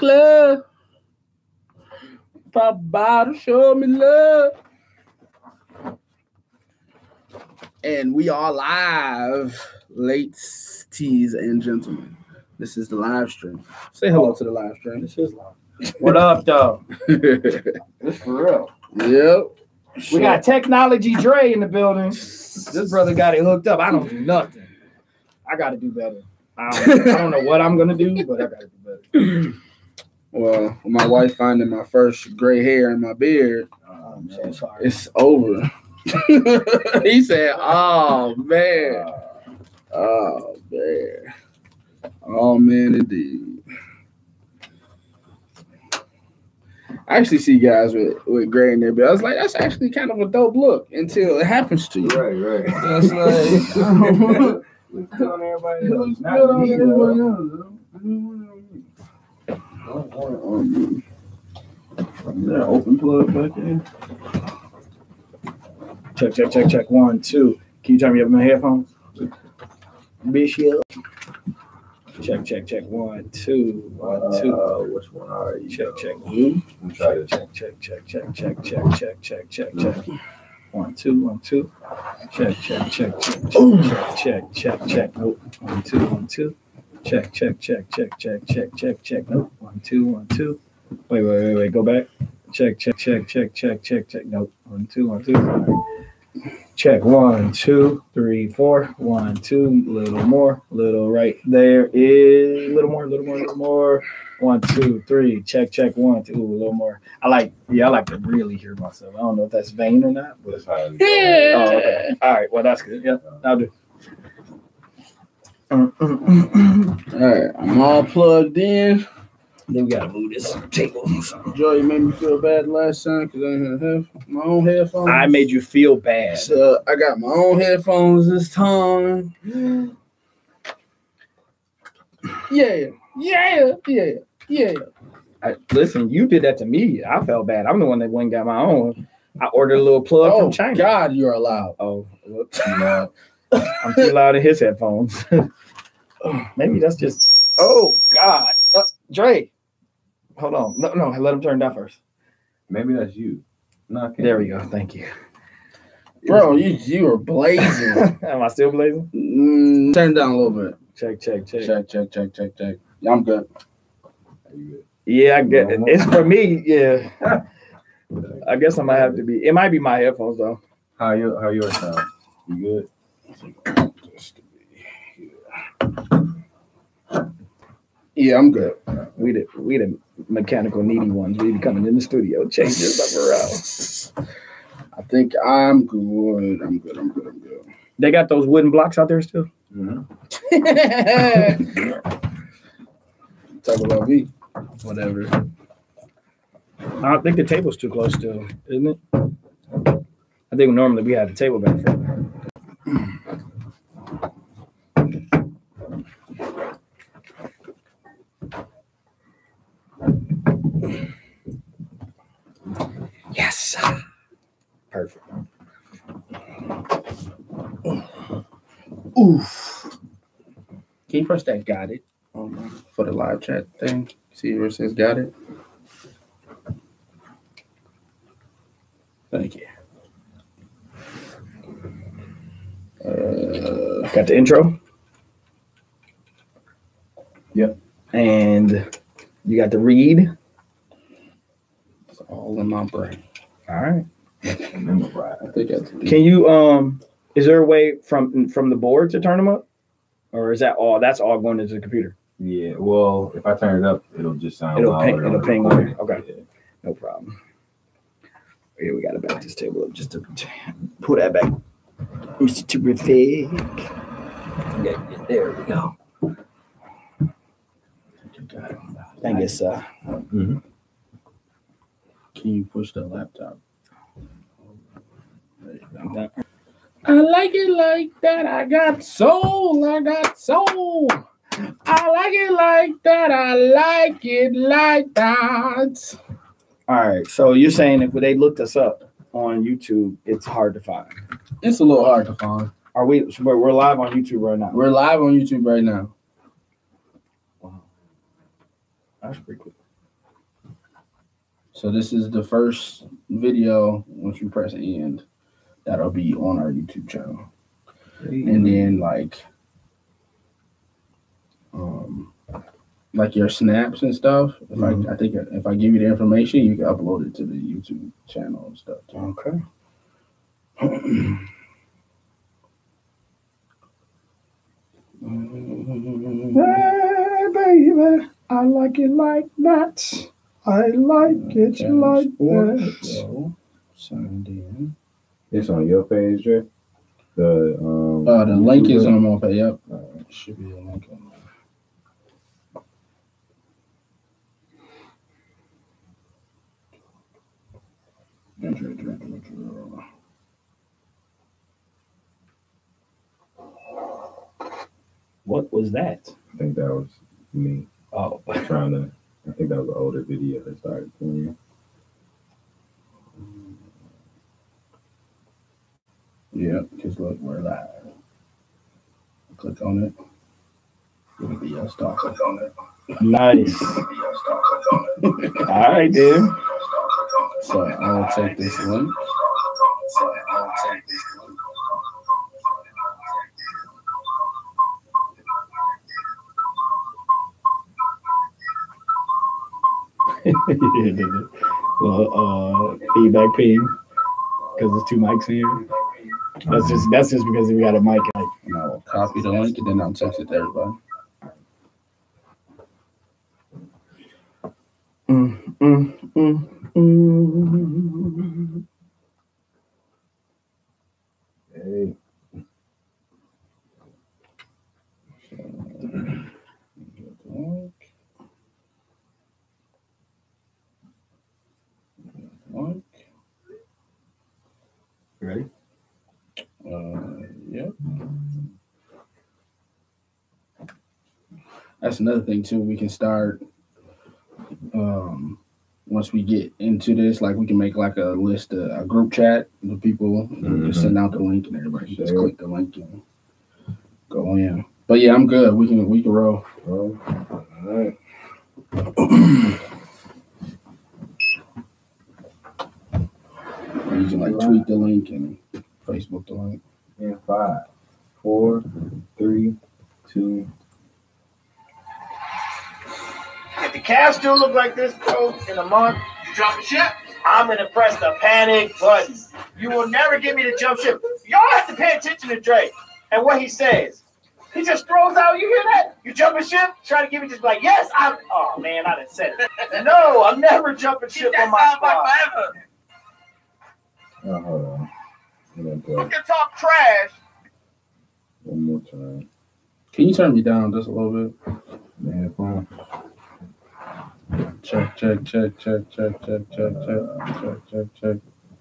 club. Pop bottle, show me love. And we are live, ladies and gentlemen. This is the live stream. Say hello to the live stream. This is live. What up, though? This for real. Yep. We got Technology Dre in the building. This brother got it hooked up. I don't do nothing. I got to do better. I don't know what I'm going to do, but I got to do better. Well, my wife finding my first gray hair in my beard, I'm so sorry. it's over. He said, oh, man. Oh, man. Oh, man, indeed. I actually see guys with gray in their beard. I was like, that's actually kind of a dope look until it happens to you. Right. It's like, Looks good on everybody it else. looks Not good on me, everybody else. Is there an open plug back in? Check. 1, 2. Can you turn me up my headphones? Bishop. Check. 1, 2. 1, 2. Which one are you? Check. Check. Check. 1, 2, 1, 2. Check. Nope. 1, 2, 1, 2. Check. Nope. 1, 2, 1, 2. Wait. Go back. Check. Nope. 1, 2, 1, 2. Check. 1, 2, 3, 4. 1, 2. Little more. Little right there is little more. 1, 2, 3. Check. 1, 2. A little more. I like to really hear myself. I don't know if that's vain or not, but That's how it Yeah. oh, okay. All right. Well, that's good. Yeah, I'll do. All right, I'm all plugged in. Then we gotta move this table. Joe, you made me feel bad last time because I didn't have my own headphones. I made you feel bad. So I got my own headphones this time. Yeah. Listen, you did that to me. I felt bad. I'm the one that went and got my own. I ordered a little plug from China. God, you're allowed. Oh, whoops. I'm too loud in his headphones. Maybe that's just. Oh God, Dre. Hold on. No. Let him turn down first. Maybe that's you. No, There we go. Thank you. Bro, you are blazing. Am I still blazing? Turn it down a little bit. Check. Check. Yeah, I'm good. Are you good? Yeah, I get it. It's for me. Yeah. I guess I might have to be. It might be my headphones though. How yours sound? You good? Yeah, I'm good. We the mechanical needy ones. We be coming in the studio, change this up around. I think I'm good. I'm good. They got those wooden blocks out there still. Mm-hmm. Talk about me. Whatever. I don't think the table's too close still, isn't it? I think normally we have the table back there. Yes. Perfect. Oof. Can you press that? Got it. For the live chat thing. See where it says got it? Thank you. Got the intro? Yep. And you got the read? It's all in my brain. All right. I think that's Can you is there a way from the board to turn them up? Or is that all that's all going into the computer? Yeah. Well, if I turn it up, it'll just sound louder. It'll ping. Yeah. Okay. Yeah. No problem. Here we gotta back this table up just to pull that back. Mr. Terrific. Yeah, there we go. I guess Mm-hmm. Can you push the laptop? There you go. I like it like that. I got soul. I like it like that. I like it like that. All right. So you're saying if they looked us up on YouTube, it's hard to find. It's a little hard to find. Are we? So we're live on YouTube right now. We're live on YouTube right now. Wow. That's pretty cool. So this is the first video. Once you press end, that'll be on our YouTube channel. And then like your snaps and stuff. If I think if I give you the information, you can upload it to the YouTube channel and stuff too. Okay. Hey, baby, I like it like that. I like it like that. So, signed in. It's on your page, Jay? The link is on my page. Yep. Should be a link on there. What was that? I think that was me. Oh, I think that was an older video that started playing. Yeah, just look, we're live. Click on it. It'll be your star. Click on it. nice. All right, dude. So I'll take this link. Well, feedback ping because there's two mics in here. That's just because we got a mic. And I will copy the link and then I'll text it to everybody. Hey. Ready? Yep. That's another thing too. We can start once we get into this, like we can make like a list, a group chat with people, and just send out the link and everybody just click the link and go in. But yeah, I'm good. We can roll. All right. You can like tweet the link and Facebook the link. In 5, 4, 3, 2. If the Cavs still look like this, bro, in a month, you drop the ship. I'm gonna press the panic button. You will never get me to jump ship. Y'all have to pay attention to Drake and what he says. He just throws out. You hear that? You jumping ship? Try to give me just like yes. Oh man, I didn't say it. No, I'm never jumping ship on my spot. Oh, hold on. You can talk trash. One more time. Can you turn me down just a little bit? Man, fine. Check. You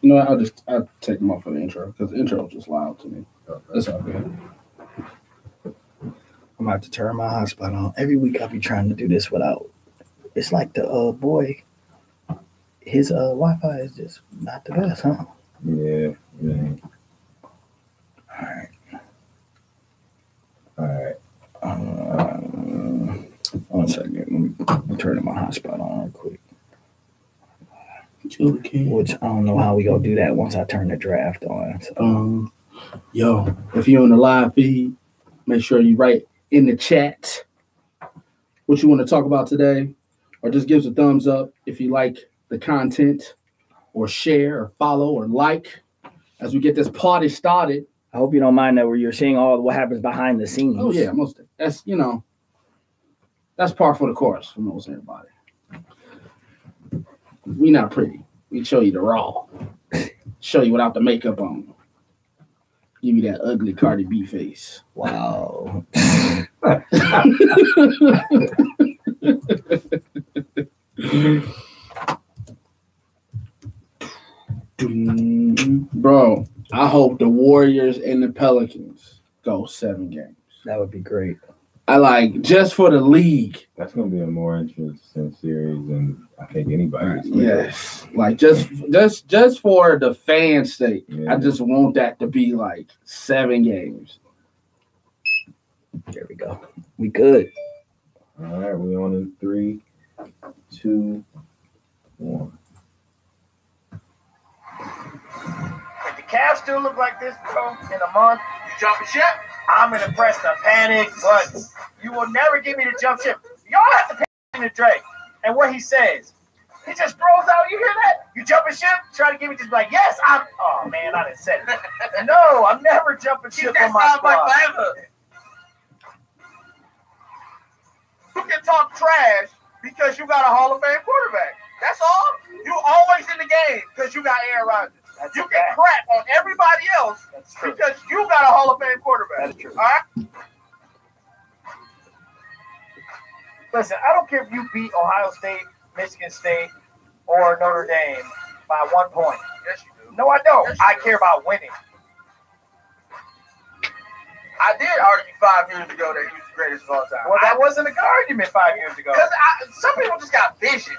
know what? I'll take them off for the intro because the intro was just loud to me. That's all good. I'm about to turn my hotspot on. Every week I'll be trying to do this without. It's like the boy. His Wi-Fi is just not the best, huh? Yeah. All right. 1 second. Let me turn my hotspot on real quick. Which I don't know how we gonna do that once I turn the draft on. So. Yo, if you're on the live feed, make sure you write in the chat what you want to talk about today, or just give us a thumbs up if you like the content, or share, or follow, or like as we get this party started. I hope you don't mind that where you're seeing all what happens behind the scenes. Oh yeah, that's that's par for the course for most everybody. We not pretty. We show you the raw. Show you without the makeup on. Give you that ugly Cardi B face. Wow. Bro, I hope the Warriors and the Pelicans go 7 games. That would be great. I like just for the league. That's gonna be a more interesting series than I think anybody's. Yes, like just for the fans' sake, I just want that to be like 7 games. There we go. We good. All right, we on in 3, 2, 1. Cavs still look like this, bro, in a month, you jumping ship, I'm going to press the panic button. You will never get me to jump ship. Y'all have to pay attention to Drake and what he says. He just throws out, you hear that? You jumping ship, try to give me just like, yes, I'm, oh, man, I didn't say it. No, I'm never jumping ship on my squad. You can talk trash because you got a Hall of Fame quarterback. That's all. You always in the game because you got Aaron Rodgers. You can crap on everybody else because you got a Hall of Fame quarterback. That's true. All right? Listen, I don't care if you beat Ohio State, Michigan State, or Notre Dame by 1 point. Yes, you do. No, I don't. Yes, I care about winning. I did argue 5 years ago that he was the greatest of all time. Well, that wasn't a good argument 5 years ago. Because some people just got vision.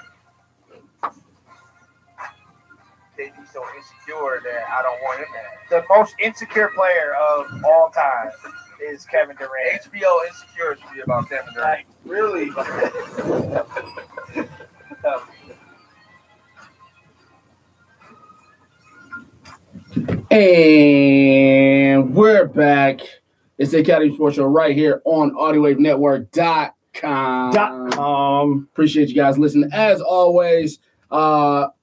They be so insecure that I don't want him there. The most insecure player of all time is Kevin Durant. HBO Insecure should be about Kevin Durant. Really? And we're back. It's the Academy Sports Show right here on AudioWaveNetwork.com. Appreciate you guys listening. As always,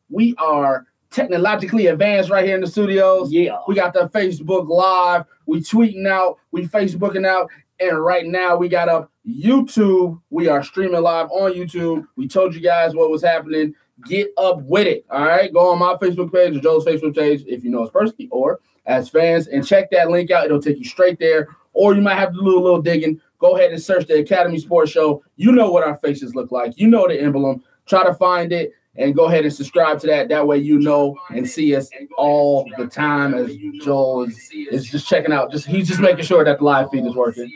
we are technologically advanced right here in the studios. Yeah. We got the Facebook Live. We tweeting out. We Facebooking out. And right now we got up YouTube. We are streaming live on YouTube. We told you guys what was happening. Get up with it. All right. Go on my Facebook page or Joe's Facebook page if you know us personally or as fans and check that link out. It'll take you straight there. Or you might have to do a little digging. Go ahead and search the Academy Sports Show. You know what our faces look like. You know the emblem. Try to find it and go ahead and subscribe to that. That way you know and see us all the time as Joel is just checking out. He's just making sure that the live feed is working.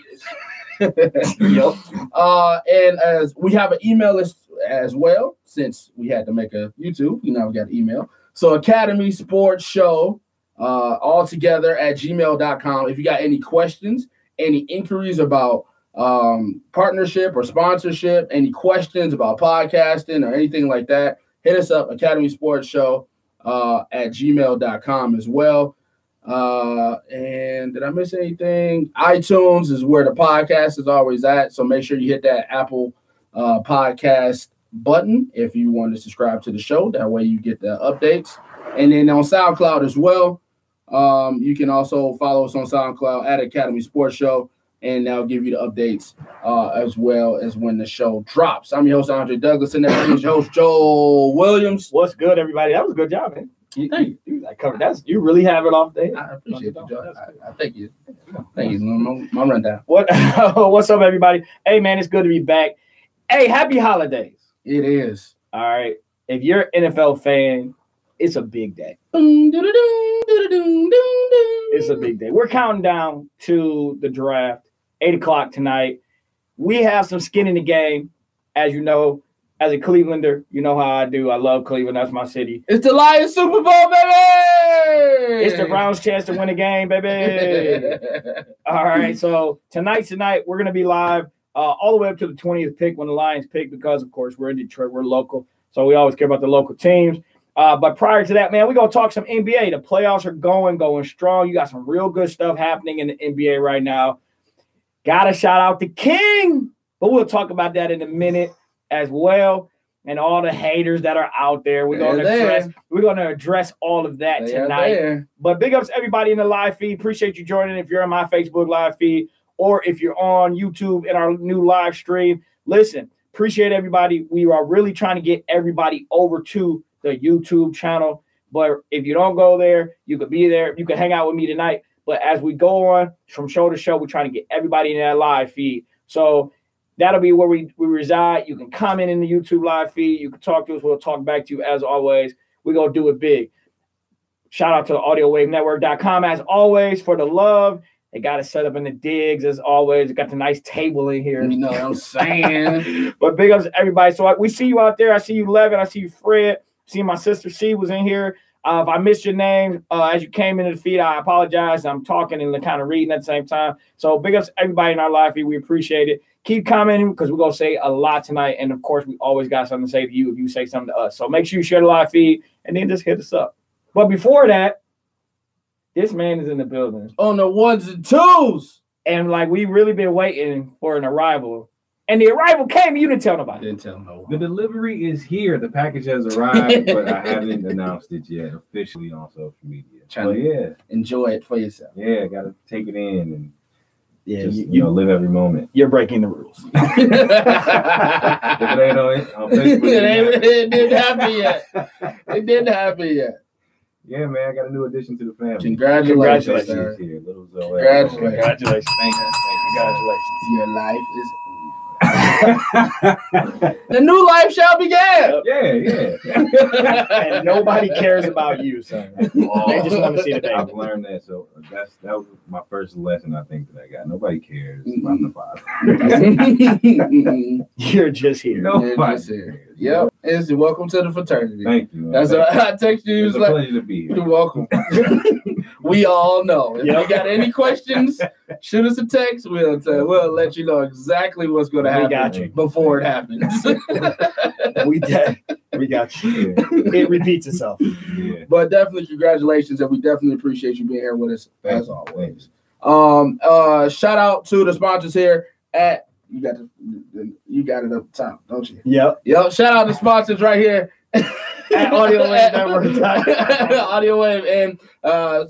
Yep. And as we have an email list as well, since we had to make a YouTube, now we got an email. So Academy Sports Show all together at gmail.com. If you got any questions, any inquiries about partnership or sponsorship, any questions about podcasting or anything like that, hit us up, Academy Sports Show at gmail.com as well. And did I miss anything? iTunes is where the podcast is always at. So make sure you hit that Apple podcast button if you want to subscribe to the show. That way you get the updates. And then on SoundCloud as well. You can also follow us on SoundCloud at Academy Sports Show, and that'll give you the updates as well as when the show drops. I'm your host, Andre Douglas, and that's your host, Joel Williams. What's good, everybody? That was a good job, man. You covered that. You really have it off there. I appreciate you, Joe. I thank you. Thank you. My rundown. What's up, everybody? Hey, man, it's good to be back. Hey, happy holidays. It is. All right. If you're an NFL fan, it's a big day. It's a big day. We're counting down to the draft, 8 o'clock tonight. We have some skin in the game, as you know. As a Clevelander, you know how I do. I love Cleveland. That's my city. It's the Lions Super Bowl, baby! It's the Browns' chance to win a game, baby. All right, so tonight, we're going to be live all the way up to the 20th pick when the Lions pick because, of course, we're in Detroit. We're local, so we always care about the local teams. But prior to that, man, we're going to talk some NBA. The playoffs are going strong. You got some real good stuff happening in the NBA right now. Got to shout out the King, but we'll talk about that in a minute as well, and all the haters that are out there. We're going to address all of that tonight. But big ups to everybody in the live feed. Appreciate you joining if you're on my Facebook live feed or if you're on YouTube in our new live stream. Listen, appreciate everybody. We are really trying to get everybody over to the YouTube channel. But if you don't go there, you could be there. You can hang out with me tonight. But as we go on from show to show, we're trying to get everybody in that live feed. So that'll be where we reside. You can comment in the YouTube live feed. You can talk to us. We'll talk back to you as always. We're going to do it big. Shout out to AudioWaveNetwork.com as always for the love. They got it set up in the digs as always. Got the nice table in here. You know what I'm saying? But big ups to everybody. So we see you out there. I see you, Levin. I see you, Fred. See my sister C was in here. If I missed your name as you came into the feed, I apologize. I'm talking and kind of reading at the same time. So big ups to everybody in our live feed. We appreciate it. Keep commenting because we're going to say a lot tonight. And, of course, we always got something to say to you if you say something to us. So make sure you share the live feed and then just hit us up. But before that, This man is in the building. On the ones and twos. And like we really been waiting for an arrival. And the arrival came, you didn't tell nobody. Didn't tell no one. The delivery is here. The package has arrived, but I haven't announced it yet officially on social media. But yeah, enjoy it for yourself. Yeah, gotta take it in and just, you live every moment. You're breaking the rules. If it ain't on Facebook, it didn't happen yet. It didn't happen yet. Yeah, man, I got a new addition to the family. Congratulations, sir. Here, little Zoe. Congratulations. Thank you. Congratulations. Your life is the new life shall begin. Yeah. And nobody cares about you, son. They just want to see the baby. I've learned that, so that was my first lesson I think that I got. Nobody cares about the father. You're just here. Nobody cares. Yep. And welcome to the fraternity. Thank you. That's what I text you. It's a pleasure to be here. You're welcome. We all know. If you got any questions, shoot us a text. We'll let you know exactly what's going to happen. We got you before it happens. We got you. It repeats itself. Yeah. But definitely congratulations, and we definitely appreciate you being here with us as always. Shout out to the sponsors here at you got it up top, don't you? Yep. Shout out to sponsors right here. At Audio Wave Network. Audio Wave and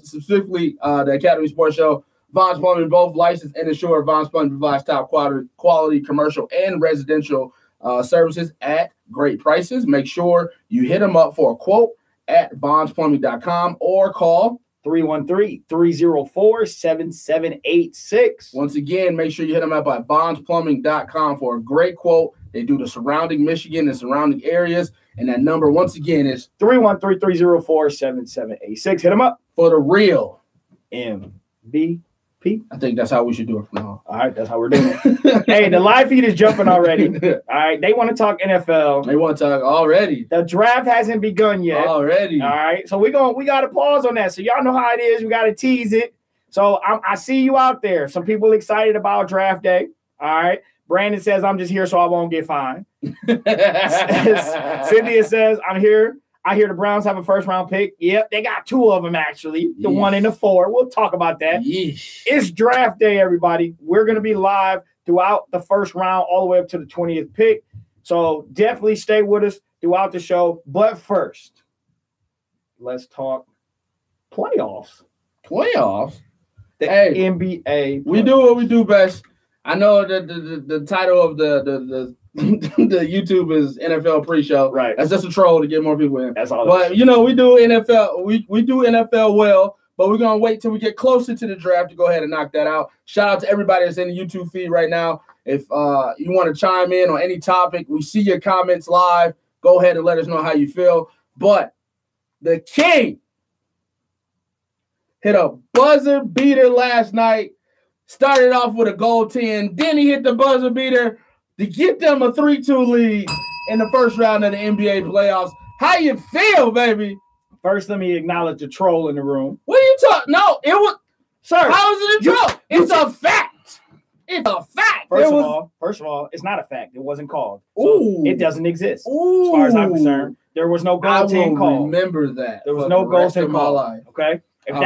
specifically the Academy Sports Show. Vaughn's Plumbing, both licensed and insured. Vaughn's Plumbing provides top quality commercial and residential services at great prices. Make sure you hit them up for a quote at vaughnsplumbing.com or call 313-304-7786. Once again, make sure you hit them up at vaughnsplumbing.com for a great quote. They do the surrounding Michigan and surrounding areas. And that number, once again, is 313-304-7786. Hit them up. For the real MVP. I think that's how we should do it from now on. All right, that's how we're doing it. Hey, the live feed is jumping already. All right, they want to talk NFL. They want to talk already. The draft hasn't begun yet. Already. All right, so we got to pause on that. So y'all know how it is. We got to tease it. So I see you out there. Some people excited about draft day. All right. Brandon says, I'm just here so I won't get fined. Cynthia says, I'm here. I hear the Browns have a first-round pick. Yep, they got two of them, actually. The 1 and the 4. We'll talk about that. Yeesh. It's draft day, everybody. We're going to be live throughout the first round all the way up to the 20th pick. So definitely stay with us throughout the show. But first, let's talk playoffs. Playoffs? The hey, NBA. We do what we do best. I know that the title of the YouTube is NFL pre-show. Right. That's just a troll to get more people in. That's all. But we do NFL. We do NFL well, but we're gonna wait till we get closer to the draft to go ahead and knock that out. Shout out to everybody that's in the YouTube feed right now. If you want to chime in on any topic, we see your comments live. Go ahead and let us know how you feel. But the King hit a buzzer beater last night. Started off with a goal 10. Then he hit the buzzer beater to get them a 3-2 lead in the first round of the NBA playoffs. How you feel, baby? First, let me acknowledge the troll in the room. What are you talking? No, it was. Sir, how is it a troll? It's a fact. It's a fact. First of all, it's not a fact. It wasn't called. So it doesn't exist. Ooh. As far as I'm concerned, there was no goal 10 call. Remember that. There was no goal 10 call. Okay. If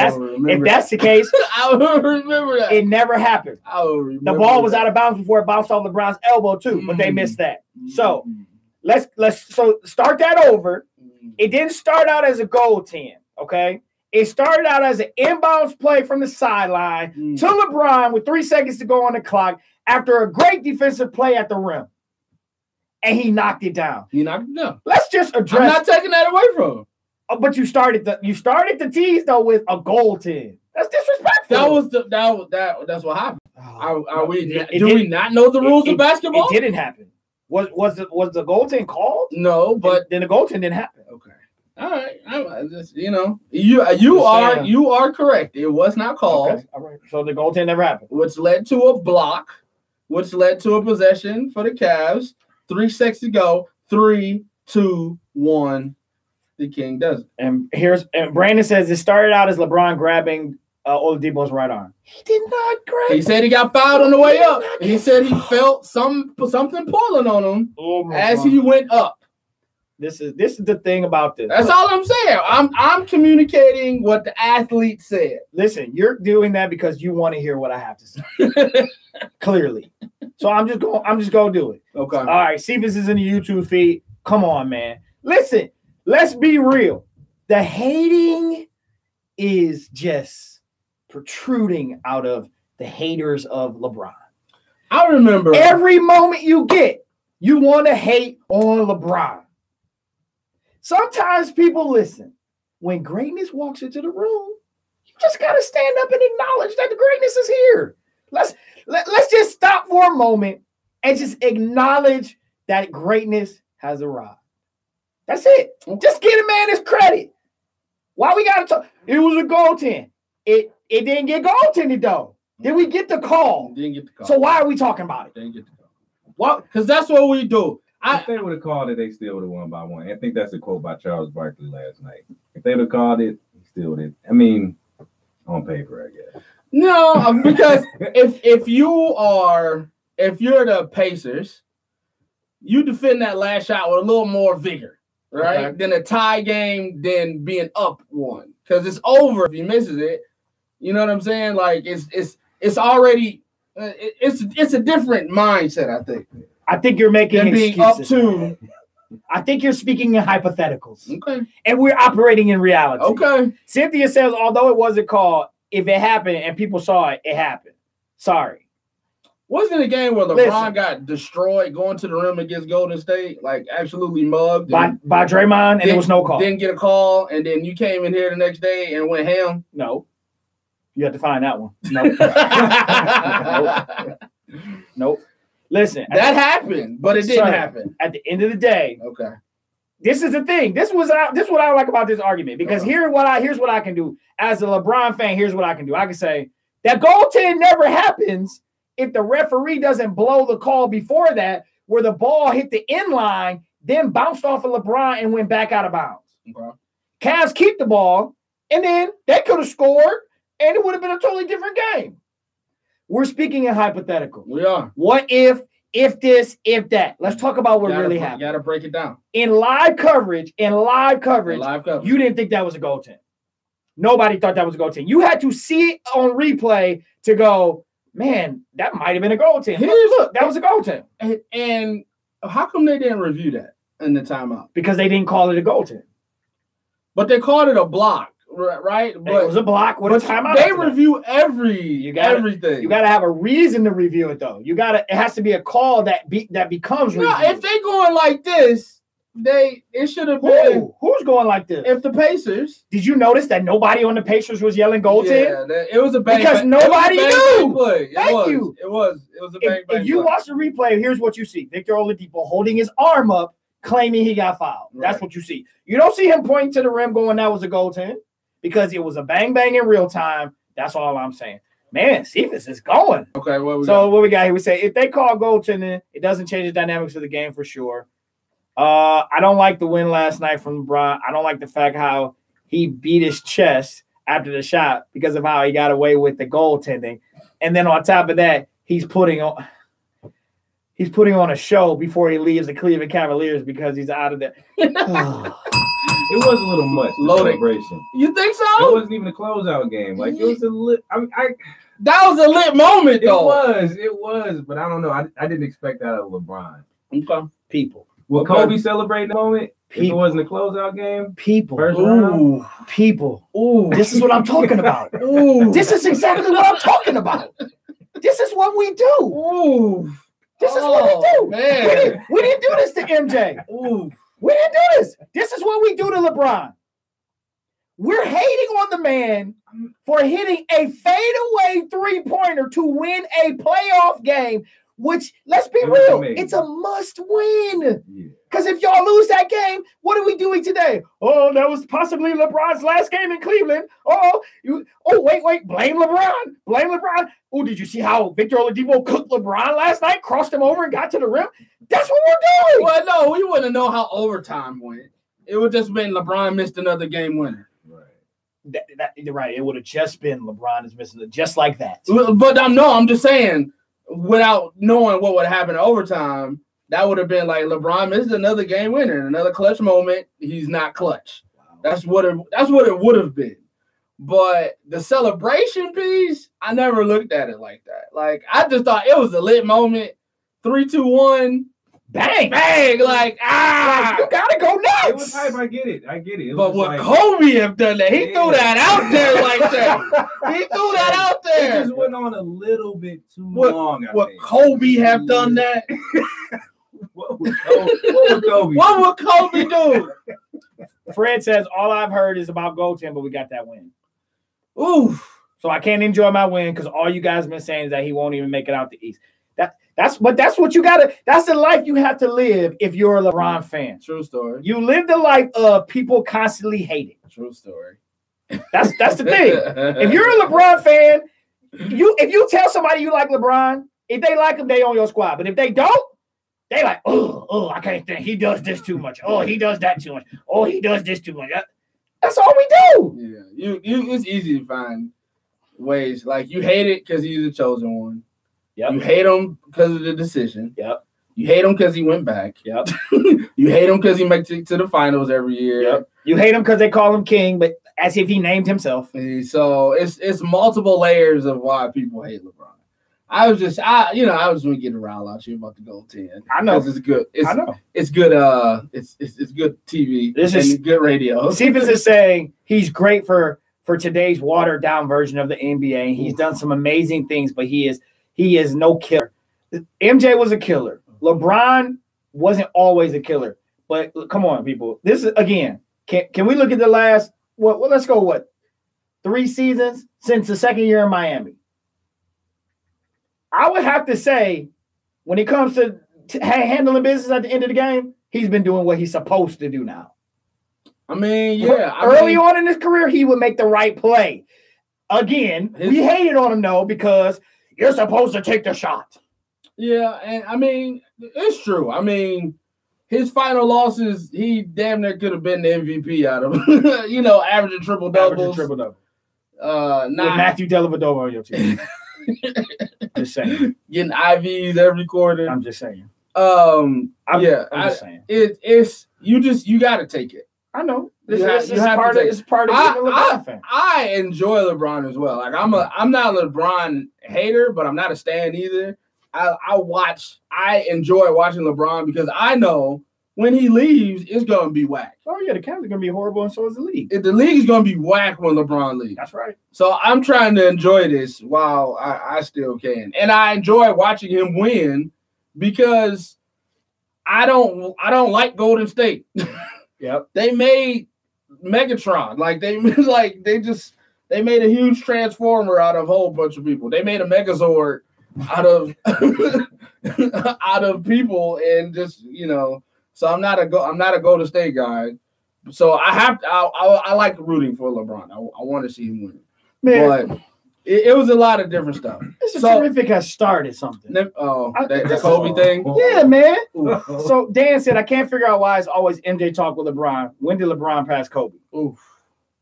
that's the case, I will remember that. It never happened. I will remember. The ball was out of bounds before it bounced off LeBron's elbow too, but they missed that. So let's start that over. It didn't start out as a goal 10, okay? It started out as an inbounds play from the sideline to LeBron with 3 seconds to go on the clock after a great defensive play at the rim. And he knocked it down. Let's just address. I'm not taking that away from him. Oh, but you started the tease though with a goal 10. That's disrespectful. That's what happened. Do we not know the rules of basketball? It didn't happen. Was the goal 10 called? No, but then the goal 10 didn't happen. Okay. All right. You are correct. It was not called. Okay. All right. So the goal 10 never happened. Which led to a block, which led to a possession for the Cavs. 3 seconds to go. 3, 2, 1. The King does it. And Brandon says it started out as LeBron grabbing Oladipo's right arm. He did not grab. He said he got fouled on the way up. He said he felt something pulling on him as he went up. This is the thing about this. That's all I'm saying. I'm communicating what the athlete said. Listen, you're doing that because you want to hear what I have to say. Clearly. So I'm just gonna do it. Okay. All right. See if this is in the YouTube feed. Come on, man. Listen, let's be real. The hating is just protruding out of the haters of LeBron. I remember Every moment you get, you want to hate on LeBron. Sometimes people listen. When greatness walks into the room, you just got to stand up and acknowledge that the greatness is here. Let's just stop for a moment and just acknowledge that greatness has arrived. That's it. Just give a man his credit. Why we got to talk? It was a goaltend. It didn't get goaltended though. Did we get the call? Didn't get the call. So why are we talking about it? Didn't get the call. Well, because that's what we do. If they would have called it, they still would have won by one. I think that's a quote by Charles Barkley last night. If they would have called it, he still would have. I mean, on paper, I guess. No, because if you're the Pacers, you defend that last shot with a little more vigor, right? Okay. Than a tie game, than being up one. Because it's over if he misses it. You know what I'm saying? Like it's already it's a different mindset, I think. I think you're making Than being up excuses. to. I think you're speaking in hypotheticals. Okay. And we're operating in reality. Okay. Cynthia says, although it wasn't called, if it happened and people saw it, it happened. Sorry. Wasn't it a game where LeBron Listen. got destroyed going to the rim against Golden State, like absolutely mugged By Draymond, and there was no call. Didn't get a call, and then you came in here the next day and went ham. No. You have to find that one. Nope. Nope. Listen. That happened, but it didn't Sir, happen. At the end of the day, Okay. this is the thing. This is what I like about this argument, because here's what I can do. As a LeBron fan, here's what I can do. I can say that goaltending never happens if the referee doesn't blow the call before that, where the ball hit the end line, then bounced off of LeBron and went back out of bounds. Okay. Cavs keep the ball, and then they could have scored, and it would have been a totally different game. We're speaking in hypothetical. We are. What if this, if that? Let's talk about what really happened. You got to break it down. In live coverage, Live coverage. you didn't think that was a goaltend. Nobody thought that was a goaltend. You had to see it on replay to go, man, that might have been a goaltend. Look, that was a goaltend. And how come they didn't review that in the timeout? Because they didn't call it a goaltend. But they called it a block, right? But it was a block with a timeout. They review everything. You got to have a reason to review it, though. It has to be a call that becomes no, reviewed. if they going like this, it should have been. Who's going like this? If the Pacers. Did you notice that nobody on the Pacers was yelling goaltend? Yeah, it was a bang. Because nobody knew. Play. Thank you. It was a bang. If you watch the replay, here's what you see: Victor Oladipo holding his arm up, claiming he got fouled. Right. That's what you see. You don't see him pointing to the rim, going, "That was a goaltend," because it was a bang bang in real time. That's all I'm saying. Man, Cephas is going. Okay, what we got here? We say if they call goaltending, it doesn't change the dynamics of the game for sure. I don't like the win last night from LeBron. I don't like the fact how he beat his chest after the shot because of how he got away with the goaltending. And then on top of that, he's putting on a show before he leaves the Cleveland Cavaliers because he's out of there. It was a little much. Celebration. You think It so? wasn't even a closeout game. Like it was a lit. That was a lit moment, though. It was, but I don't know. I didn't expect that of LeBron. Okay. People. Will Kobe celebrate the moment if it People. wasn't a closeout game? People. First round? People. Ooh. This is what I'm talking about. Ooh. This is exactly what I'm talking about. This is what we do. Ooh. This is what we do. Man. We didn't do this to MJ. Ooh. We didn't do this. This is what we do to LeBron. We're hating on the man for hitting a fadeaway three-pointer to win a playoff game, which, let's be real, it's a must win. Because if y'all lose that game, what are we doing today? Oh, that was possibly LeBron's last game in Cleveland. Wait, blame LeBron. Oh, did you see how Victor Oladipo cooked LeBron last night? Crossed him over and got to the rim? That's what we're doing. Well, no, we wouldn't know how overtime went. It would just been LeBron missed another game winner. Right. It would have just been LeBron is missing it, just like that. But I'm just saying, without knowing what would happen in overtime, that would have been like LeBron missed another game winner, another clutch moment. He's not clutch. That's what it would have been. But the celebration piece, I never looked at it like that. Like I just thought it was a lit moment. 3, 2, 1. Bang, bang, like you gotta go nuts. It was hype. I get it. It but was would like, Kobe have done that? He threw that out there like that. He threw that out It there. just went on a little bit too long. Would Kobe have done that? What would Kobe? What would Kobe do? Fred says all I've heard is about goaltending, but we got that win. Ooh. So I can't enjoy my win because all you guys have been saying is that he won't even make it out the East. That's what you gotta. That's the life you have to live if you're a LeBron fan. True story. You live the life of people constantly hating. True story. That's the thing. If you're a LeBron fan, if you tell somebody you like LeBron, if they like him, they on your squad. But if they don't, they like, oh, I can't think. He does this too much. Oh, he does that too much. Oh, he does this too much. That's all we do. Yeah, you. It's easy to find ways. Like you hate it because he's the chosen one. Yep. You hate him because of the decision. Yep. You hate him because he went back. Yep. You hate him because he makes it to the finals every year. Yep. You hate him because they call him king, but as if he named himself. And so it's multiple layers of why people hate LeBron. I was just going to get a rile out you about the goal 10. I know. It's good. I know. It's good. It's good TV. This is good radio. Cephas is saying he's great for today's watered down version of the NBA. He's done some amazing things, but he is no killer. MJ was a killer. LeBron wasn't always a killer. But come on, people. This is again. Can we look at the last? Well, let's go. 3 seasons since the second year in Miami. I would have to say, when it comes to handling business at the end of the game, he's been doing what he's supposed to do now. I mean, yeah. Early on in his career, he would make the right play. Again, we hated on him, though, because you're supposed to take the shot. Yeah, and I mean, it's true. I mean, his final losses, he damn near could have been the MVP out of averaging triple doubles. With Matthew Dellavedova on your team. Just saying. Getting IVs every quarter. I'm just saying. I'm just saying. It's you got to take it. I know. It's part of being a LeBron fan. I enjoy LeBron as well. Like I'm not a LeBron hater, but I'm not a stan either. I enjoy watching LeBron because I know when he leaves, it's gonna be whack. Oh yeah, the Cavs are gonna be horrible, and so is the league. The league's gonna be whack when LeBron leaves. That's right. So I'm trying to enjoy this while I still can, and I enjoy watching him win because I don't like Golden State. Yep. They made Megatron. They made a huge transformer out of a whole bunch of people. They made a Megazord out of out of people, and just So I'm not a Golden State guy. So I like rooting for LeBron. I want to see him win. Man. But it was a lot of different stuff. This terrific has started something. The Kobe thing? Yeah, man. So Dan said, I can't figure out why it's always MJ talk with LeBron. When did LeBron pass Kobe? Oof.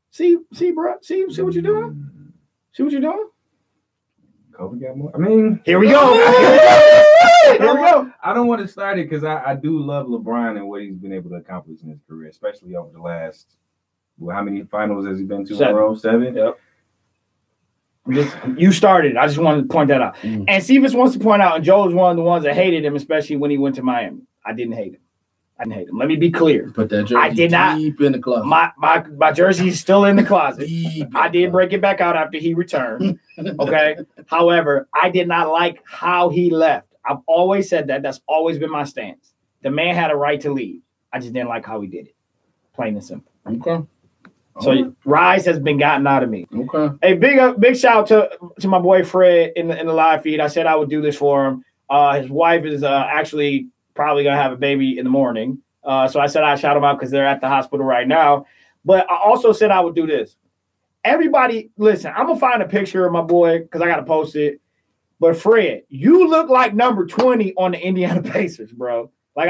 See, bro? See what you're doing? See what you're doing? Kobe got more. I mean, here we go. Here we go. I don't want to start it because I do love LeBron and what he's been able to accomplish in his career, especially over the last, how many finals has he been to 7. in a row? 7? Yep. You started. I just wanted to point that out. And Cephas wants to point out, and Joe was one of the ones that hated him, especially when he went to Miami. I didn't hate him. Let me be clear. Put that jersey I did not, deep in the closet. My jersey is still in the closet. I did break it back out after he returned. Okay. However, I did not like how he left. I've always said that. That's always been my stance. The man had a right to leave. I just didn't like how he did it. Plain and simple. Okay. So Rise has been gotten out of me. Okay. A big shout out to my boy Fred in the live feed. I said I would do this for him. His wife is actually probably gonna have a baby in the morning. So I said I'd shout him out because they're at the hospital right now. But I also said I would do this. Everybody, listen, I'm gonna find a picture of my boy because I gotta post it. But Fred, you look like number 20 on the Indiana Pacers, bro. Like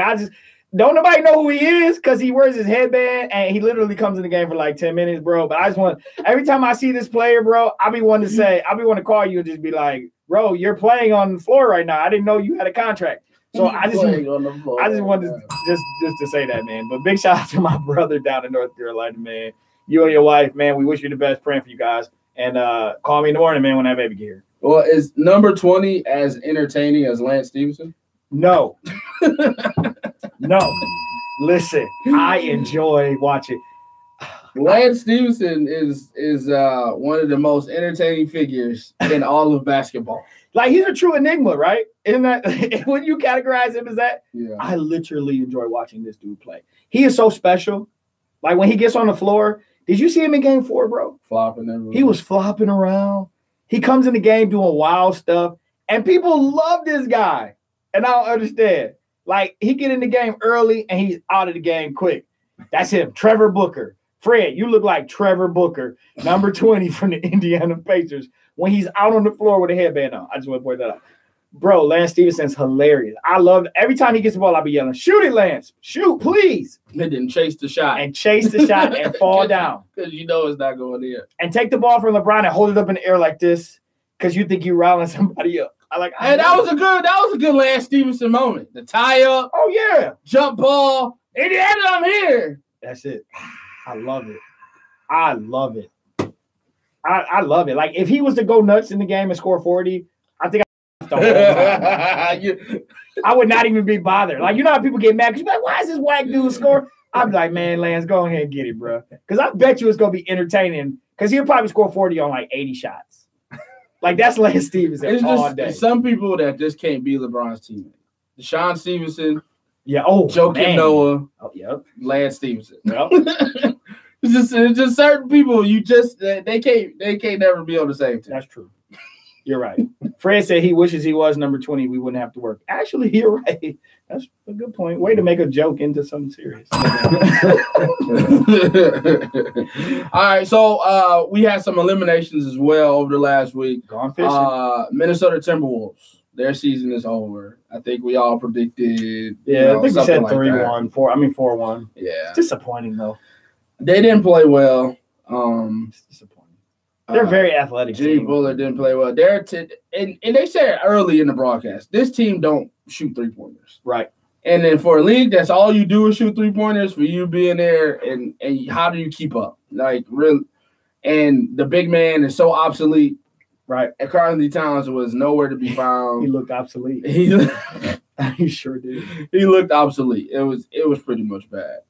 don't nobody know who he is because he wears his headband and he literally comes in the game for like 10 minutes, bro. But I just want, every time I see this player, bro, I'll be wanting to call you and just be like, bro, you're playing on the floor right now. I didn't know you had a contract. So I just Playing on the floor. wanted to just to say that, man. But big shout out to my brother down in North Carolina, man. You and your wife, man. We wish you the best. Praying for you guys. And call me in the morning, man, when that baby get here. Well, is number 20 as entertaining as Lance Stevenson? No. No. Listen, I enjoy watching. Lance Stevenson is one of the most entertaining figures in all of basketball. Like, he's a true enigma, right? Isn't that when you categorize him as that? Yeah. I literally enjoy watching this dude play. He is so special. Like, when he gets on the floor, did you see him in game 4, bro? Flopping everywhere. He was flopping around. He comes in the game doing wild stuff, and people love this guy. And I don't understand. Like, he get in the game early, and he's out of the game quick. That's him, Trevor Booker. Fred, you look like Trevor Booker, number 20 from the Indiana Pacers, when he's out on the floor with a headband on. I just want to point that out. Bro, Lance Stevenson's hilarious. I love it. Every time he gets the ball, I'll be yelling, shoot it, Lance. Shoot, please. They didn't chase the shot. And chase the shot and fall down. Because you know it's not going in. And take the ball from LeBron and hold it up in the air like this because you think you're riling somebody up. Hey, that was a good Lance Stevenson moment. The tie up, oh yeah, jump ball, and he had it on here. That's it. I love it. I love it. I love it. Like, if he was to go nuts in the game and score 40, I think I would not even be bothered. Like, you know how people get mad because you're like, why is this whack dude score? I'd be like, man, Lance, go ahead and get it, bro. Because I bet you it's going to be entertaining because he'll probably score 40 on like 80 shots. Like, that's Lance Stevenson it's all just day. Some people that just can't be LeBron's teammate. Deshaun Stevenson, yeah. Oh, Joakim Noah, oh, yep. Lance Stevenson. Yep. It's just certain people you just they can't never be on the same team. That's true. You're right. Fred said he wishes he was number 20. We wouldn't have to work. Actually, you're right. That's a good point. Way to make a joke into something serious. All right, so we had some eliminations as well over the last week. Gone fishing. Minnesota Timberwolves. Their season is over. I think we all predicted. Yeah, I think we said like 3-1, 4-1. Yeah, It's disappointing though. they didn't play well. It's disappointing. They're very athletic. Jimmy team. Bullard didn't play well. And they said early in the broadcast, this team don't shoot 3-pointers. Right. And then for a league, that's all you do is shoot 3-pointers. For you being there, and how do you keep up? Like, really, and the big man is so obsolete. Right. And Karl-Anthony Towns was nowhere to be found. He looked obsolete. He sure did. He looked obsolete. It was pretty much bad.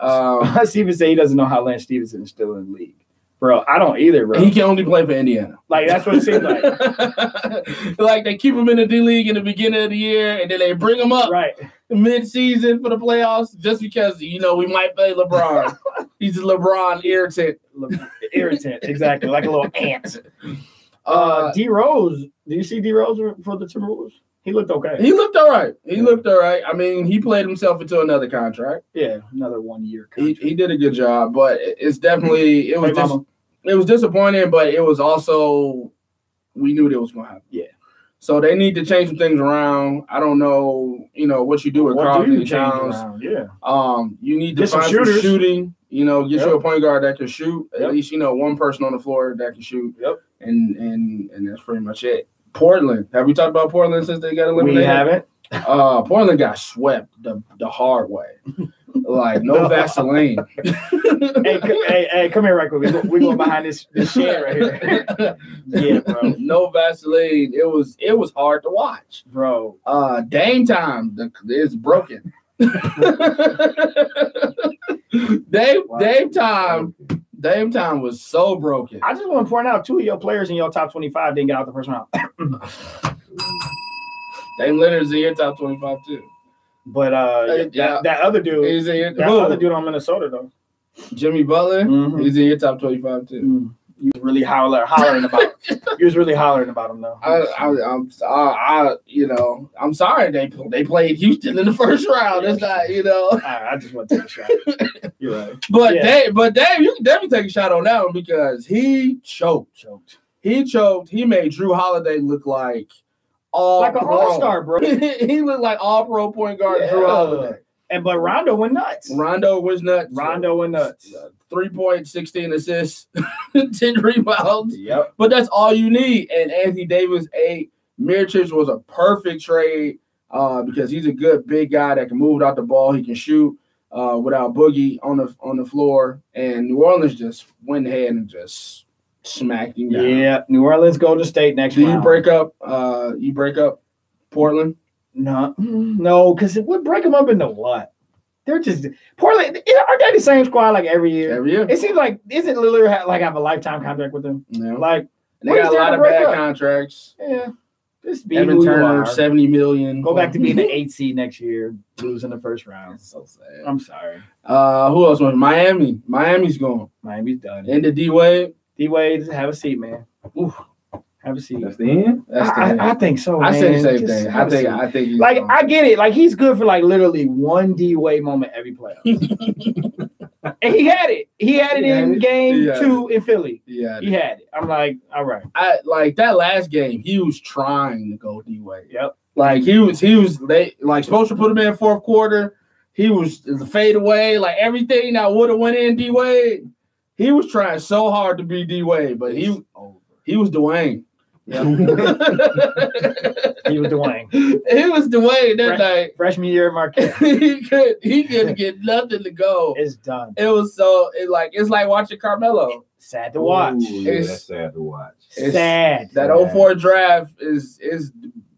Steven say he doesn't know how Lance Stevenson is still in the league. Bro, I don't either, bro. He can only play for Indiana. Like, that's what it seems like. Like, they keep him in the D League in the beginning of the year, and then they bring him up Right. mid-season for the playoffs just because, we might play LeBron. He's a LeBron irritant. Irritant, exactly. Like a little ant. D Rose. Do you see D Rose for the Timberwolves? He looked okay. He looked all right. I mean, he played himself into another contract. Yeah, another 1 year He contract. did a good job, but it's definitely it was disappointing, but it was also we knew that was going to happen. Yeah. So they need to change some things around. I don't know, what you do with Karl-Anthony Towns. Yeah. You need to Get some find some shooters. shooting. Get you a point guard that can shoot. At Yep. least one person on the floor that can shoot. Yep. And that's pretty much it. Portland. Have we talked about Portland since they got eliminated? We haven't. Portland got swept the hard way. Like, no Vaseline. Hey, come here right quick. We going behind this shed right here. Yeah, bro. No Vaseline. It was hard to watch. Bro. Dame time is broken. Dame time was so broken. I just want to point out 2 of your players in your top 25 didn't get out the first round. Dame Lillard's in your top 25 too. But that other dude, He's in your, other dude on Minnesota though. Jimmy Butler, Mhm. he's in your top 25 too. You was really hollering about. You was really hollering about him though. I'm sorry they played Houston in the first round. It's not, I just want to take a shot. You're right. But Yeah. Dave, you can definitely take a shot on that one because he choked. He choked. He made Drew Holiday look like Like an all-pro. all-star, bro. He looked like all-pro point guard Drew Holiday. But Rondo went nuts. Rondo was nuts. 3 points, 16 assists, 10 rebounds. Yep. But that's all you need. And Anthony Davis, Mirotic was a perfect trade because he's a good big guy that can move without the ball. He can shoot without Boogie on the floor. And New Orleans just went ahead and just smacked him down. Yeah, New Orleans, Golden State next Do you round. break up? You break up Portland? No, because it would break them up into what? They're just Portland. Aren't they the same squad like every year? Every year. It seems like isn't Lillard like have a lifetime contract with them? Yeah. Like They what got is a there lot to of break bad up? contracts. Yeah, just be Evan who you Turner, are. $70 million. Go back to being the 8th seed next year, losing the first round. That's so sad. I'm sorry, Who else was Miami? Miami's gone. Miami's done. Into D Wade. D Wade, have a seat, man. Ooh, have a seat. That's the end. That's the I think so. I said the man. same Just thing. have a seat. I think he's Like gone. I get it. Like he's good for like literally one D Wade moment every playoff. And he had it. He had it He had in it. game He had 2 in Philly. yeah. He had it. I'm like, all right. I like that last game. He was trying to go D Wade. Yep. Like he was. They like supposed to put him in fourth quarter. He was the fade away. Like everything that would have went in D Wade. He was trying so hard to be D Wade, but he was Dwayne. Yep. He was Dwayne. He was Dwayne that night. Freshman year at Marquette. he couldn't get nothing to go. It's done. It was it's like watching Carmelo. Sad to watch. Ooh, yeah, It's- that's sad to watch. It's- Sad. That 04 draft is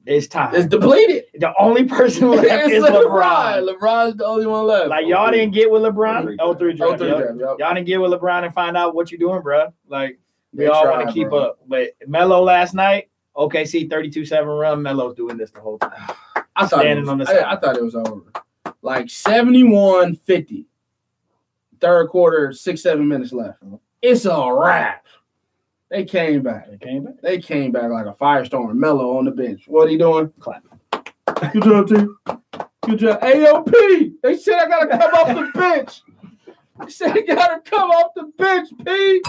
It's time. depleted. The only person left It's is LeBron. LeBron's the only one left. Like y'all didn't get with LeBron. 03 draft. 03 Yep. draft, yep. Y'all didn't get with LeBron and find out what you're doing, bro. Like we They all tried, want to keep bro. up. But Melo last night, OKC 32-7 run. Melo's doing this the whole time. I thought standing on the side. I thought it was over. Like 71-50. Third quarter, 6-7 minutes left. It's a wrap. They came back. They came back. They came back like a firestorm. Melo on the bench. What are you doing? Clap. Good job, team. Good job. AOP. They said I gotta come off the bench. They said I gotta come off the bench, P.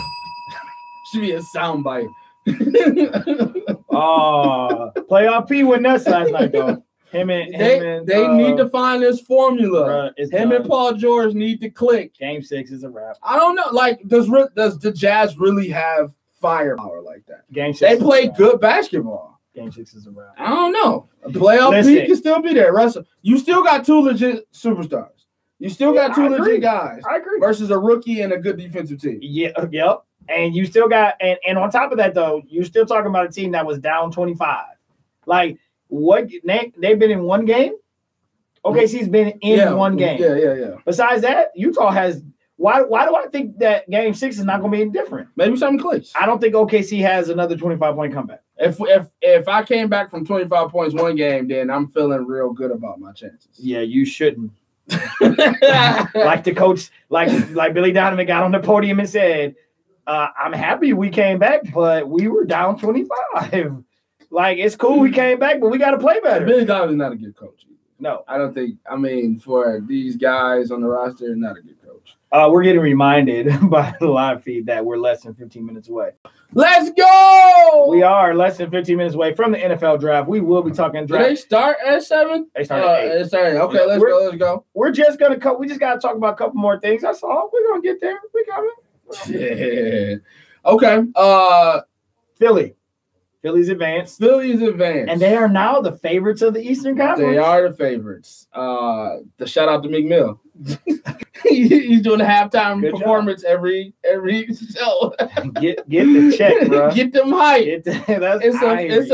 Should be a soundbite. Playoff P win that last night though. They need to find this formula. Him and Paul George need to click. Game 6 is a wrap. I don't know. Like, does the Jazz really have firepower like that? Game 6. They is a play wrap. good basketball. Game 6 is a wrap. I don't know. A playoff Listen. P can still be there. Russell, you still got two legit superstars. You still got two I agree. legit guys I agree. versus a rookie and a good defensive team. Yeah, yep. And you still got and on top of that though, you're still talking about a team that was down 25. Like what they've been in one game. OKC's been in one game. Yeah. Besides that, Utah has why do I think that game 6 is not going to be any different? Maybe something clicks. I don't think OKC has another 25-point comeback. If I came back from 25 points one game, then I'm feeling real good about my chances. Yeah, you shouldn't. Like the coach, like Billy Donovan got on the podium and said, I'm happy we came back, but we were down 25. Like, it's cool we came back, but we got to play better. Billy Donovan's not a good coach. No. I don't think. I mean, for these guys on the roster, not a good coach. We're getting reminded by the live feed that we're less than 15 minutes away. Let's go. We are less than 15 minutes away from the NFL draft. We will be talking Do they draft. start at 7? They start at 8. They started. Okay, let's We're- go. Let's go. We're just going to we just got to talk about a couple more things. That's all. We're going to get there. We coming. Yeah. Okay. Philly's advanced. Philly's advanced. And they are now the favorites of the Eastern Conference. They are the favorites. The shout out to McMill. He's doing a halftime Good job. performance every show. Get the check, bro. Get them hype. That's It's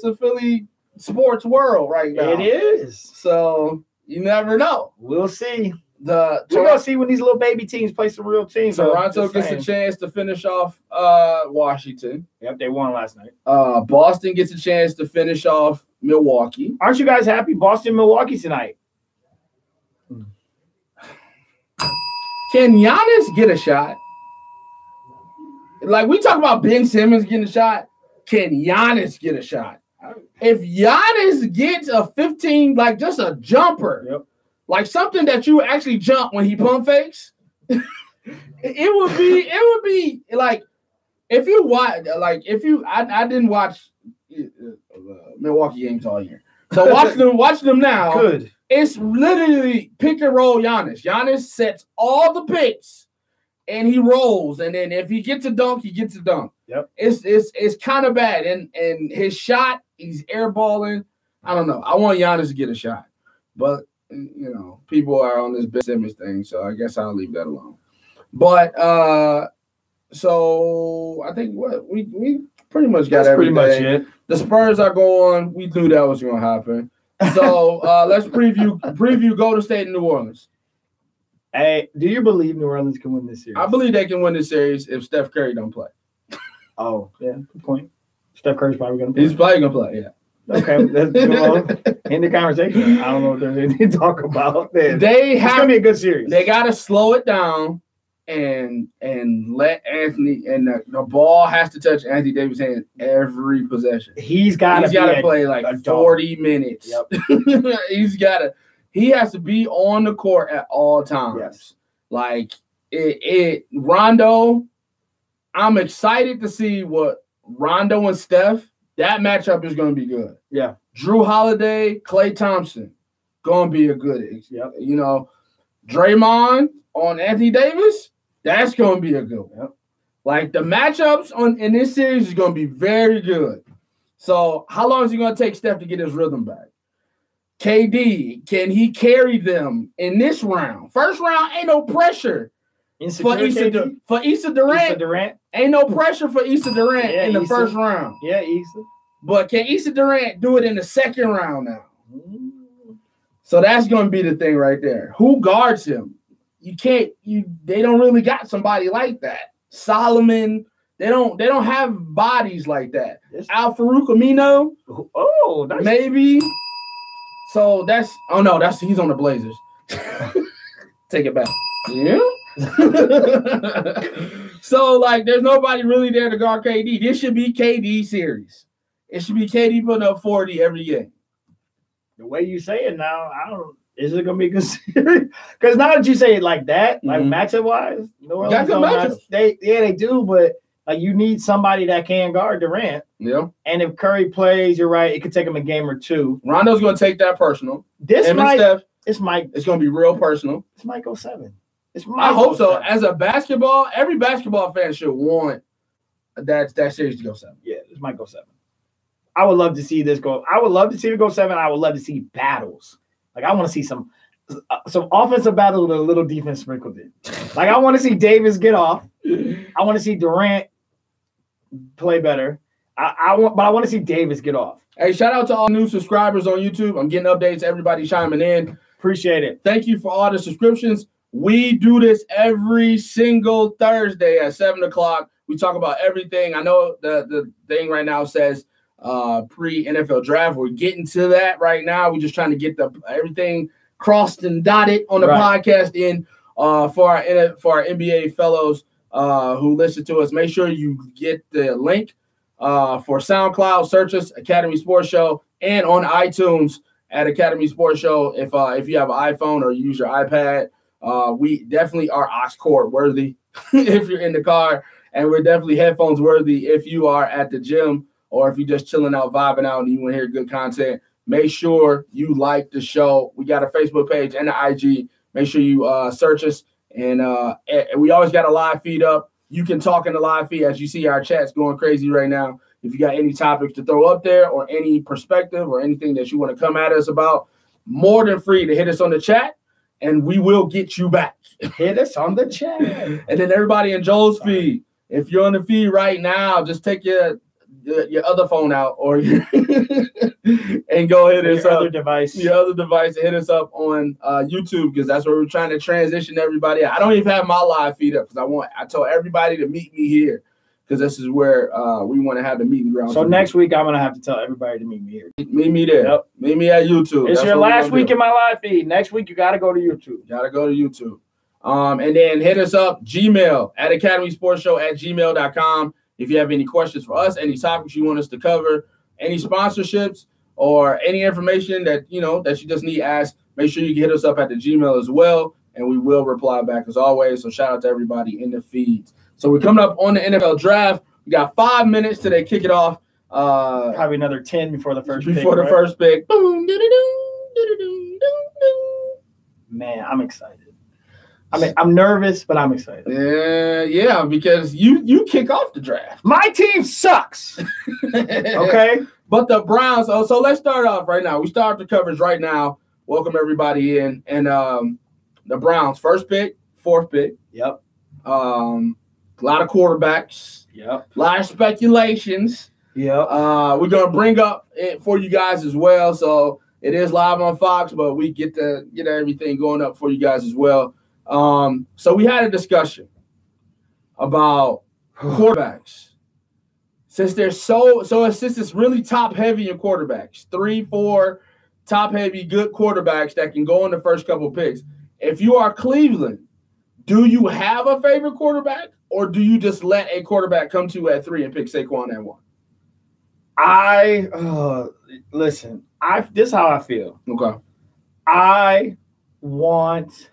a Philly sports world right now. It is. So you never know. We'll see. The We're gonna see when these little baby teams play some real teams. Toronto Just gets a saying. chance to finish off Washington. Yep, they won last night. Boston gets a chance to finish off Milwaukee. Aren't you guys happy? Boston, Milwaukee tonight. Can Giannis get a shot? Like we talk about Ben Simmons getting a shot. Can Giannis get a shot? If Giannis gets a 15, like just a jumper, Yep. like something that you actually jump when he pump fakes, it would be like if you watch, I didn't watch Milwaukee games all year, so watch them now. Good. It's literally pick and roll Giannis. Giannis sets all the picks and he rolls. And then if he gets a dunk, he gets a dunk. Yep. It's kind of bad. And his shot, he's airballing. I don't know. I want Giannis to get a shot, but you know, people are on this Ben Simmons thing, so I guess I'll leave that alone. But so I think what we pretty much got That's pretty everything. much it. The Spurs are going. We knew that was going to happen. So let's preview Golden State and New Orleans. Hey, do you believe New Orleans can win this series? I believe they can win this series if Steph Curry don't play. Oh, yeah, good point. Steph Curry's probably going to play. He's probably going to play, yeah. Okay, let's go on. End the conversation. I don't know if there's anything to talk about. It's going to be a good series. They got to slow it down and let Anthony and the ball has to touch Anthony Davis' hand every possession. He's got to play like 40 minutes. Yep. He has to be on the court at all times. Yes. Like Rondo, I'm excited to see what Rondo and Steph, that matchup is going to be good. Yeah. Drew Holiday, Klay Thompson, going to be a good. Yep. You know, Draymond on Anthony Davis, that's going to be a good one. Yep. Like the matchups in this series is going to be very good. So how long is it going to take Steph to get his rhythm back? KD, can he carry them in this round? First round, ain't no pressure. For Issa Durant, ain't no pressure for Issa Durant in the first round. Yeah, Issa. But can Issa Durant do it in the second round now? So that's going to be the thing right there. Who guards him? They don't really got somebody like that. Solomon, they don't have bodies like that. Al Farouk Amino, maybe. So he's on the Blazers. Take it back. Yeah. So like there's nobody really there to guard KD. This should be KD series. It should be KD putting up 40 every game. The way you say it now, is it gonna be a good series? Because now that you say it like that, like matchup wise, they do, but like you need somebody that can guard Durant. Yeah. And if Curry plays, you're right, it could take him a game or two. Rondo's gonna take that personal. It's gonna be real personal. This might go 7. I hope so. As a every basketball fan should want that series to go 7. Yeah, this might go 7. I would love to see this go. I would love to see it go 7. I would love to see battles. Like I want to see some offensive battle with a little defense sprinkled in. Like I want to see Davis get off. I want to see Durant play better. I want to see Davis get off. Hey, shout out to all new subscribers on YouTube. I'm getting updates. Everybody chiming in. Appreciate it. Thank you for all the subscriptions. We do this every single Thursday at 7 o'clock. We talk about everything. I know the thing right now says pre-NFL draft. We're getting to that right now. We're just trying to get everything crossed and dotted on the podcast for our NBA fellows who listen to us. Make sure you get the link for SoundCloud. Search us Academy Sports Show, and on iTunes at Academy Sports Show. If you have an iPhone or you use your iPad. We definitely are aux cord worthy if you're in the car, and we're definitely headphones worthy if you are at the gym or if you're just chilling out, vibing out, and you want to hear good content. Make sure you like the show. We got a Facebook page and an IG. Make sure you search us, and we always got a live feed up. You can talk in the live feed as you see our chats going crazy right now. If you got any topics to throw up there or any perspective or anything that you want to come at us about, more than free to hit us on the chat. And we will get you back. Hit us on the chat. And then everybody in Joel's feed, if you're on the feed right now, just take your other phone out or and go hit us up. Your other device. Your other device, and hit us up on YouTube, because that's where we're trying to transition everybody. I don't even have my live feed up because I told everybody to meet me here, because this is where we want to have the meeting ground. So next week, I'm going to have to tell everybody to meet me here. Meet me there. Yep. Meet me at YouTube. It's your last week in my live feed. Next week, you got to go to YouTube. Got to go to YouTube. And then hit us up, Gmail, at academysportshow@gmail.com. If you have any questions for us, any topics you want us to cover, any sponsorships, or any information that you just need asked, make sure you hit us up at the Gmail as well, and we will reply back as always. So shout out to everybody in the feeds. So we're coming up on the NFL draft. We got 5 minutes till they kick it off. Probably another 10 before the first pick. First pick. Boom, man, I'm excited. I mean, I'm nervous, but I'm excited. Yeah, because you kick off the draft. My team sucks. Okay. But the Browns, so let's start off right now. We start the coverage right now. Welcome everybody in. And the Browns, first pick, fourth pick. Yep. A lot of quarterbacks. Yep. A lot of speculations. Yep. We're gonna bring up it for you guys as well. So it is live on Fox, but we get everything going up for you guys as well. So we had a discussion about quarterbacks. Since they're since it's really top heavy in quarterbacks, 3-4 top heavy good quarterbacks that can go in the first couple picks. If you are Cleveland, do you have a favorite quarterback, or do you just let a quarterback come to you at 3 and pick Saquon at 1? Listen. This is how I feel. Okay. I want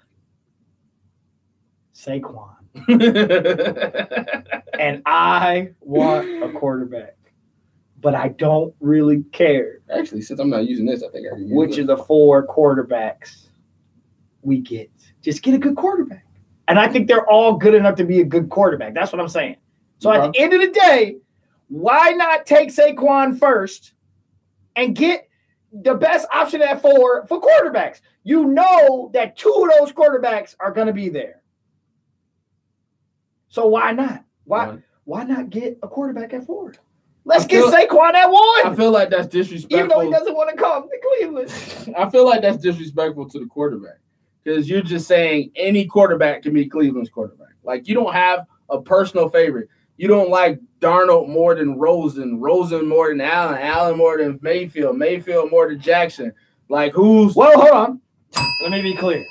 Saquon. And I want a quarterback. But I don't really care. Actually, since I'm not using this, I think I can use which of the 4 quarterbacks we get. Just get a good quarterback. And I think they're all good enough to be a good quarterback. That's what I'm saying. So at the end of the day, why not take Saquon first and get the best option at 4 for quarterbacks? You know that 2 of those quarterbacks are going to be there. So why not? Why not get a quarterback at 4? Let's get Saquon at 1. I feel like that's disrespectful. Even though he doesn't want to come to Cleveland. I feel like that's disrespectful to the quarterback because you're just saying any quarterback can be Cleveland's quarterback. Like, you don't have a personal favorite. You don't like Darnold more than Rosen more than Allen more than Mayfield more than Jackson. Like, who's – Well, hold on. Let me be clear.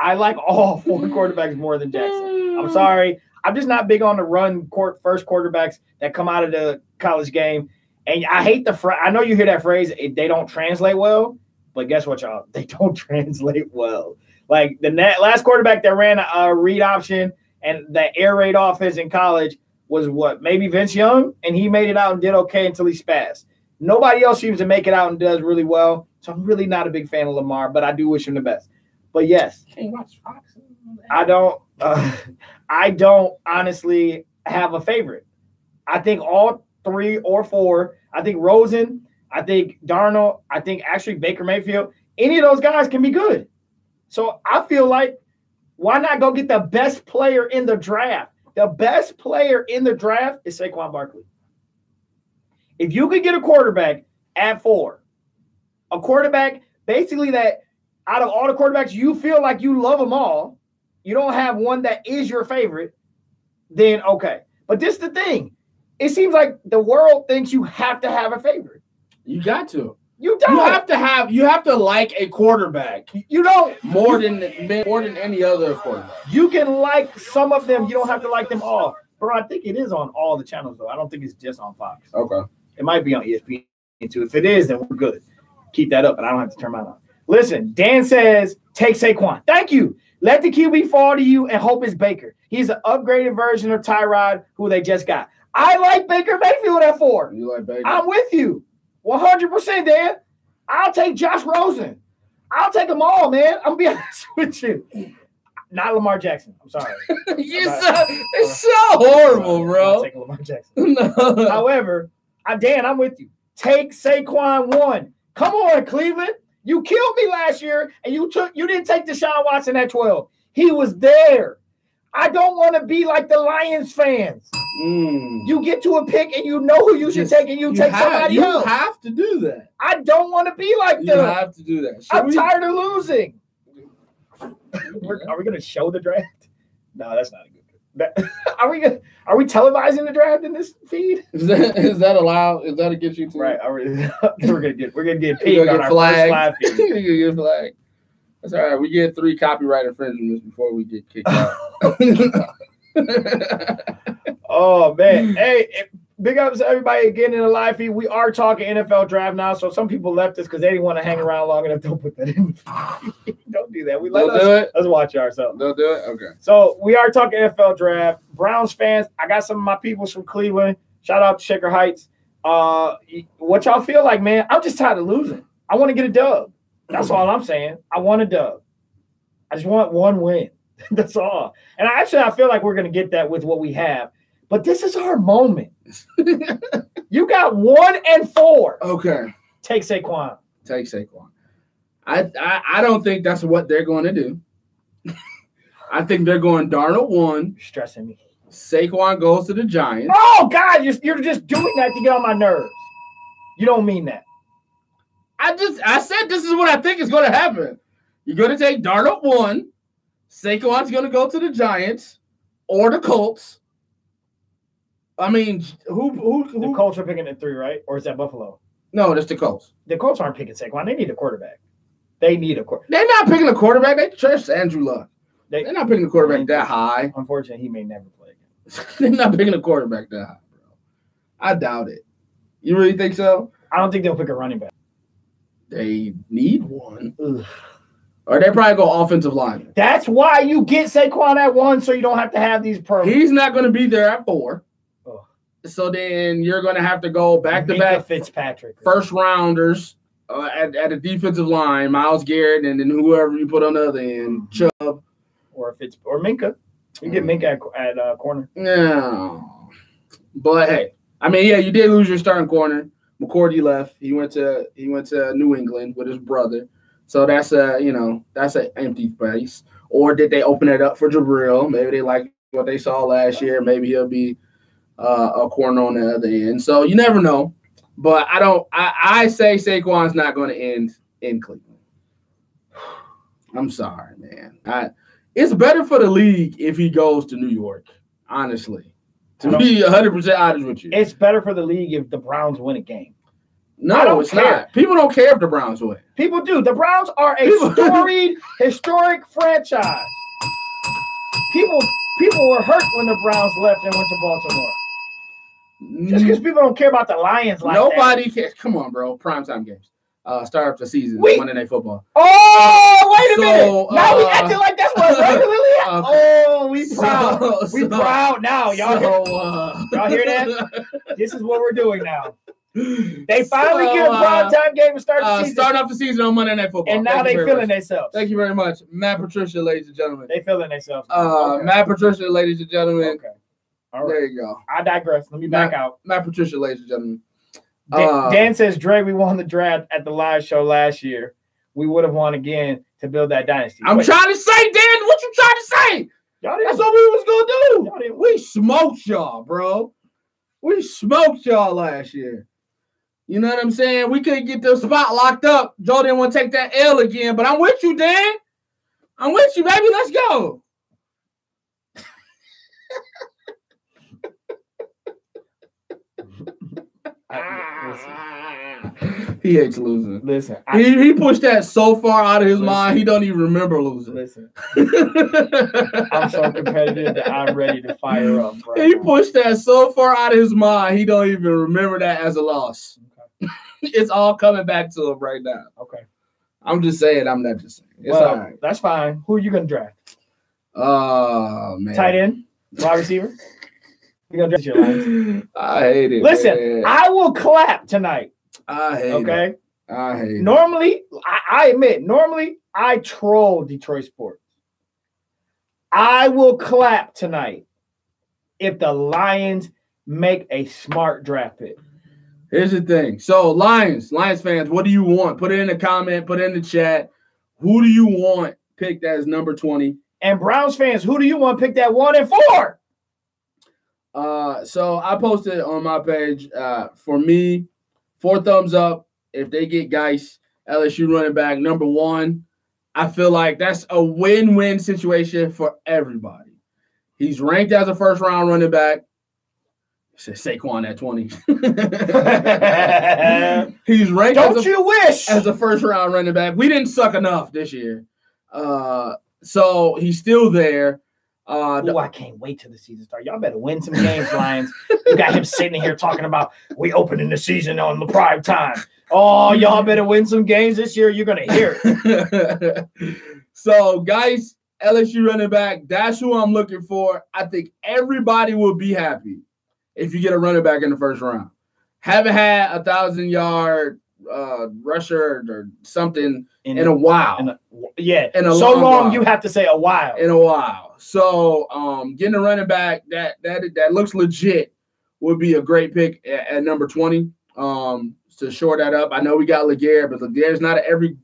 I like all 4 quarterbacks more than Jackson. I'm sorry. I'm just not big on the first quarterbacks that come out of the college game. And I hate I know you hear that phrase, they don't translate well. But guess what, y'all? They don't translate well. Like, the last quarterback that ran a read option and the air raid offense in college was what? Maybe Vince Young? And he made it out and did okay until he spazzed. Nobody else seems to make it out and does really well. So I'm really not a big fan of Lamar, but I do wish him the best. But yes, can't watch Fox. I don't honestly have a favorite. I think all 3 or 4. I think Rosen. I think Darnold. I think actually Baker Mayfield. Any of those guys can be good. So I feel like why not go get the best player in the draft? The best player in the draft is Saquon Barkley. If you could get a quarterback at 4, a quarterback basically that out of all the quarterbacks, you feel like you love them all, you don't have one that is your favorite, then okay. But this is the thing. It seems like the world thinks you have to have a favorite. You got to. You don't. You have to like a quarterback. You don't. More than any other quarterback. You can like some of them. You don't have to like them all. Bro, I think it is on all the channels, though. I don't think it's just on Fox. Okay. It might be on ESPN, too. If it is, then we're good. Keep that up, and I don't have to turn mine on. Listen, Dan says, take Saquon. Thank you. Let the QB fall to you and hope it's Baker. He's an upgraded version of Tyrod, who they just got. I like Baker Mayfield at 4. You like Baker? I'm with you. 100%, Dan. I'll take Josh Rosen. I'll take them all, man. I'm going to be honest with you. Not Lamar Jackson. I'm sorry. It's so horrible, bro. I'm taking Lamar Jackson. No. However, Dan, I'm with you. Take Saquon 1. Come on, Cleveland. You killed me last year, and you didn't take Deshaun Watson at 12. He was there. I don't want to be like the Lions fans. You get to a pick, and you know who you should take, and you take somebody else. You have to do that. I don't want to be like them. You have to do that. I'm tired of losing. Are we going to show the draft? No, that's not a good. Are we televising the draft in this feed? Is that allowed? Is that against you too? Right. We're gonna get pinged on our first live feed. We're gonna get flagged. That's all right. We get 3 copyright infringements before we get kicked out. Oh man. Hey, big ups to everybody again in the live feed. We are talking NFL draft now, so some people left us because they didn't want to hang around long enough. Don't put that in. Don't do that. Let's watch ourselves. They'll do it? Okay. So we are talking NFL draft. Browns fans, I got some of my peoples from Cleveland. Shout out to Shaker Heights. What y'all feel like, man? I'm just tired of losing. I want to get a dub. That's all I'm saying. I want a dub. I just want one win. That's all. And I feel like we're going to get that with what we have. But this is our moment. You got 1 and 4. Okay. Take Saquon. Take Saquon. I don't think that's what they're going to do. I think they're going Darnold 1. You're stressing me. Saquon goes to the Giants. Oh, God, you're just doing that to get on my nerves. You don't mean that. I said this is what I think is going to happen. You're going to take Darnold 1. Saquon's going to go to the Giants or the Colts. I mean, who? The Colts are picking at 3, right? Or is that Buffalo? No, that's the Colts. The Colts aren't picking Saquon. They need a quarterback. They're not picking a quarterback. They trust Andrew Luck. They're not picking a quarterback that high. Unfortunately, he may never play again. They're not picking a quarterback that high, bro. I doubt it. You really think so? I don't think they'll pick a running back. They need one. Ugh. Or they probably go offensive lineman. That's why you get Saquon at 1, so you don't have to have these programs. He's not going to be there at 4. Oh. So then you're going to have to go back-to-back Fitzpatrick. First rounders at a defensive line, Myles Garrett, and then whoever you put on the other end, Chubb. Or Minka. You get Minka at corner. No. But, hey, I mean, yeah, you did lose your starting corner. McCourty left. He went to New England with his brother. So that's an empty space. Or did they open it up for Jabril? Maybe they like what they saw last year. Maybe he'll be a corner on the other end. So you never know. But I say Saquon's not going to end in Cleveland. I'm sorry, man. It's better for the league if he goes to New York, honestly. To be 100% honest with you. It's better for the league if the Browns win a game. No, it's not. People don't care if the Browns win. People do. The Browns are a historic franchise. People were hurt when the Browns left and went to Baltimore. Just because people don't care about the Lions like Nobody that. cares. Come on, bro. Primetime games. Start up the season. Monday Night Football. Oh, wait a minute. Now we acting like that's what regularly happens. Oh, we proud. We proud now. Y'all hear that? This is what we're doing now. They finally get a primetime game to start the season. Start off the season on Monday Night Football. And now they feeling themselves. Thank you very much. Matt Patricia, ladies and gentlemen. They feeling themselves. Okay. Matt Patricia, ladies and gentlemen. Okay. All right. There you go. I digress. Let me back out. Matt Patricia, ladies and gentlemen. Dan says, Dre, we won the draft at the live show last year. We would have won again to build that dynasty. I'm trying to say, Dan, what you trying to say? That's what we was going to do. We smoked y'all, bro. We smoked y'all last year. You know what I'm saying? We couldn't get the spot locked up. Joe didn't want to take that L again, but I'm with you, Dan. I'm with you, baby. Let's go. He hates losing. Listen, he pushed that so far out of his mind, he don't even remember losing. Listen, I'm so competitive that I'm ready to fire up. Bro. He pushed that so far out of his mind, he don't even remember that as a loss. Okay. It's all coming back to him right now. Okay. I'm just saying. I'm not just saying. It's all right. That's fine. Who are you gonna draft? Oh man. Tight end, wide receiver. You gonna draft your lines? I hate it. Listen, man. I will clap tonight. I hate it. Okay. I hate it. Normally, I admit, I troll Detroit sports. I will clap tonight if the Lions make a smart draft pick. Here's the thing. So, Lions fans, what do you want? Put it in the comment, put it in the chat. Who do you want picked as number 20? And Browns fans, who do you want picked at 1 and 4? So I posted on my page, for me, 4 thumbs up if they get Geis, LSU running back, number 1. I feel like that's a win-win situation for everybody. He's ranked as a first-round running back. Saquon at 20. He's ranked as a first-round running back. We didn't suck enough this year. So he's still there. I can't wait till the season starts. Y'all better win some games, Lions. You got him sitting here talking about we opening the season on the prime time. Oh, y'all better win some games this year. You're going to hear it. So, guys, LSU running back, that's who I'm looking for. I think everybody will be happy if you get a running back in the first round. Haven't had 1,000-yard rusher or something in a while. Yeah, in a so long long while. you have to say a while. In a while. So getting a running back that looks legit would be a great pick at number 20. To shore that up. I know we got Laguerre, but Laguerre's not every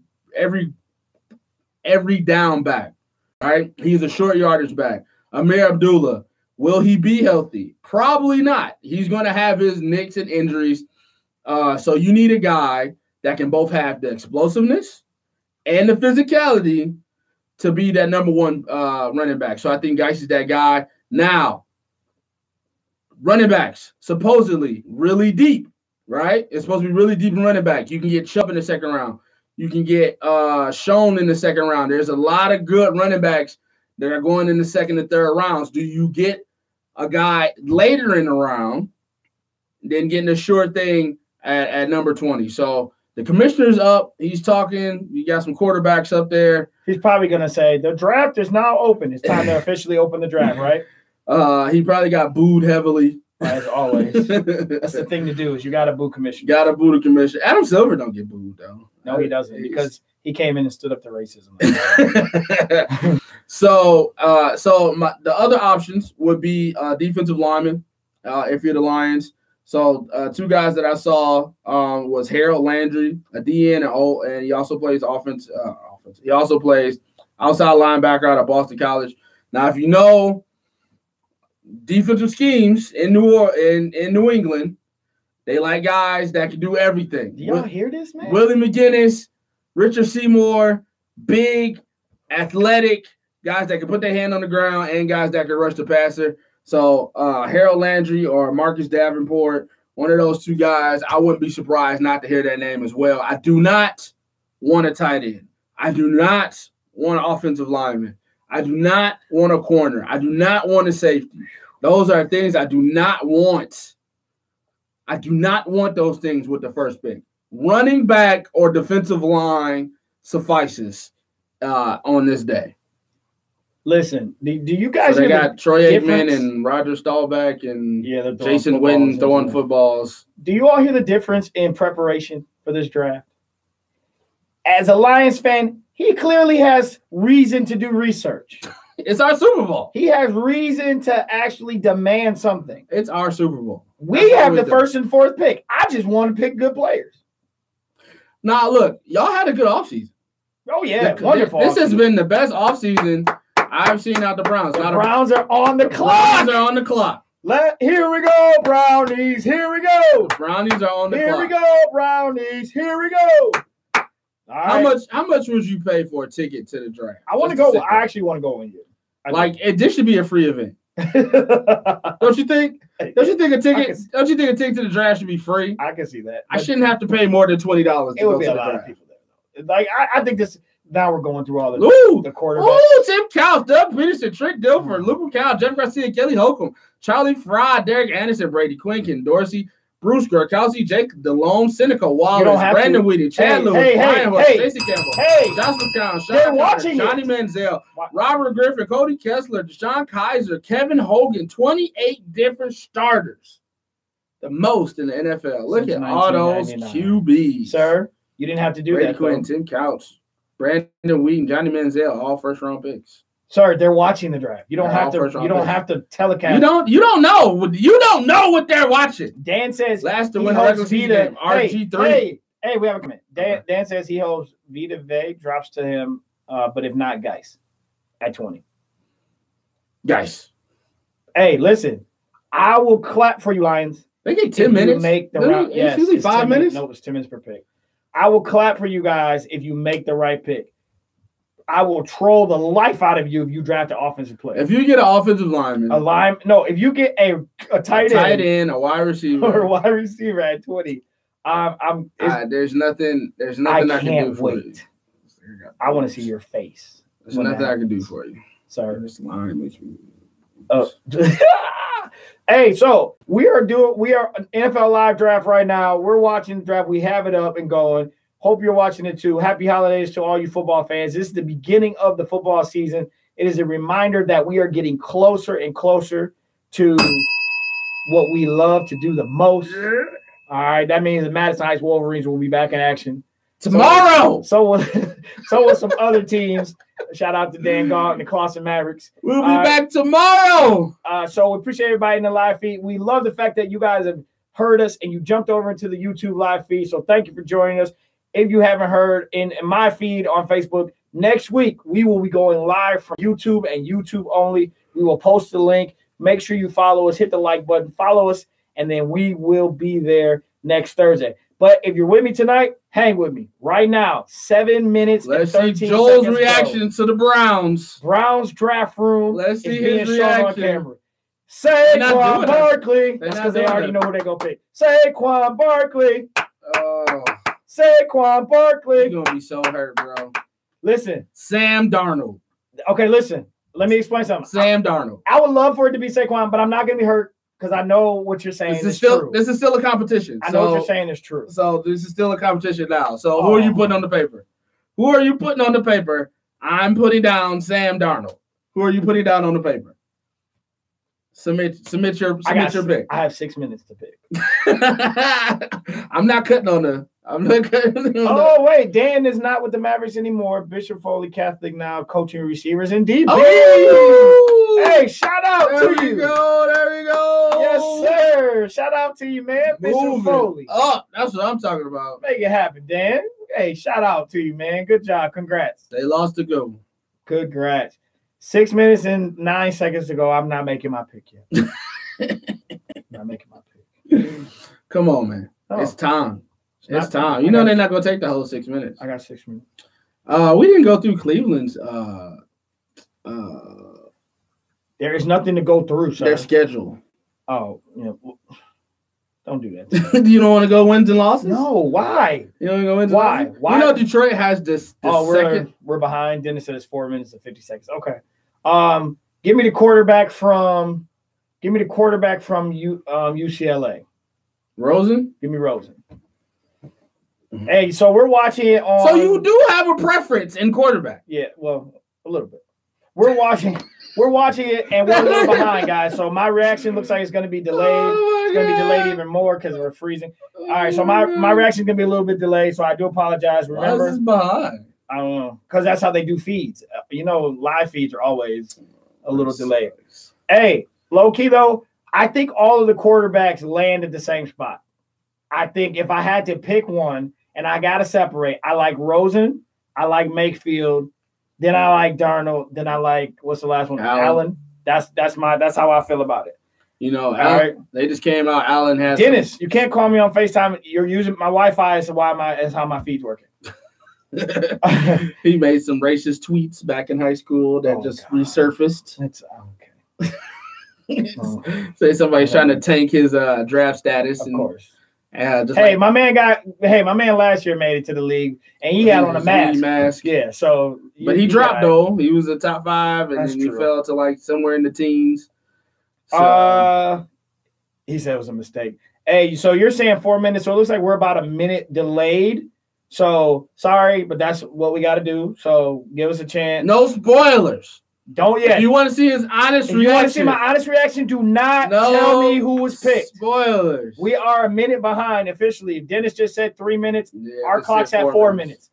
down back. Right? He's a short yardage back. Amir Abdullah, will he be healthy? Probably not. He's going to have his nicks and injuries. So you need a guy that can both have the explosiveness and the physicality to be that number one running back. So I think Geis is that guy. Now, running backs, supposedly really deep, right? It's supposed to be really deep in running back. You can get Chubb in the second round. You can get Schoen in the second round. There's a lot of good running backs that are going in the second and third rounds. Do you get a guy later in the round than getting a sure thing at number 20? So the commissioner's up. He's talking. You got some quarterbacks up there. He's probably going to say, the draft is now open. It's time to officially open the draft, right? He probably got booed heavily. As always. That's the thing to do is you got to boo commissioner. Got to boo the commissioner. Adam Silver don't get booed, though. No, he doesn't because he came in and stood up to racism. So the other options would be defensive linemen if you're the Lions. So two guys that I saw was Harold Landry, a DN, and he also plays offense. He also plays outside linebacker out of Boston College. Now, if you know defensive schemes in New England, they like guys that can do everything. Do y'all hear this, man? Willie McGinnis, Richard Seymour, big, athletic guys that can put their hand on the ground and guys that can rush the passer. So Harold Landry or Marcus Davenport, one of those two guys, I wouldn't be surprised not to hear that name as well. I do not want a tight end. I do not want an offensive lineman. I do not want a corner. I do not want a safety. Those are things I do not want. I do not want those things with the first pick. Running back or defensive line suffices on this day. Listen, do you guys? So they got Troy difference? Aikman and Roger Staubach and they're Jason Witten throwing footballs. Do you all hear the difference in preparation for this draft? As a Lions fan, he clearly has reason to do research. It's our Super Bowl. He has reason to actually demand something. It's our Super Bowl. We have the first and fourth pick. I just want to pick good players. Now, look, y'all had a good offseason. Oh, yeah. Wonderful. This has been the best offseason I've seen out the Browns. The Browns are on the clock. Browns are on the clock. Here we go, Brownies. Here we go. Brownies are on the clock. Here we go, Brownies. Here we go. How much would you pay for a ticket to the draft? I want to go. I actually want to go with you. This should be a free event. Don't you think? Don't you think a ticket to the draft should be free? I can see that. I shouldn't have to pay more than $20. It would be a lot of people there. Like I think this. Now we're going through all the quarterbacks. Oh, Tim Couch, Doug Peterson, Trick Dilfer, Luke McCown, Jeff Garcia, Kelly Holcomb, Charlie Fry, Derek Anderson, Brady Quinn, Ken Dorsey, Bruce Gronkowski, Jake Delhomme, Seneca Wallace, Brandon Whedon, Chad Lewis, Brian Hook, Stacey Campbell, Josh McCown, Sean Carter, Johnny Manziel, Robert Griffin, Cody Kessler, Deshaun Kaiser, Kevin Hogan, 28 different starters. The most in the NFL. Look at all those QBs. Sir, you didn't have to do Brady that. Quinn, Tim Couch, Brandon Whedon, Johnny Manziel, all first-round picks. Sir, they're watching the draft. You don't have to. You don't have to telecast. You don't know. You don't know what they're watching. Dan says last to win the regular season game, RG3. Hey, we have a comment. Dan says he holds Vita Vea, drops to him, but if not, Geis at 20. Geis. Hey, listen, I will clap for you, Lions. They get 10 minutes. Make the round. Yes, it's usually 5 minutes. No, it's 10 minutes per pick. I will clap for you guys if you make the right pick. I will troll the life out of you if you draft an offensive player. If you get an offensive lineman, if you get a tight end, a wide receiver, or a wide receiver at 20, there's nothing I can do for you. I want to see your face. There's nothing I can do for you. Sorry. This line makes me. Hey, so we are an NFL live draft right now. We're watching the draft. We have it up and going. Hope you're watching it too. Happy holidays to all you football fans. This is the beginning of the football season. It is a reminder that we are getting closer and closer to what we love to do the most. All right, that means the Madison Heights Wolverines will be back in action tomorrow. So will some other teams. Shout out to Dan Gall and the Clawson Mavericks. We'll be back tomorrow. So we appreciate everybody in the live feed. We love the fact that you guys have heard us and you jumped over into the YouTube live feed. So thank you for joining us. If you haven't heard in my feed on Facebook, next week we will be going live from YouTube and YouTube only. We will post the link. Make sure you follow us, hit the like button, follow us, and then we will be there next Thursday. But if you're with me tonight, hang with me right now. 7 minutes. Let's and 13 see Joel's seconds reaction to the Browns. Browns draft room. Let's see is his being shown on reaction. camera. Saquon Barkley. They're That's not because they doing already that. know who they're going to pick. Saquon Barkley. Oh, Saquon Barkley. you're gonna be so hurt, bro. Listen. Sam Darnold. Okay, listen. Let me explain something. Sam Darnold. I would love for it to be Saquon, but I'm not going to be hurt because I know what you're saying is true. This is still a competition. I know what you're saying is true. So this is still a competition now. So who are you putting on the paper? Who are you putting on the paper? I'm putting down Sam Darnold. Who are you putting down on the paper? Submit your pick. I have 6 minutes to pick. I'm not cutting on the. Oh, wait. Dan is not with the Mavericks anymore. Bishop Foley Catholic now coaching receivers in DB. Oh! Hey, shout out There to we you. go. There we go. Yes, sir. Shout out to you, man. Bishop Moving Foley. up. That's what I'm talking about. Make it happen, Dan. Hey, shout out to you, man. Good job. Congrats. They lost the go. Congrats. 6 minutes and 9 seconds to go. I'm not making my pick yet. Not making my pick. Come on, man. Oh. It's time. It's not time. time. You know they're not going to take the whole 6 minutes. I got 6 minutes. We didn't go through Cleveland's There is nothing to go through, sir. their schedule. Oh, yeah. Don't do that. You don't want to go wins and losses? No, why? You don't want to go wins and Why? losses? Why? You know Detroit has this second. We're behind. Dennis said it's 4 minutes and 50 seconds. Okay. Give me the quarterback from UCLA. Rosen? Give me Rosen. Hey, so we're watching it on. So you do have a preference in quarterback. Yeah, well, a little bit. We're watching it, and we're a little behind, guys. So my reaction looks like it's going to be delayed. Oh It's going to be delayed even more because we're freezing. All right, so my reaction is going to be a little bit delayed, so I do apologize. Why Remember, is this behind? I don't know, because that's how they do feeds. You know, live feeds are always a little delayed. Hey, low key though, I think all of the quarterbacks land at the same spot. I think if I had to pick one and I got to separate, I like Rosen, I like Mayfield, then I like Darnold, then I like, what's the last one? Allen. That's how I feel about it. You know, All Allen, right. they just came out. Allen has Dennis, you can't call me on FaceTime. You're using my Wi-Fi is how my feed's working. He made some racist tweets back in high school that just resurfaced. It's okay. Say somebody's trying to tank his draft status. Of course. My man last year made it to the league and he had on a mask. Yeah, so but he dropped though. He was a top 5 and then he true. fell to like somewhere in the teens. So, he said it was a mistake. Hey, so you're saying 4 minutes, so it looks like we're about a minute delayed. So sorry, but that's what we got to do. So give us a chance. no spoilers. Don't yet. If you want to see his honest If reaction, you want to see my honest reaction, do not tell me who was picked. Spoilers. We are a minute behind officially. Dennis just said 3 minutes. Yeah, Our this clock's said at 4 minutes.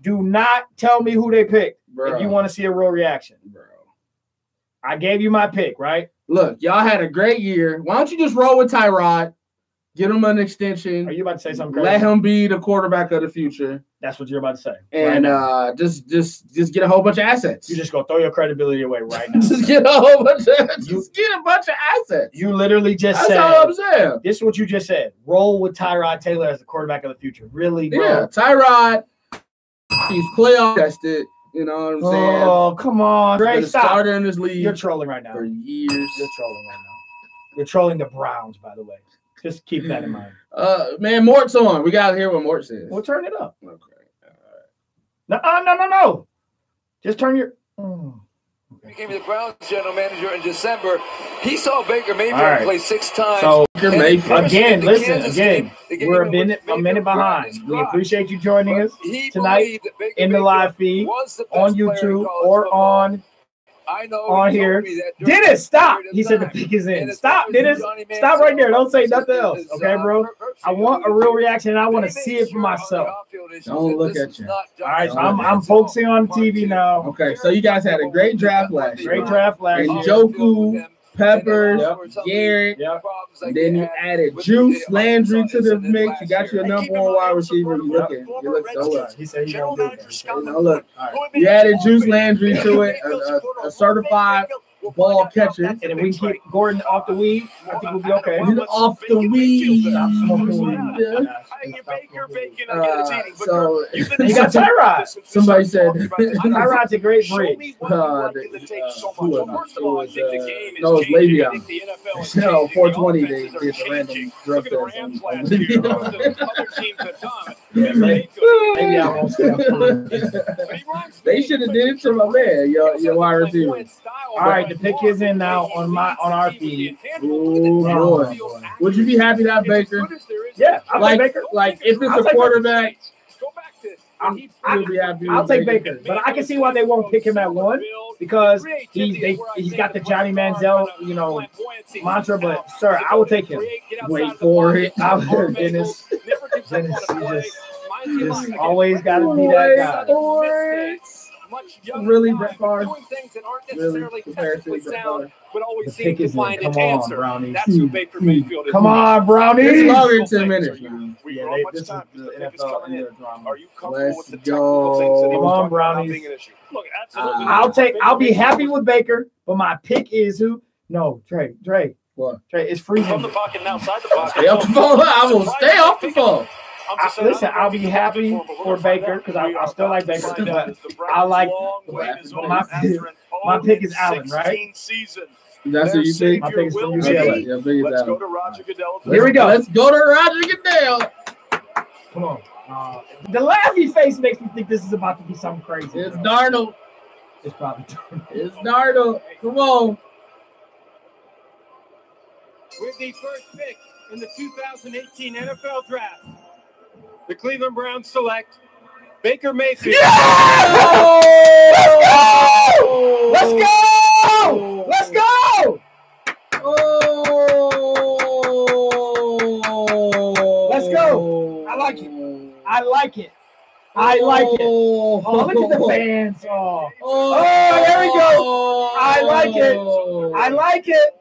Do not tell me who they picked Bro. if you want to see a real reaction. Bro. I gave you my pick, right? Look, y'all had a great year. Why don't you just roll with Tyrod? Get him an extension. Are you about to say something crazy? Let him be the quarterback of the future. That's what you're about to say. And right just get a whole bunch of assets. you just go throw your credibility away right now. just get a whole bunch of assets. You literally just That's said, all I'm saying. this is what you just said. Roll with Tyrod Taylor as the quarterback of the future. Really, bro? Yeah, Tyrod, he's playoff tested. You know what I'm saying? Oh, come on. He's Ray, been a stop. starter in this league You're trolling right now. for years. You're trolling right now. You're trolling the Browns, by the way. Just keep that in mind. Man, Mort's on. We got to hear what Mort says. We'll turn it up. Okay. No. Just turn your. Became the Browns general manager in December. He saw Baker Mayfield All right. play 6 times. So Baker Mayfield. again, The listen, Kansas again. game, We're the game a minute behind. We appreciate you joining us He tonight believed that Baker in the Mayfield live feed was the best on player in YouTube college or football. on I know on he here. told me that during Dennis, stop. period of He said the time. pick is in. And it's Stop, because of Dennis. Johnny Stop right there. Don't say Manziel. nothing else. It's, Okay, bro? I want a real reaction and I want to see it for myself. Don't look at you. All right, so I'm focusing on TV now. Okay, so you guys had a great draft last year. Great draft last And year. Joku, Peppers, Yep. Garrett. Yep. And then you added Juice Landry to the mix. You got your number one wide receiver. You look so good. He said he's going to do that. Now look, you added Juice Landry to it, a certified ball catcher. And if we can keep Gordon off the weed, I think we'll be okay. He's off the weed. Stop smoking weed. So You got Tyrod. somebody said Tyrod's a great bridge. no, it was Le'Veon. No, 420 they did the random drug test on Maybe I won't say They should have did it to my man, your wide receiver. All right, the pick is in now on our feed. Oh boy. Would you be happy to have Baker? Yeah, I'll Like, take Baker. like if I'll it's a take quarterback, I'll you'll be happy. I'll with take Baker, but I can see why they won't pick him at 1 because he's got the Johnny Manziel, mantra. But sir, I will take him. Wait for it. Dennis, you just always got to be that guy. Really, Brett Favre? Doing things that aren't Really, necessarily compared technically to Brett sound, but always The seem pick to is in. find its Come on, answer. Brownies. That's who Baker Mayfield is. Come on, Brownies. It's longer than 10 minutes, man. Yeah, this is the NFL in their drama. Are you comfortable with the Let's technical things that he Come was on, talking about not Brownies. being an issue? Look, absolutely. I'll be happy with Baker, but my pick is who? No, Trey. What? Trey, it's freezing. From the pocket and outside the pocket. Stay off the phone. I will stay off the phone. Listen, I'll be happy for Baker because I still like Baker, but I like my pick is Allen, right? That's what you think? My pick is from Okay, UCLA. yeah, big as Let's that. go to Roger Goodell. Here we go. Let's go to Roger Goodell. Come on. The laughy face makes me think this is about to be something crazy. It's Darnold. It's probably It's Darnold. Come on. With the first pick in the 2018 NFL Draft, the Cleveland Browns select Baker Mayfield. Let's go! Let's go! Let's go! I like it. I like it. I like it. Oh, look at the fans. Oh, there we go. I like it. I like it.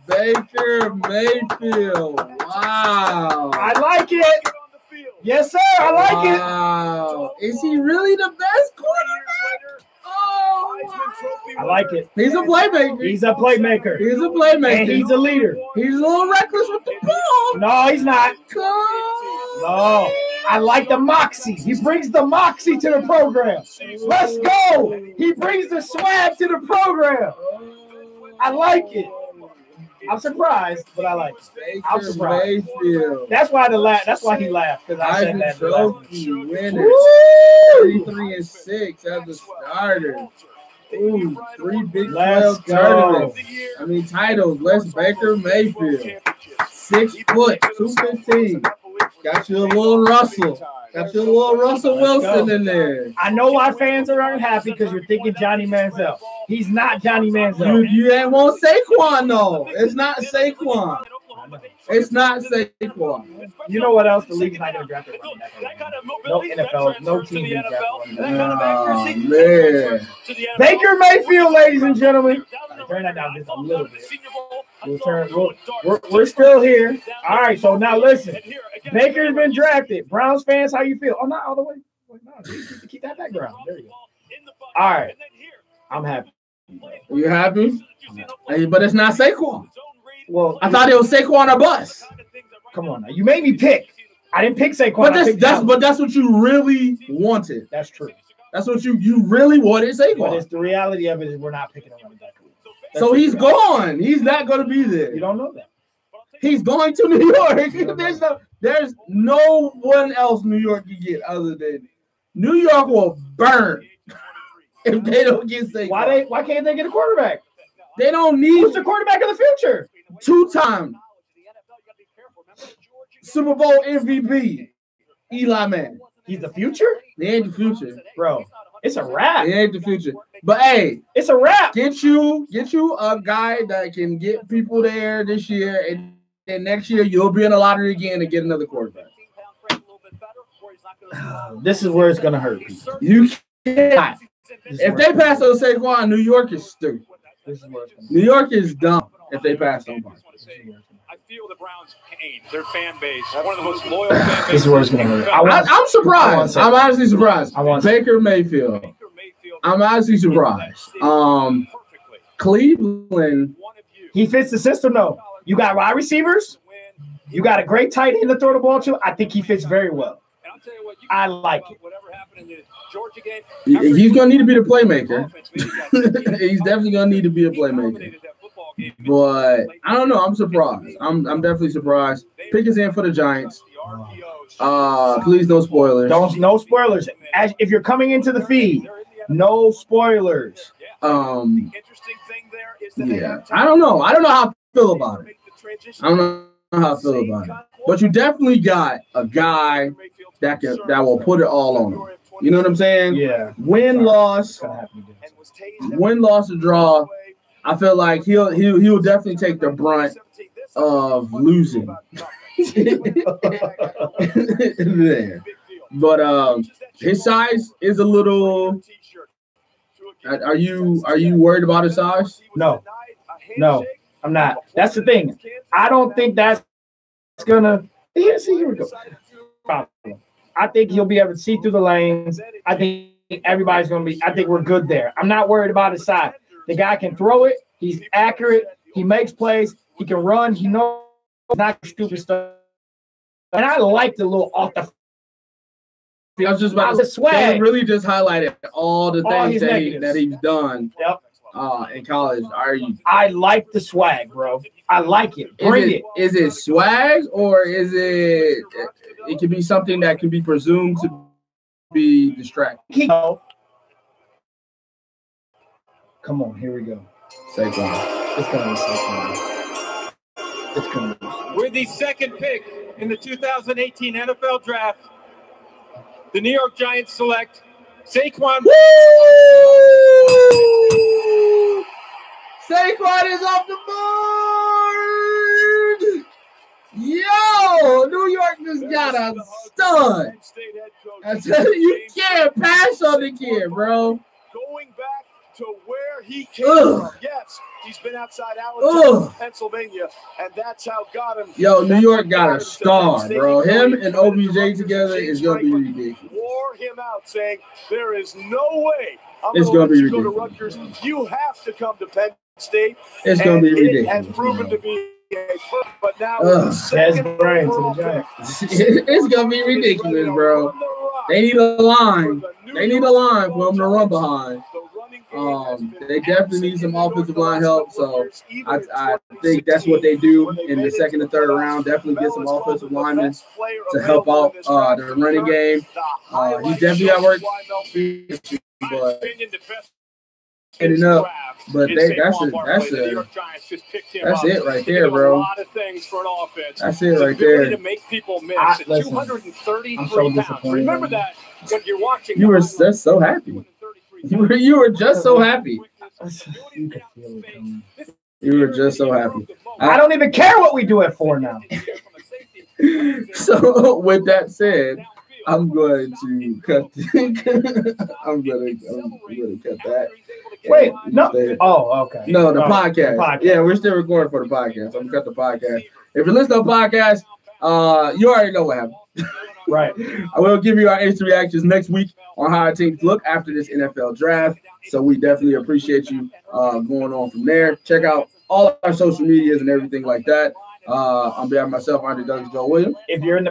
Baker Mayfield. Wow. I like it. Yes, sir. I like it. Wow. Is he really the best quarterback? Oh, I like it. he's a playmaker. He's a playmaker. He's a playmaker. And he's a leader. He's a little reckless with the ball. No, he's not. Come. No. I like the moxie. He brings the moxie to the program. Let's go. He brings the swag to the program. I like it. I'm surprised, but I like it. I'm Baker surprised. Mayfield. That's why that's why he laughed because I said Heisman that. Trophy winner. Woo! 33-6 as a starter. Ooh, 3 Big Let's 12 go. tournaments. I mean titles. Les Baker Mayfield. 6 foot, 215. Got you a little Russell. Got you a little Russell Wilson in there. I know why fans are unhappy because you're thinking Johnny Manziel. He's not Johnny Manziel. You ain't want Saquon though. It's not Saquon. It's not Saquon. You know what else? The league's not going to draft a running back. No NFL, no team can draft a running back. Oh, man. Baker Mayfield, ladies and gentlemen. Turn that down just a little bit. We're still here. All right, so now listen. Baker's been drafted. Browns fans, how you feel? Oh, not all the way. No, keep that background. There you go. All right. I'm happy. You happy? Hey, but it's not Saquon. Well, I thought it was Saquon or bust. come on now. You made me pick. I didn't pick Saquon. But that's what you really wanted. That's true. That's what you really wanted But Saquon. it's the reality of it is we're not picking a running back. So he's gone. He's not going to be there. You don't know that. He's going to New York. There's no one else New York can get other than New York will burn if they don't get Saquon. Why can't they get a quarterback? They don't need Who's the quarterback of the future? 2-time Super Bowl MVP Eli Manning. He's the future, They ain't the future. bro. It's a wrap. He ain't the future. But hey, It's a wrap. get you a guy that can get people there this year, and then next year you'll be in the lottery again and get another quarterback. This is where it's gonna hurt. You can't. If they pass on Saquon, New York is stupid. This is where it's gonna New York is dumb if they pass on Barkley. I feel the Browns' pain, their fan base, one of the most loyal fan bases. This is where it's gonna hurt. I'm surprised. I'm honestly surprised. Baker Mayfield. I'm honestly surprised. Cleveland. He fits the system though. You got wide receivers. You got a great tight end to throw the ball to. I think he fits very well. I like it. He's gonna need to be the playmaker. He's definitely gonna need to be a playmaker. But I don't know. I'm surprised. I'm definitely surprised. Pick his in for the Giants. Please no spoilers. No spoilers. If you're coming into the feed, no spoilers. Yeah. I don't know. I don't know how I feel about it. I don't know how I feel about it. But you definitely got a guy that will put it all on him. You know what I'm saying? Yeah. Win, loss, or draw. I feel like he'll definitely take the brunt of losing there. But his size is a little. Are you worried about his size? No, I'm not. That's the thing. I don't think that's gonna. Here we go. Problem. I think he'll be able to see through the lanes. I think everybody's gonna be. I think we're good there. I'm not worried about his size. The guy can throw it. He's accurate. He makes plays. He can run. He knows not stupid stuff. And I like the little off the. I was just about to swag. Really just highlighted all the things that he's done. Yep. In college. I like the swag, bro. I like it. Bring it. Is it swag or is it? It could be something that can be presumed to be distracting. Come on, here we go. Saquon. It's gonna be Saquon. It's gonna be. With the second pick in the 2018 NFL Draft, the New York Giants select Saquon. Woo! Saquon is off the board. Yo, New York just got a stud. I tell you can't pass on the kid, bro. Going back to where he came from. Yes, he's been outside Allentown, Pennsylvania, and that's how got him. Yo, New York got a star, bro. Him and OBJ together is going to be ridiculous. Wore him out saying, there is no way it's going to be ridiculous. Go to Rutgers. You have to come to Penn State. It's going to be ridiculous. It has proven to be but now it's going to be ridiculous, bro. They need a line. They need a line for them to run behind. They definitely need some offensive line help. So I think that's what they do in the second and third round. Definitely get some offensive linemen to help out the running game. He definitely got work, but ending up. But that's it right there, bro. That's it right there. To make people miss. Listen, 233 I'm so pounds. disappointed. Remember that when you're watching. You were just so happy. You were just so happy. You were just so happy. I don't even care what we do at 4 now. So with that said, I'm going to cut. I'm going to cut that. Wait, no. Oh, okay. No, the podcast. Yeah, we're still recording for the podcast. I'm gonna cut the podcast. If you're listening to the podcast, you already know what happened. Right. I will give you our instant reactions next week on how our teams look after this NFL draft. So we definitely appreciate you going on from there. Check out all our social medias and everything like that. On behalf of myself, Andre Douglas Joe Williams. If you're in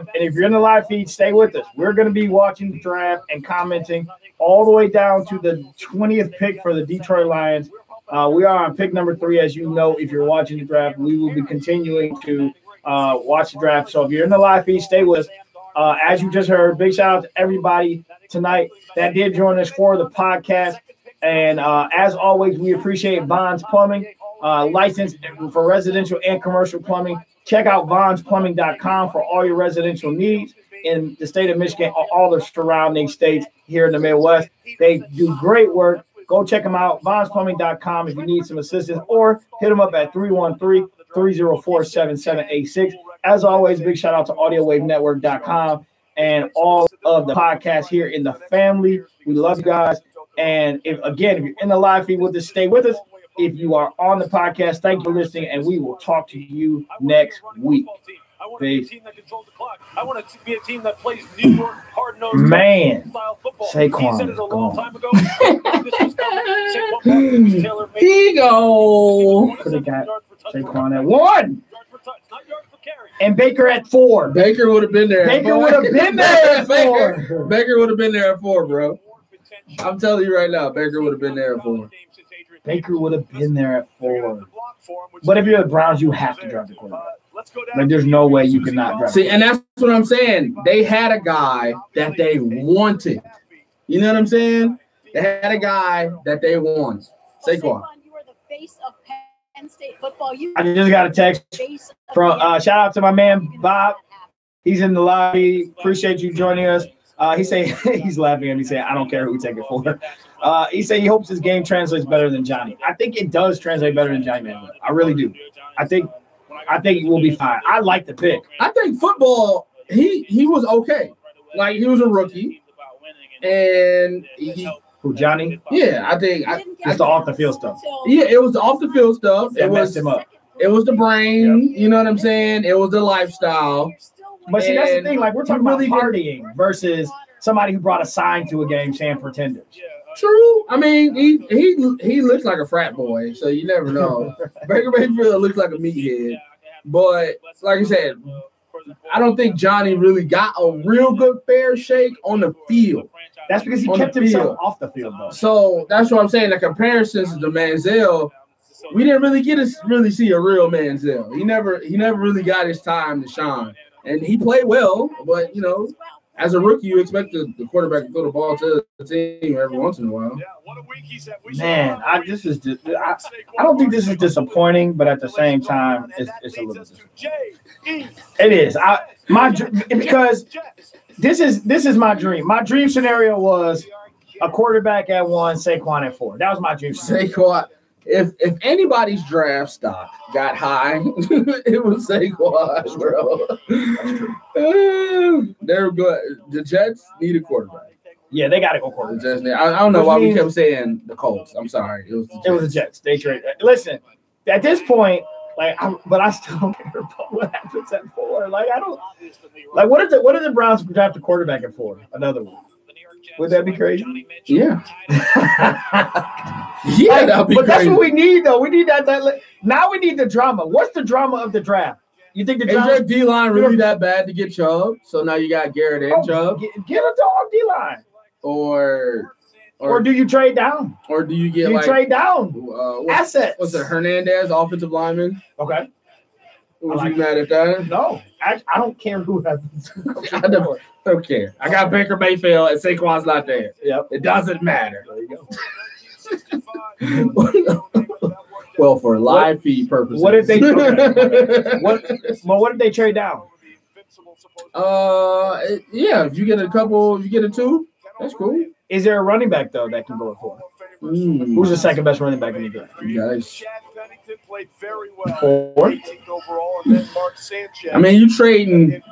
the live feed, stay with us. We're going to be watching the draft and commenting all the way down to the 20th pick for the Detroit Lions. We are on pick number 3, as you know. If you're watching the draft, we will be continuing to watch the draft. So if you're in the live feed, stay with us. As you just heard, big shout out to everybody tonight that did join us for the podcast. And as always, we appreciate Vons Plumbing, licensed for residential and commercial plumbing. Check out VonsPlumbing.com for all your residential needs. in the state of Michigan, all the surrounding states here in the Midwest. They do great work. Go check them out, vonsplumbing.com if you need some assistance, or hit them up at 313-304-7786. As always, big shout out to audiowavenetwork.com and all of the podcasts here in the family. We love you guys. And if you're in the live feed with us, stay with us. If you are on the podcast, thank you for listening, and we will talk to you next week. I want to be a team that controls the clock. I want to be a team that plays New York hard-nosed style football. Saquon He said it a long time ago. He go. They got Saquon at 1 and Baker at 4. Baker would have been there. Baker would have been there at 4. Baker would have been there at 4, bro. I'm telling you right now, Baker would have been there at 4. Baker would have been there at 4. But if you're the Browns, you have to draft the quarterback. Like, there's no way you could not draft. See, and that's what I'm saying. They had a guy that they wanted. You know what I'm saying? They had a guy that they wanted. Saquon. You are the face of Penn State football. I just got a text from shout out to my man Bob. He's in the lobby. Appreciate you joining us. He say he's laughing at me saying, I don't care who we take it for. He said he hopes his game translates better than Johnny. I think it does translate better than Johnny Manziel. I really do. I think it will be fine. I like the pick. I think football, he was okay. Like, he was a rookie. And who, Johnny? Yeah, I think that's the off the field stuff. Yeah, it was the off the field stuff. It messed him up. It was the brain, you know what I'm saying? It was the lifestyle. But see, that's the thing. Like, we're talking about partying versus somebody who brought a sign to a game saying pretenders. True. I mean, he looks like a frat boy, so you never know. Baker Mayfield looks like a meathead. But like I said, I don't think Johnny really got a real good fair shake on the field. That's because he kept himself off the field, though. So that's what I'm saying. The comparisons to Manziel, we didn't really get to see a real Manziel. He never really got his time to shine. And he played well, but, you know, as a rookie, you expect the quarterback to throw the ball to the team every once in a while. Man, I don't think this is disappointing, but at the same time, it's a little disappointing. It is. Because this is my dream. My dream scenario was a quarterback at 1, Saquon at 4. That was my dream scenario. Saquon. If anybody's draft stock got high, it was Saquon, bro. They're good. The Jets need a quarterback. Yeah, they got to go quarterback. I don't know why we kept saying the Colts. I'm sorry. It was the Jets. They traded. Listen, at this point, but I still don't care about what happens at 4. Like, I don't. Like, what if the Browns draft a quarterback at 4? Another one. Would that be crazy? Yeah. Yeah, that'd be but crazy. That's what we need, though. We need that. Now we need the drama. What's the drama of the draft? You think the drama? Is your D-line really that bad to get Chubb? So now you got Garrett and Chubb? Get a dog D-line. Or do you trade down? Or do you get trade down? Assets. What's it, Hernandez, offensive lineman? Okay. Was you mad at that? No. I don't care who happens. I don't care. I got Baker Mayfield and Saquon's not there. Yep. It doesn't matter. There you go. Well, for live feed purposes. What if they what if they trade down? Yeah, if you get a 2, that's cool. Is there a running back though that can go at 4? Who's the second best running back in the draft? Guys. Played very well. 4? Overall, and then Mark Sanchez. I mean, you trading.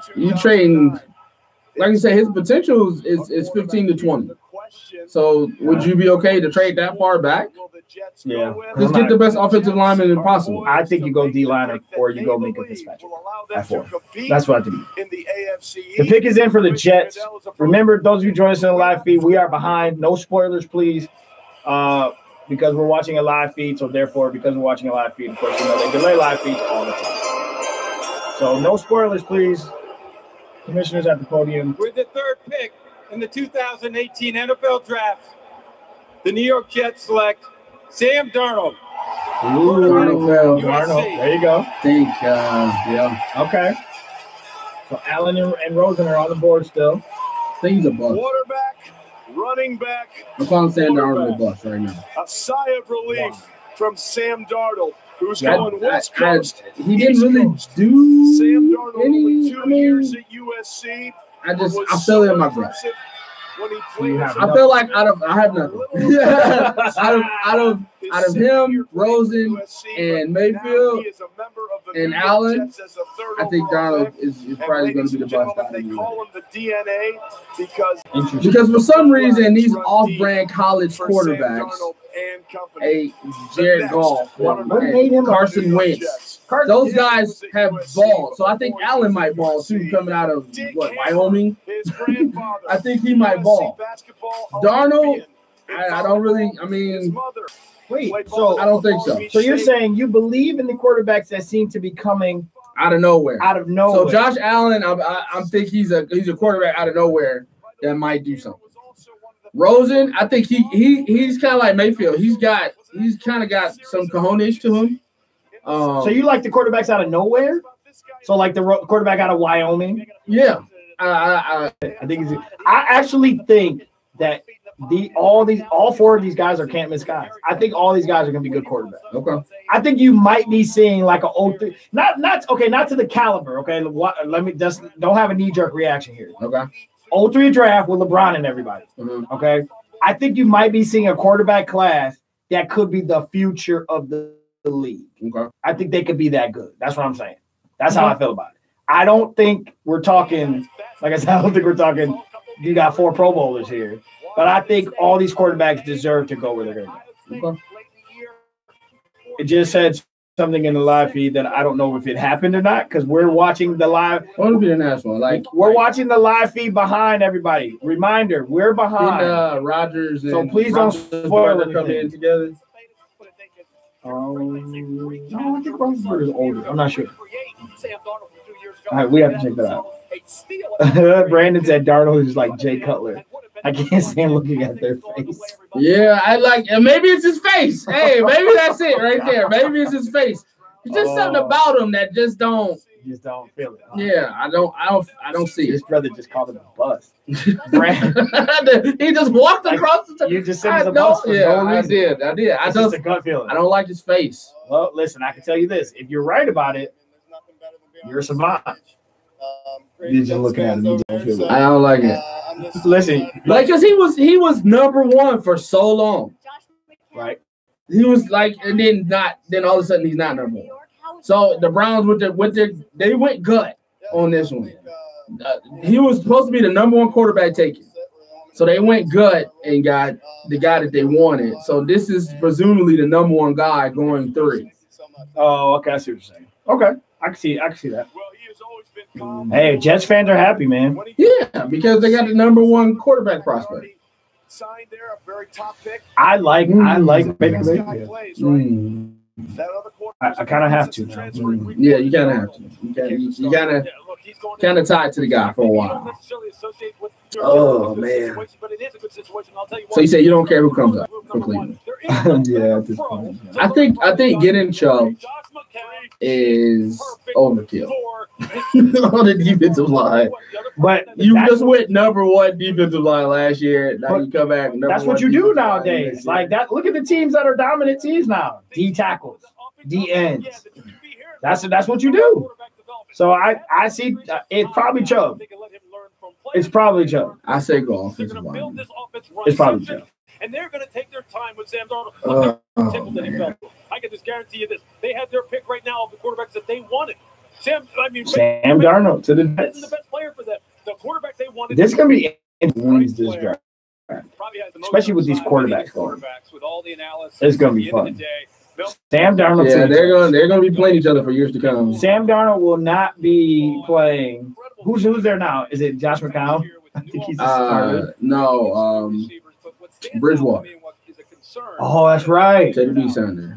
Like I said, his potential is 15 to 20. So would you be okay to trade that far back? Yeah. Just get the best offensive lineman possible. I think you go D-line or you go Minkah Fitzpatrick at 4. That's what I think. The pick is in for the Jets. Remember, those of you joining us in the live feed, we are behind. No spoilers, please. Because we're watching a live feed, so therefore, because we're watching a live feed, of course, you know they delay live feeds all the time. So no spoilers, please. Commissioners at the podium. With the 3rd pick in the 2018 NFL Draft, the New York Jets select Sam Darnold. Darnold. There you go. Yeah. Okay. So Allen and Rosen are on the board still. I think he's a bust. Quarterback. Running back. I'm calling Sam Darnold a bust right now. A sigh of relief from Sam Darnold, who's going West Coast. He didn't really do Sam Darnold any. with 2 years at USC. I feel it in my gut. I feel like I have nothing. out of him, Rosen, and Mayfield, and Allen, I think Darnold is probably going to be the best out of you. Because for some reason, these off-brand college quarterbacks, Jared Goff, Carson Wentz, those guys have ball. So I think Allen might ball too, coming out of Wyoming. I think he might ball. Darnold, I don't really. I mean, wait. So I don't think so. So you're saying you believe in the quarterbacks that seem to be coming out of nowhere? So Josh Allen, I think he's a quarterback out of nowhere that might do something. Rosen, I think he's kind of like Mayfield. He's kind of got some cojones to him. So you like the quarterbacks out of nowhere? So like the quarterback out of Wyoming? Yeah. I actually think that all four of these guys are can't miss guys. I think all these guys are going to be good quarterbacks. Okay. I think you might be seeing like a 0-3, not to the caliber. Okay, let me just don't have a knee jerk reaction here. Okay. 0-3 draft with LeBron and everybody. Mm-hmm. Okay, I think you might be seeing a quarterback class that could be the future of the league. Okay. I think they could be that good. That's what I'm saying. That's how I feel about it. I don't think we're talking, like I said, I don't think we're talking, you got 4 Pro Bowlers here. But I think all these quarterbacks deserve to go where they're going to go. Okay. It just said something in the live feed that I don't know if it happened or not because we're watching the live. What would be the next one? We're watching the live feed behind everybody. Reminder, we're behind. Rodgers. So please don't spoil it. Coming in together. No, I think Roethlisberger is older. I'm not sure. All right, we have to check that out. Brandon said Darnold is like Jay Cutler. I can't stand looking at their face. Yeah, and maybe it's his face. Hey, maybe that's it right there. Maybe it's his face. There's just something about him that just don't. You just don't feel it. Huh? Yeah, I don't see it. His brother just called him a bus. He just walked across the. You just said he's a bus. Yeah, I did. It's just a gut feeling. I don't like his face. Well, listen, I can tell you this: if you're right about it, you're a savant. You're just looking at him. You don't feel it. I don't like it. Listen, like, cause he was number one for so long, right? He was like, and then all of a sudden he's not number one. So the Browns they went gut on this one. He was supposed to be the number one quarterback taken, so they went gut and got the guy that they wanted. So this is presumably the number one guy going 3. Oh, okay, I see what you're saying. Okay, I can see that. Hey, Jets fans are happy, man. Yeah, because they got the number one quarterback prospect. I like Baker Mayfield. I kind of have to. Yeah, you kind of have to. You kind of tied to the guy for a while. Oh man! So you say you don't care who comes up for Cleveland? Yeah, at this point. I think getting Chubb is overkill on the defensive line. But you just went number one defensive line last year. Now you come back. That's what you do nowadays. Like that. Look at the teams that are dominant teams now. D tackles, D ends. That's what you do. So I see it's probably Chubb. It's probably Chubb. I say go offensive line. It's probably Chubb. And they're going to take their time with Sam Darnold. I can just guarantee you this: they have their pick right now of the quarterbacks that they wanted. Sam Darnold to the Jets. This is the best player for them. The quarterback they wanted. This is going to be wins this draft, especially with these quarterbacks going. It's going to be fun. Sam Darnold. Yeah, they're going to be playing each other for years to come. Sam Darnold will not be playing. Who's there now? Is it Josh McCown? I think he's a starter. No, Bridgewater. Oh, that's right. Teddy B signed there.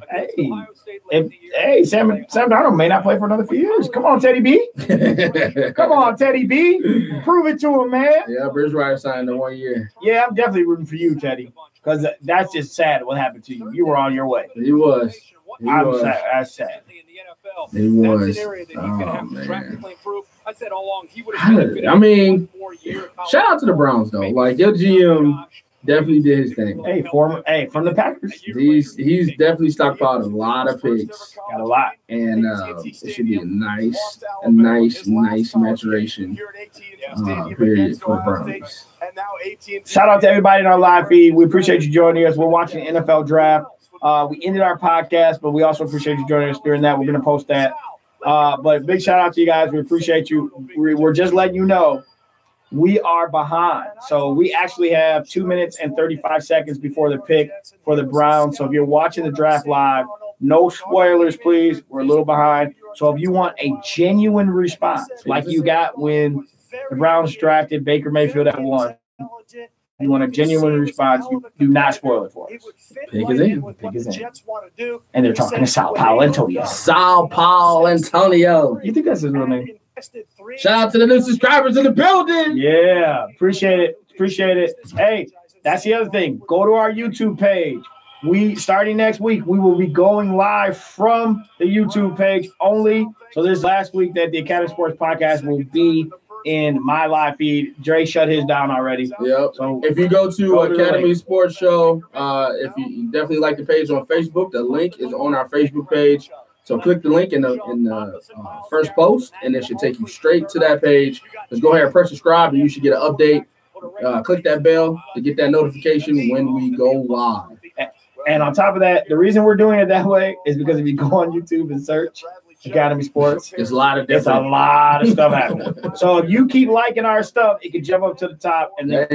Hey, Sam Darnold may not play for another few years. Come on, Teddy B. Come on, Teddy B. Prove it to him, man. Yeah, Bridgewater signed the 1 year. Yeah, I'm definitely rooting for you, Teddy, because that's just sad what happened to you. You were on your way. He was. Sad. That's sad. He was. Oh, man. I mean, shout out to the Browns, though. Like, your GM Definitely did his thing. Hey, from the Packers. He's definitely stockpiled a lot of picks. Got a lot. And it should be a nice maturation period for the Browns. Shout out to everybody in our live feed. We appreciate you joining us. We're watching the NFL draft. We ended our podcast, but we also appreciate you joining us during that. We're going to post that. But big shout out to you guys. We appreciate you. We're just letting you know we are behind. So we actually have 2 minutes and 35 seconds before the pick for the Browns. So if you're watching the draft live, no spoilers, please. We're a little behind. So if you want a genuine response, like you got when the Browns drafted Baker Mayfield at 1, you want a genuine response, you do not spoil it for us. Pick is in. And they're talking to Sao Paulo Antonio. Sao Paulo Antonio. You think that's his real name? Shout out to the new subscribers in the building. Yeah, appreciate it. Hey, that's the other thing. Go to our YouTube page. Starting next week, we will be going live from the YouTube page only. So this last week that the Academy Sports Podcast will be in my live feed. Dre shut his down already. Yep. So if you go to Academy Sports Show, if you definitely like the page on Facebook, the link is on our Facebook page. So click the link in the first post, and it should take you straight to that page. Just go ahead and press subscribe, and you should get an update. Click that bell to get that notification when we go live. And on top of that, the reason we're doing it that way is because if you go on YouTube and search Academy Sports, it's a lot of stuff happening. So if you keep liking our stuff, it can jump up to the top, and then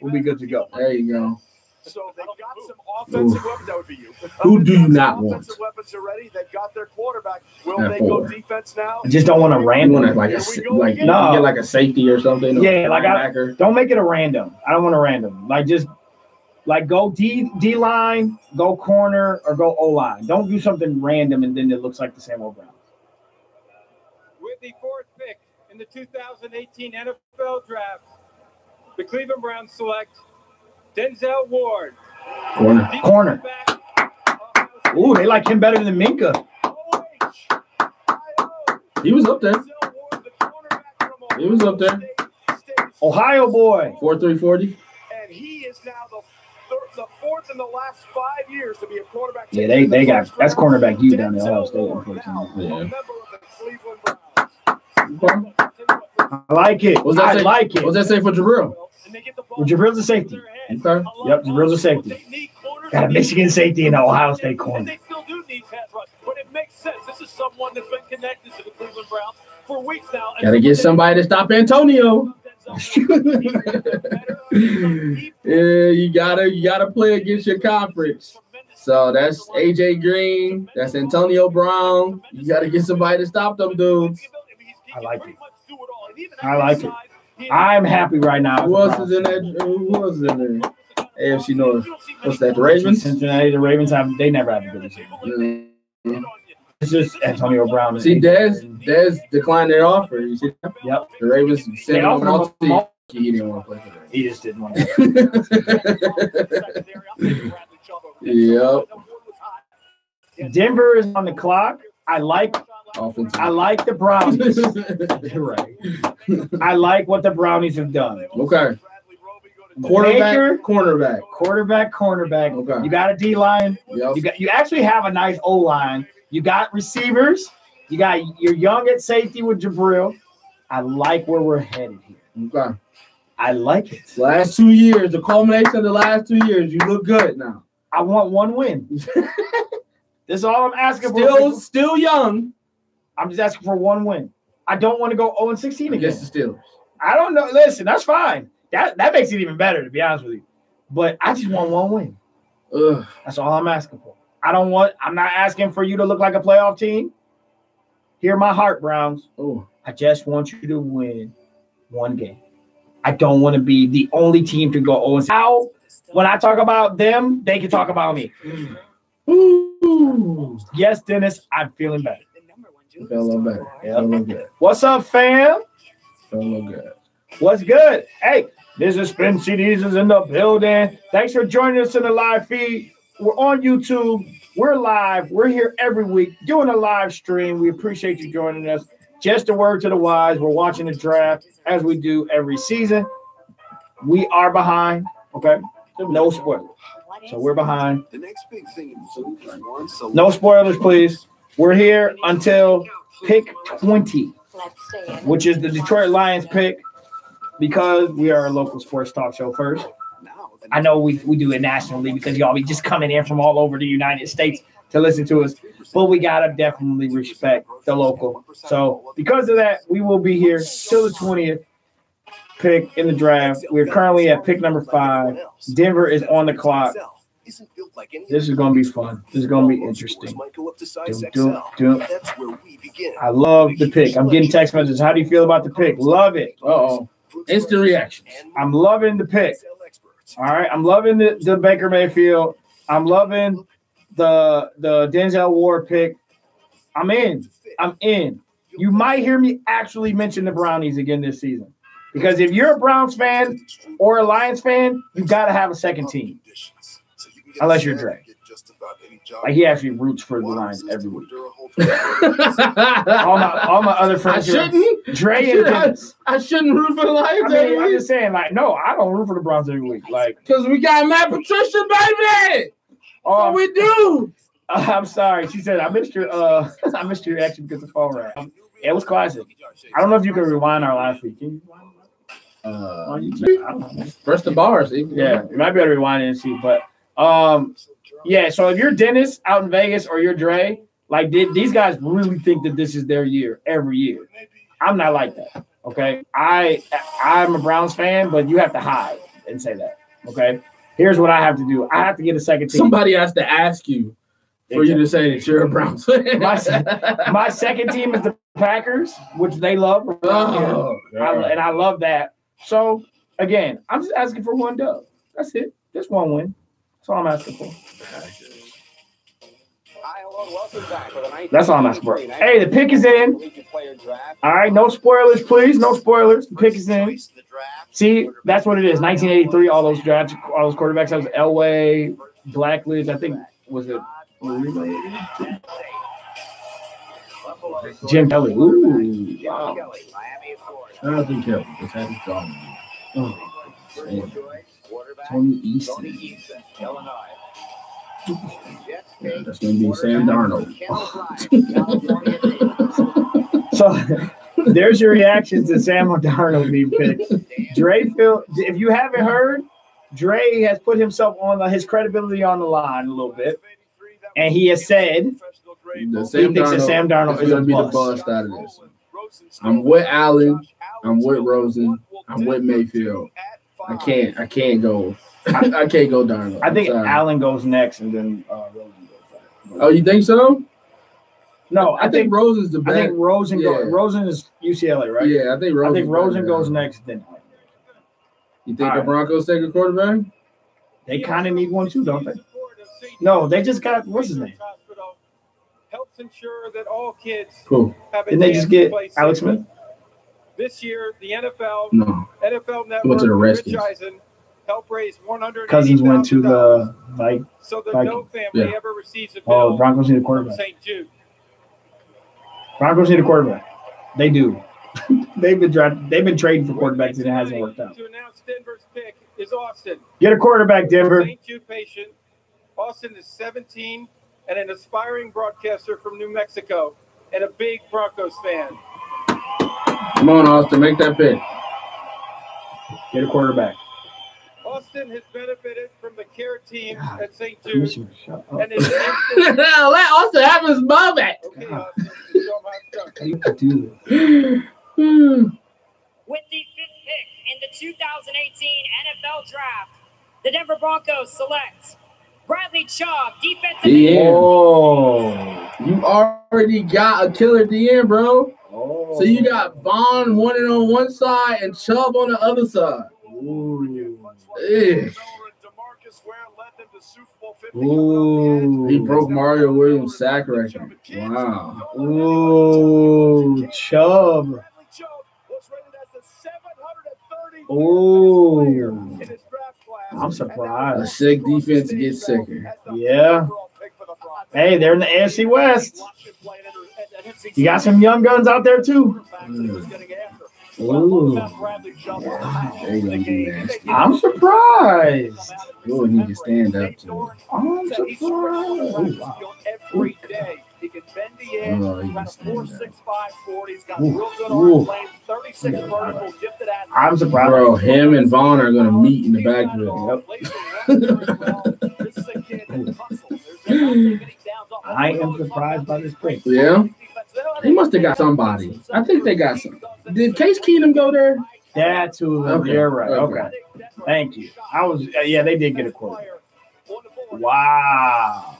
we'll be good to go. There you go. So they've got some offensive weapons. That would be you. Who do you not want? Offensive weapons are ready. They've got their quarterback. Will they go defense now? I just don't want a random. You want get like a safety or something. Yeah, don't make it a random. I don't want a random. Like go D line, go corner, or go O line. Don't do something random and then it looks like the same old Browns. With the 4th pick in the 2018 NFL Draft, the Cleveland Browns select Denzel Ward. Corner. Ooh, they like him better than Minka. He was up there. Ohio boy. 4.340. And he is now the 4th in the last 5 years to be a quarterback. Yeah, they got that's cornerback you down there, Ohio State, unfortunately. I like it. What does that say for Jabril? Well, Jabril's a safety. Okay. Yep, Jabril's a safety. Got a Michigan safety and an Ohio State corner. They still do need pass rush, but it makes sense. This is someone that's been connected to the Cleveland Browns for weeks now. Gotta get somebody to stop Antonio. Yeah, you gotta play against your conference. So that's AJ Green, that's Antonio Brown. You gotta get somebody to stop them dudes. I like it. I'm happy right now. Who else is in there? AFC North. What's that? The Ravens? Cincinnati. The Ravens they never have a good receiver. It's just Antonio Brown. See, Dez declined their offer. You see that? Yep. The Ravens sent him on. He didn't want to play for them. He just didn't want to. Yep. Denver is on the clock. I like the Brownies. Right. I like what the Brownies have done. Okay. Cornerback. Okay. You got a D line. Yep. You actually have a nice O line. You got receivers. You're young at safety with Jabril. I like where we're headed here. Okay. I like it. Last 2 years, the culmination of the last 2 years, you look good now. I want one win. This is all I'm asking for. Still young. I'm just asking for one win. I don't want to go 0-16 again. Against the Steelers. I don't know. Listen, that's fine. That makes it even better, to be honest with you. But I just want one win. Ugh. That's all I'm asking for. I'm not asking for you to look like a playoff team. Hear my heart, Browns. Oh. I just want you to win one game. I don't want to be the only team to go 0-6. Now, when I talk about them, they can talk about me. Ooh. Yes, Dennis, I'm feeling better. Feel a little better. Yep. Feel a little good. What's up, fam? Feel a little good. What's good? Hey, this is Spin CDs is in the building. Thanks for joining us in the live feed. We're on YouTube. We're live. We're here every week doing a live stream. We appreciate you joining us. Just a word to the wise. We're watching the draft as we do every season. We are behind. Okay. No spoilers. So we're behind. The next big thing in food is one select. No spoilers, please. We're here until pick 20, which is the Detroit Lions pick, because we are a local sports talk show first. I know we do it nationally because y'all be just coming in from all over the United States to listen to us, but we got to definitely respect the local. So because of that, we will be here till the 20th pick in the draft. We're currently at pick number 5. Denver is on the clock. This is going to be fun. This is going to be interesting. I love the pick. I'm getting text messages. How do you feel about the pick? Love it. Uh-oh. Instant reactions. I'm loving the pick. All right. I'm loving the Baker Mayfield. I'm loving the Denzel Ward pick. I'm in. You might hear me actually mention the Brownies again this season. Because if you're a Browns fan or a Lions fan, you got to have a second team. Unless you're Dre. Like, he actually roots for the Lions every week. all my other friends. I shouldn't root for the Lions every week. I'm just saying, like, no, I don't root for the Browns every week. Like, because we got Matt Patricia, baby. Oh, we do. I'm sorry. She said I missed your reaction because of phone rap. It was classic. I don't know if you can rewind our last week. Can you I don't know. Press the bars. Yeah, you might be able to rewind it and see, but yeah. So if you're Dennis out in Vegas or you're Dre, like these guys really think that this is their year every year. I'm not like that. Okay, I'm a Browns fan, but you have to hide and say that. Okay, here's what I have to do. I have to get a second team. Somebody has to ask you for you to say that you're a Browns fan. my second team is the Packers, which they love. And I love that. So again, I'm just asking for one dub. That's it. Just one win. That's all I'm asking for. That's all I'm asking for. Hey, the pick is in. All right, no spoilers, please. No spoilers. The pick is in. See, that's what it is. 1983, all those drafts, all those quarterbacks. That was Elway, Blackledge. I think, was it Jim Kelly? Ooh, wow. I don't think Kelly. It's having gone. Tony Easton. Yeah, that's going to be Sam Darnold. So there's your reaction to Sam Darnold being picked. Dre, if you haven't heard, Dre has put himself on his credibility on the line a little bit, and he has said he thinks that Sam Darnold is going to be the bust out of this. I'm with Allen. I'm with Rosen. I'm with Mayfield. I can't go. I can't go Darnold. I think Allen goes next, and then Rosen goes back. Oh, you think so? No, I think Rosen's the best. I think Rosen is UCLA, right? Yeah, I think Rosen goes next. Then you think the Broncos take a quarterback? They kind of need one too, don't they? No, they just got what's his name? Helps ensure that all kids have a Didn't they just get Alex Smith? This year, the NFL Network, went to the Redskins. Rich Eisen helped raise $180,000. Cousins went to the so that no family ever receives a bill. Oh, Broncos need a quarterback. St. Jude. Broncos need a quarterback. They do. They've been trading for quarterbacks and it hasn't worked out. To announce Denver's pick is Austin. Get a quarterback, Denver. St. Jude patient. Austin is 17 and an aspiring broadcaster from New Mexico and a big Broncos fan. Come on, Austin, make that pick. Get a quarterback. Austin has benefited from the care team at St. Jude. And is let Austin have his moment. Okay, Austin, show him how it's done. You can do this. With the 5th pick in the 2018 NFL Draft, the Denver Broncos select Bradley Chubb, defensive end. Oh, you already got a killer DN, bro. Oh. So you got Vaughn wanted on one side and Chubb on the other side. Ooh. Ooh. He broke Mario Williams' sack record. Wow. Ooh, Chubb. Ooh. I'm surprised. A sick defense gets sicker. Yeah. Hey, they're in the AFC West. You got some young guns out there, too. Ooh. I'm surprised. Ooh, he can stand up to it. I'm surprised. Every day. He can bend the edge, Oh, he kind can of stand 4.65 40. He's got Ooh. real good Ooh. arm length, 36 vertical, gifted athlete. I'm surprised. Bro, him and Vaughn are gonna meet in the backfield. This is a kid that hustles. There's nothing that he downs off. I am surprised by this pick. Yeah, he must have got somebody. I think they got some. Did Case Keenum go there? That's who. Okay. You're right. Okay. Okay. Thank you. I was. Yeah, they did get a quarterback. Wow.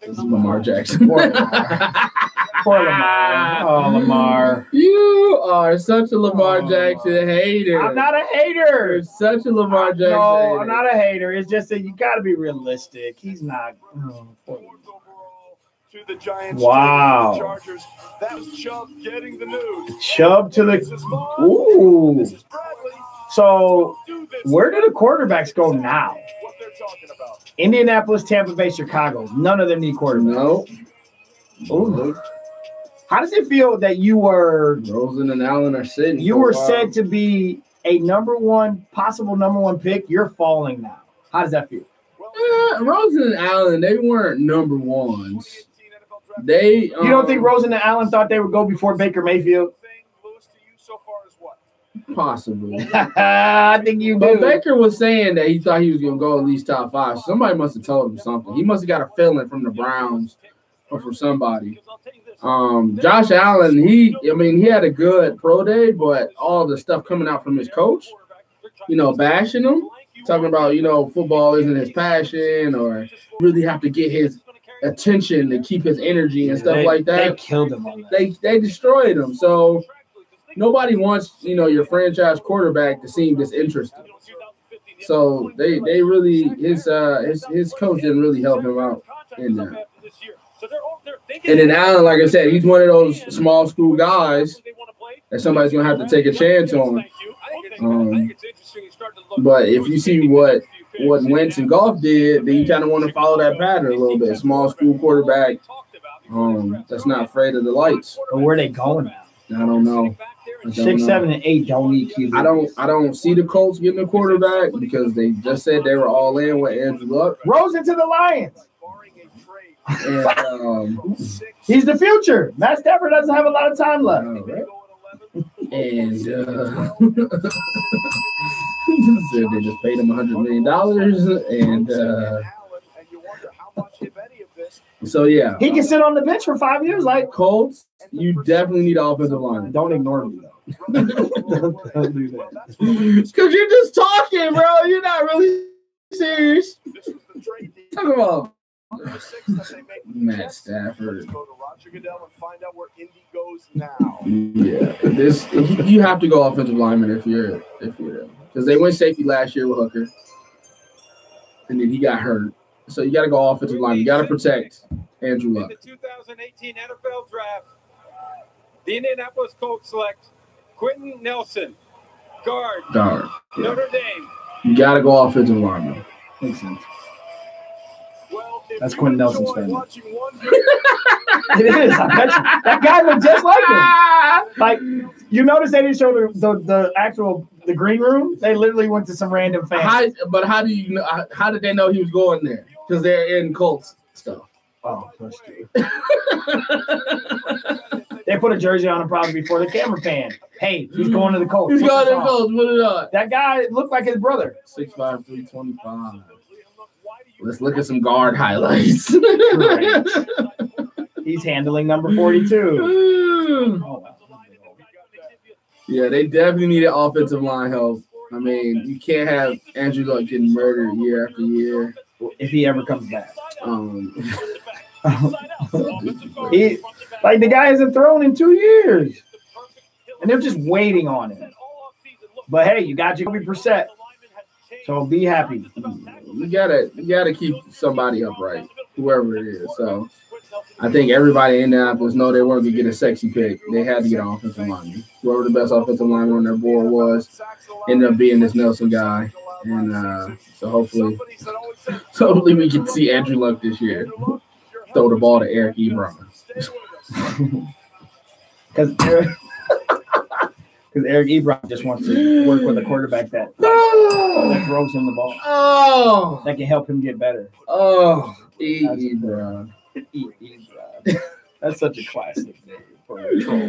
This is Lamar Jackson. Poor Lamar. Poor Lamar. Oh, Lamar. You are such a Lamar Jackson hater. I'm not a hater. You're such a Lamar Jackson No, hater. I'm not a hater. It's just that you got to be realistic. He's not. Oh, poor Lamar. To the Giants. Wow. The Chargers. That was Chubb getting the news. Chubb to the. Ooh. This is Bradley. So, where do the quarterbacks go now? What they're talking about. Indianapolis, Tampa Bay, Chicago. None of them need quarterbacks. No. Ooh. How does it feel that you were Rosen and Allen are sitting. you for a were while. said to be a possible number one pick? You're falling now. How does that feel? Rosen and Allen, they weren't number ones. They. You don't think Rosen and Allen thought they would go before Baker Mayfield? Possibly. I think you But do. Baker was saying that he thought he was going to go at least top 5. Somebody must have told him something. He must have got a feeling from the Browns or from somebody. Josh Allen, he had a good pro day, but all the stuff coming out from his coach, bashing him, talking about, football isn't his passion, or really have to get his attention to keep his energy and stuff like that. They killed him on that. They destroyed him. So nobody wants, your franchise quarterback to seem disinterested. So they really his coach didn't really help him out in that. And then Allen, like I said, he's one of those small school guys that somebody's gonna have to take a chance on. But if you see what Wentz and Goff did, then you kind of want to follow that pattern a little bit. Small school quarterback, that's not afraid of the lights. But where are they going now? I don't know. 6, 7, and 8 don't need QB. I don't see the Colts getting a quarterback because they just said they were all in with Andrew Luck. Rosen to the Lions. And He's the future. Matt Stafford doesn't have a lot of time left. and said they just paid him $100 million, and so yeah, He can sit on the bench for 5 years. Like Colts, you definitely need an offensive line. Don't ignore me though. Don't do that. Because you're just talking, bro. You're not really serious. Talk about Matt Stafford. Go to Roger Goodell and find out where Indy goes now. Yeah, you have to go offensive lineman if you're because they went safety last year with Hooker, and then he got hurt. So you got to go offensive line. You got to protect Andrew Luck. In the 2018 NFL Draft, the Indianapolis Colts select Quentin Nelson, guard, Yeah. Notre Dame. You got to go offensive lineman. Makes sense. Well, if That's you Quentin Nelson's enjoy family. watching one It is. I bet you. That guy looked just like him. Like you notice they didn't show the actual green room. They literally went to some random fan. How do you know? How did they know he was going there? Because they're in Colts stuff. Oh, that's true. They put a jersey on him probably before the camera pan. Hey, he's going to the Colts. He's What's going to his the name? Colts. Put it up. That guy looked like his brother. 6'5", 325. Let's look at some guard highlights. He's handling number 42. Yeah, they definitely needed offensive line help. I mean, you can't have Andrew Luck getting murdered year after year. If he ever comes back. The guy hasn't thrown in 2 years. And they're just waiting on him. But hey, you got Jacoby Brissett. So be happy. You gotta keep somebody upright, whoever it is. So I think everybody in Indianapolis know they weren't gonna get a sexy pick. They had to get an offensive lineman. Whoever the best offensive lineman on their board was, ended up being this Nelson guy. And so hopefully we can see Andrew Luck this year throw the ball to Eric Ebron. Because Because Eric Ebron just wants to work with a quarterback that throws him the ball. Oh, That can help him get better. oh, Ebron. That's such a classic name for a troll.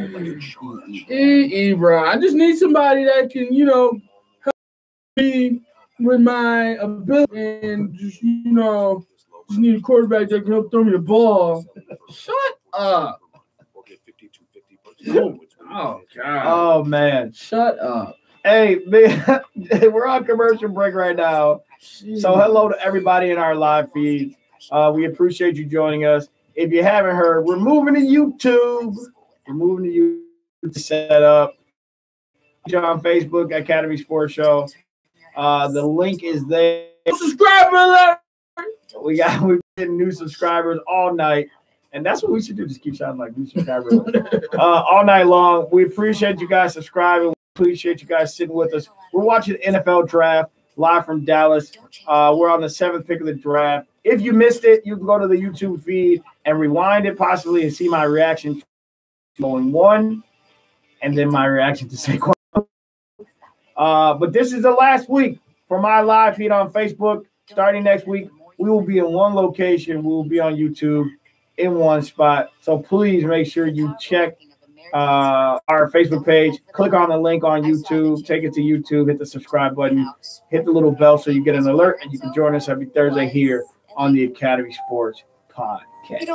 Ebron. I just need somebody that can, help me with my ability and just need a quarterback that can help throw me the ball. Shut up. Oh God. Oh man. Shut up. Hey, man, we're on commercial break right now. So hello to everybody in our live feed. We appreciate you joining us. If you haven't heard, we're moving to YouTube. We're moving to YouTube set up. On Facebook, Academy Sports Show. The link is there. Subscriber alert! We're getting new subscribers all night. And that's what we should do. Just keep shouting like new subscribers all night long. We appreciate you guys subscribing. We appreciate you guys sitting with us. We're watching the NFL draft live from Dallas. We're on the 7th pick of the draft. If you missed it, you can go to the YouTube feed and rewind it possibly and see my reaction to going 1 and then my reaction to Saquon. But this is the last week for my live feed on Facebook. Starting next week, we will be in one location. We will be on YouTube in one spot. So please make sure you check our Facebook page. Click on the link on YouTube. Take it to YouTube. Hit the subscribe button. Hit the little bell so you get an alert. And you can join us every Thursday here on the Academy Sports Podcast.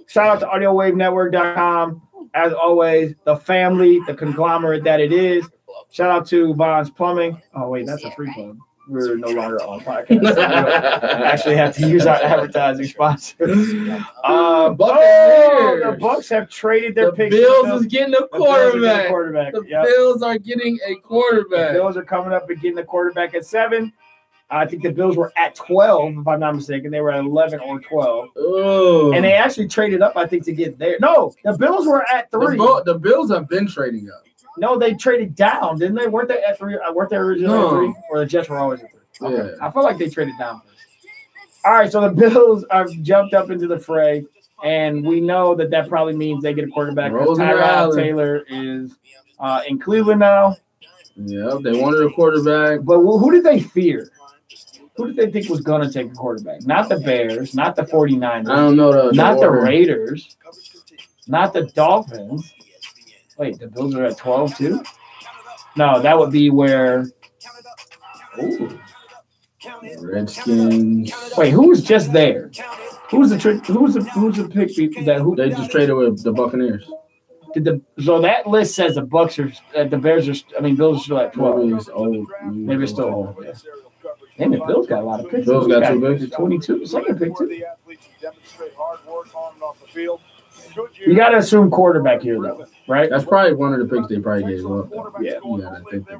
Shout out to AudioWaveNetwork.com. As always, the family, the conglomerate that it is. Shout out to Bonds Plumbing. Oh, wait, that's a free plug. We're no longer on podcast. So we actually have to use our advertising sponsors. The Bucs have traded their picks. The Bills is getting a quarterback. The Yep. Bills are getting a quarterback. The Bills are coming up and getting a quarterback at 7. I think the Bills were at 12, if I'm not mistaken. They were at 11 or 12. Oh. And they actually traded up, I think, to get there. No, the Bills were at 3. The Bills have been trading up. No, they traded down, didn't they? Weren't they at 3? Weren't they originally at 3? Or the Jets were always at 3? Okay. Yeah. I feel like they traded down first. All right, so the Bills have jumped up into the fray, and we know that probably means they get a quarterback. Tyrod Taylor is in Cleveland now. Yeah, they wanted a quarterback. But who did they fear? Who did they think was going to take a quarterback? Not the Bears, not the 49ers. I don't know. Not the Raiders, not the Dolphins. Wait, the Bills are at 12 too? No, that would be where. Ooh. Redskins. Wait, who was just there? Who's the pick? They just traded with the Buccaneers. So that list says the Bucs are the Bears are. I mean, Bills are still at 12. Maybe it's still old. Yeah. Damn it, Bills got a lot of picks. Bills got 2 picks. 22, second pick too. You got to assume quarterback here, though, right? That's probably one of the picks they probably gave up.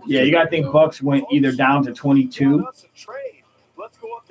Yeah, you got to think Bucs went either down to 22.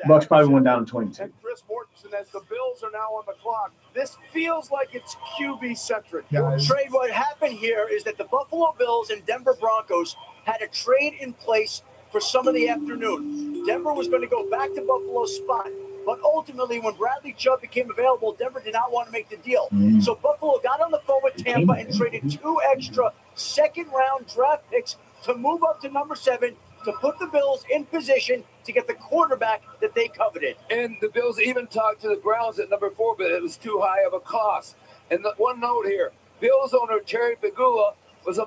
Bucs probably went down to 22. And Chris Mortensen, as the Bills are now on the clock, this feels like it's QB-centric, guys. Trade, what happened here is that the Buffalo Bills and Denver Broncos had a trade in place for some of the afternoon. Denver was going to go back to Buffalo's spot. But ultimately, when Bradley Chubb became available, Denver did not want to make the deal. So Buffalo got on the phone with Tampa and traded 2 extra second-round draft picks to move up to number 7 to put the Bills in position to get the quarterback that they coveted. And the Bills even talked to the Browns at number 4, but it was too high of a cost. And one note here, Bills owner Terry Pegula was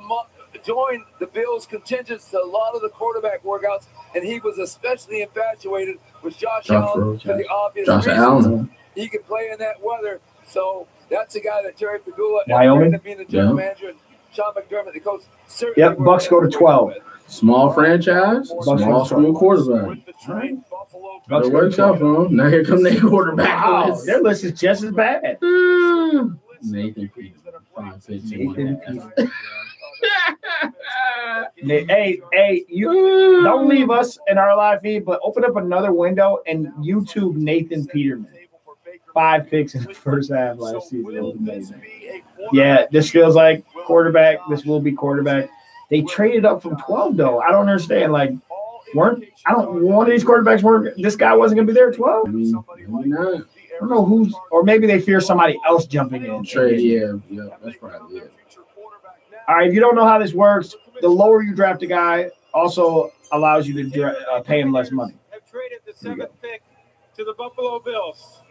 joined the Bills contingents to a lot of the quarterback workouts, and he was especially infatuated with Josh Allen for the obvious reasons. He could play in that weather. So that's a guy that Terry Pegula, Wyoming, being the general manager, and Sean McDermott, the coach. Yep, Bucs go to 12. Small franchise, small school quarterback. Right. It works out for them. Now here come their quarterback. Wow, their list is just as bad. Nathan Peterman. Hey, you don't leave us in our live feed, but open up another window and YouTube Nathan Peterman. 5 picks in the first half last season. It was amazing. Yeah, this feels like quarterback. This will be quarterback. They traded up from 12 though. I don't understand. Like, one of these quarterbacks weren't. This guy wasn't gonna be there at 12. Maybe not. I don't know who's, or maybe they fear somebody else jumping in. Trade, yeah, that's probably it. All right, if you don't know how this works, the lower you draft a guy also allows you to pay him less money. Have traded the 7th pick to the Buffalo Bills.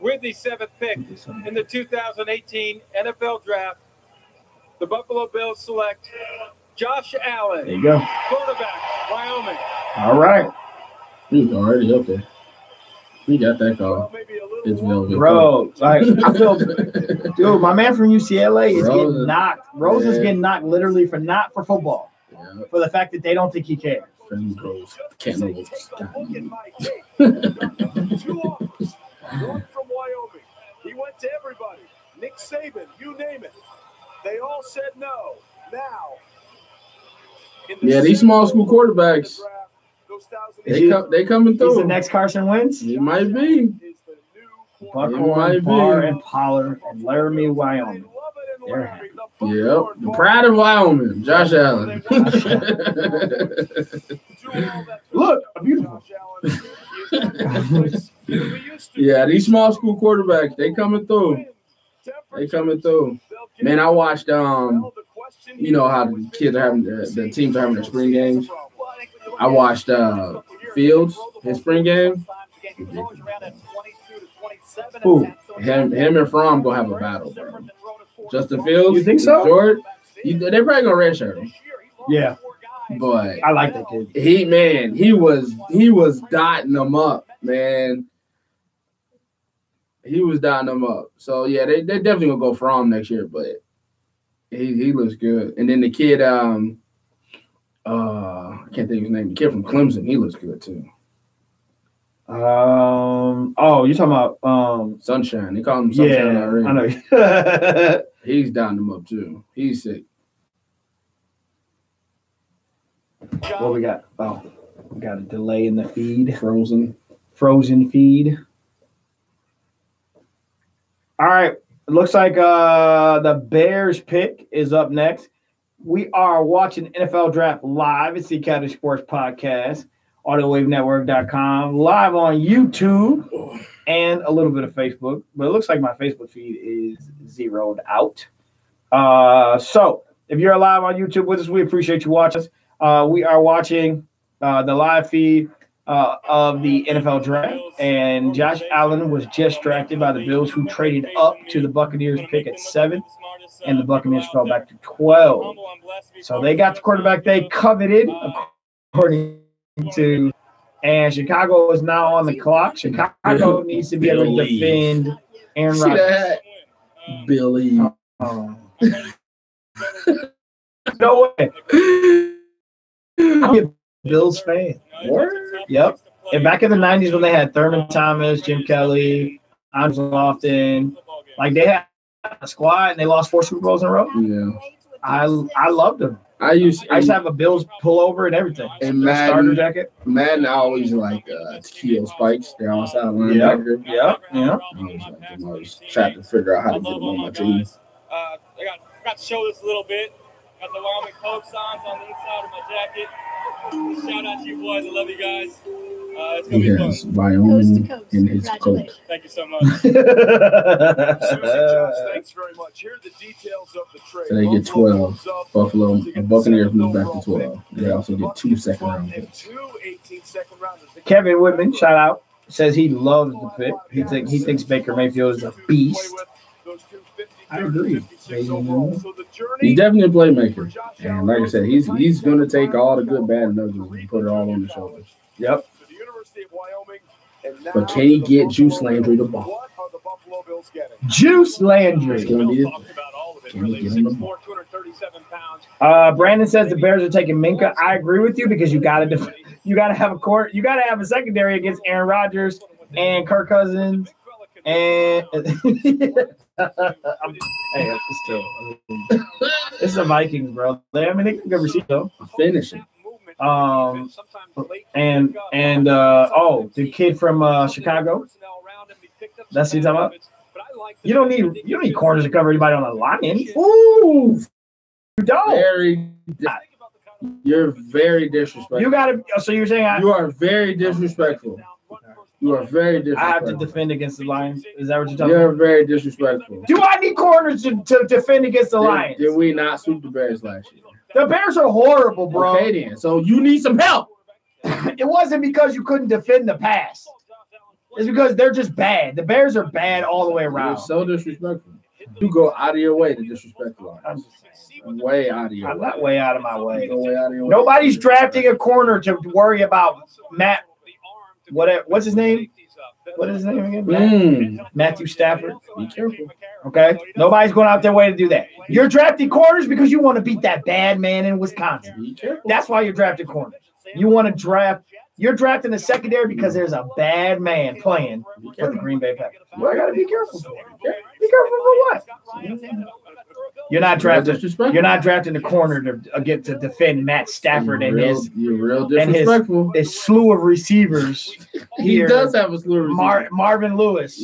With the 7th pick in the 2018 NFL Draft, the Buffalo Bills select Josh Allen. There you go. Quarterback, Wyoming. All right. He was already up there. He got that call. It's velvet. Bro, like I feel, dude, my man from UCLA is getting knocked. Rose is getting knocked literally for not for football, for the fact that they don't think he cares. One from Wyoming. He went to everybody. Nick Saban, you name it. They all said no. Now, these small school quarterbacks, they coming through. He's the next Carson Wentz. It might be. Buckhorn, Barr, and Pollard, and Laramie, Wyoming. They're happy. Yep, the pride of Wyoming, Josh Allen. Look, beautiful. Yeah, these small school quarterbacks, they coming through. They coming through. Man, I watched you know how the kids are having the teams are having their spring games. I watched Fields, his spring game. Ooh. Him and Fromm gonna have a battle, bro. Justin Fields, you think so? George, they're probably gonna redshirt him. Yeah, but I like that kid. He was dotting them up, man. He was dotting them up. So yeah, they definitely gonna go Fromm next year, but he looks good. And then the kid, I can't think of his name. The kid from Clemson, he looks good too. Oh, you're talking about Sunshine. They call him Sunshine already. I know. He's down them up too. He's sick. What we got? Oh, we got a delay in the feed. Frozen feed. All right. It looks like the Bears pick is up next. We are watching NFL Draft live. It's the Academy Sports Podcast. AudioWaveNetwork.com, live on YouTube and a little bit of Facebook, but it looks like my Facebook feed is zeroed out. So if you're live on YouTube with us, we appreciate you watching us. We are watching the live feed of the NFL Draft, and Josh Allen was just drafted by the Bills, who traded up to the Buccaneers pick at 7, and the Buccaneers fell back to 12. So they got the quarterback they coveted, according to, and Chicago is now on the clock. Chicago needs to be able to defend Aaron Rodgers. Billy. No way. I'm a Bills fan. Yep. And back in the 90s when they had Thurman Thomas, Jim Kelly, Andre Lofton, like they had a squad and they lost 4 Super Bowls in a row. Yeah. I loved them. I used to have a Bills pullover and everything. And starter jacket. Madden, I always like Tequila Spikes. They're outside linebacker. Yeah. I always trying to figure out how to get them on my team. I got to show this a little bit. Got the Wyoming Coke signs on the inside of my jacket. Shout out to you boys. I love you guys. It's going to be fun. Wyoming in his coat. Thank you so much. Susie Josh, thanks very much. Here are the details of the trade. So they get 12. Buffalo and Buccaneers move back to 12. They also get 2 second-round picks. Kevin Whitman, shout out, says he loves the pick. He thinks Baker Mayfield is a beast. I agree. He's definitely a playmaker. And like I said, he's going to take all the good, bad, and ugly and put it all on his shoulders. Yep. But can he get Juice Landry the ball? Juice Landry. Can he get him the ball? Brandon says the Bears are taking Minka. I agree with you because you got to have a court. You got to have a secondary against Aaron Rodgers and Kirk Cousins and. Hey, it's the Vikings, bro. They can go receive though. Finish it. The kid from Chicago. That's what you're talking about. You don't need corners to cover anybody on the line. Ooh, you don't. You're very disrespectful. You gotta. So you're saying you are very disrespectful. You are very I have to disrespectful. defend against the Lions. Is that what you're talking You're about? very disrespectful. Do I need corners to defend against the Lions? Did we not sweep the Bears last year? The Bears are horrible, bro. Okay, then. So you need some help. It wasn't because you couldn't defend the pass. It's because they're just bad. The Bears are bad all the way You're around. so disrespectful. You go out of your way to disrespect the Lions. Way out of your I'm way. not way out of my way. Go way out of your way. Nobody's drafting a corner to worry about Matt. What's his name? What is his name again? Matthew Stafford. Be careful. Okay. Nobody's going out their way to do that. You're drafting corners because you want to beat that bad man in Wisconsin. Be careful. That's why you're drafting corners. You want to draft. You're drafting the secondary because there's a bad man playing for the Green Bay Packers. Well, I gotta be careful for. Be careful for what? You're not drafting. Disrespectful. You're not drafting the corner to get to defend Matt Stafford and You're real and disrespectful. his slew of receivers. He Here. does have a slew of receivers. Marvin Lewis.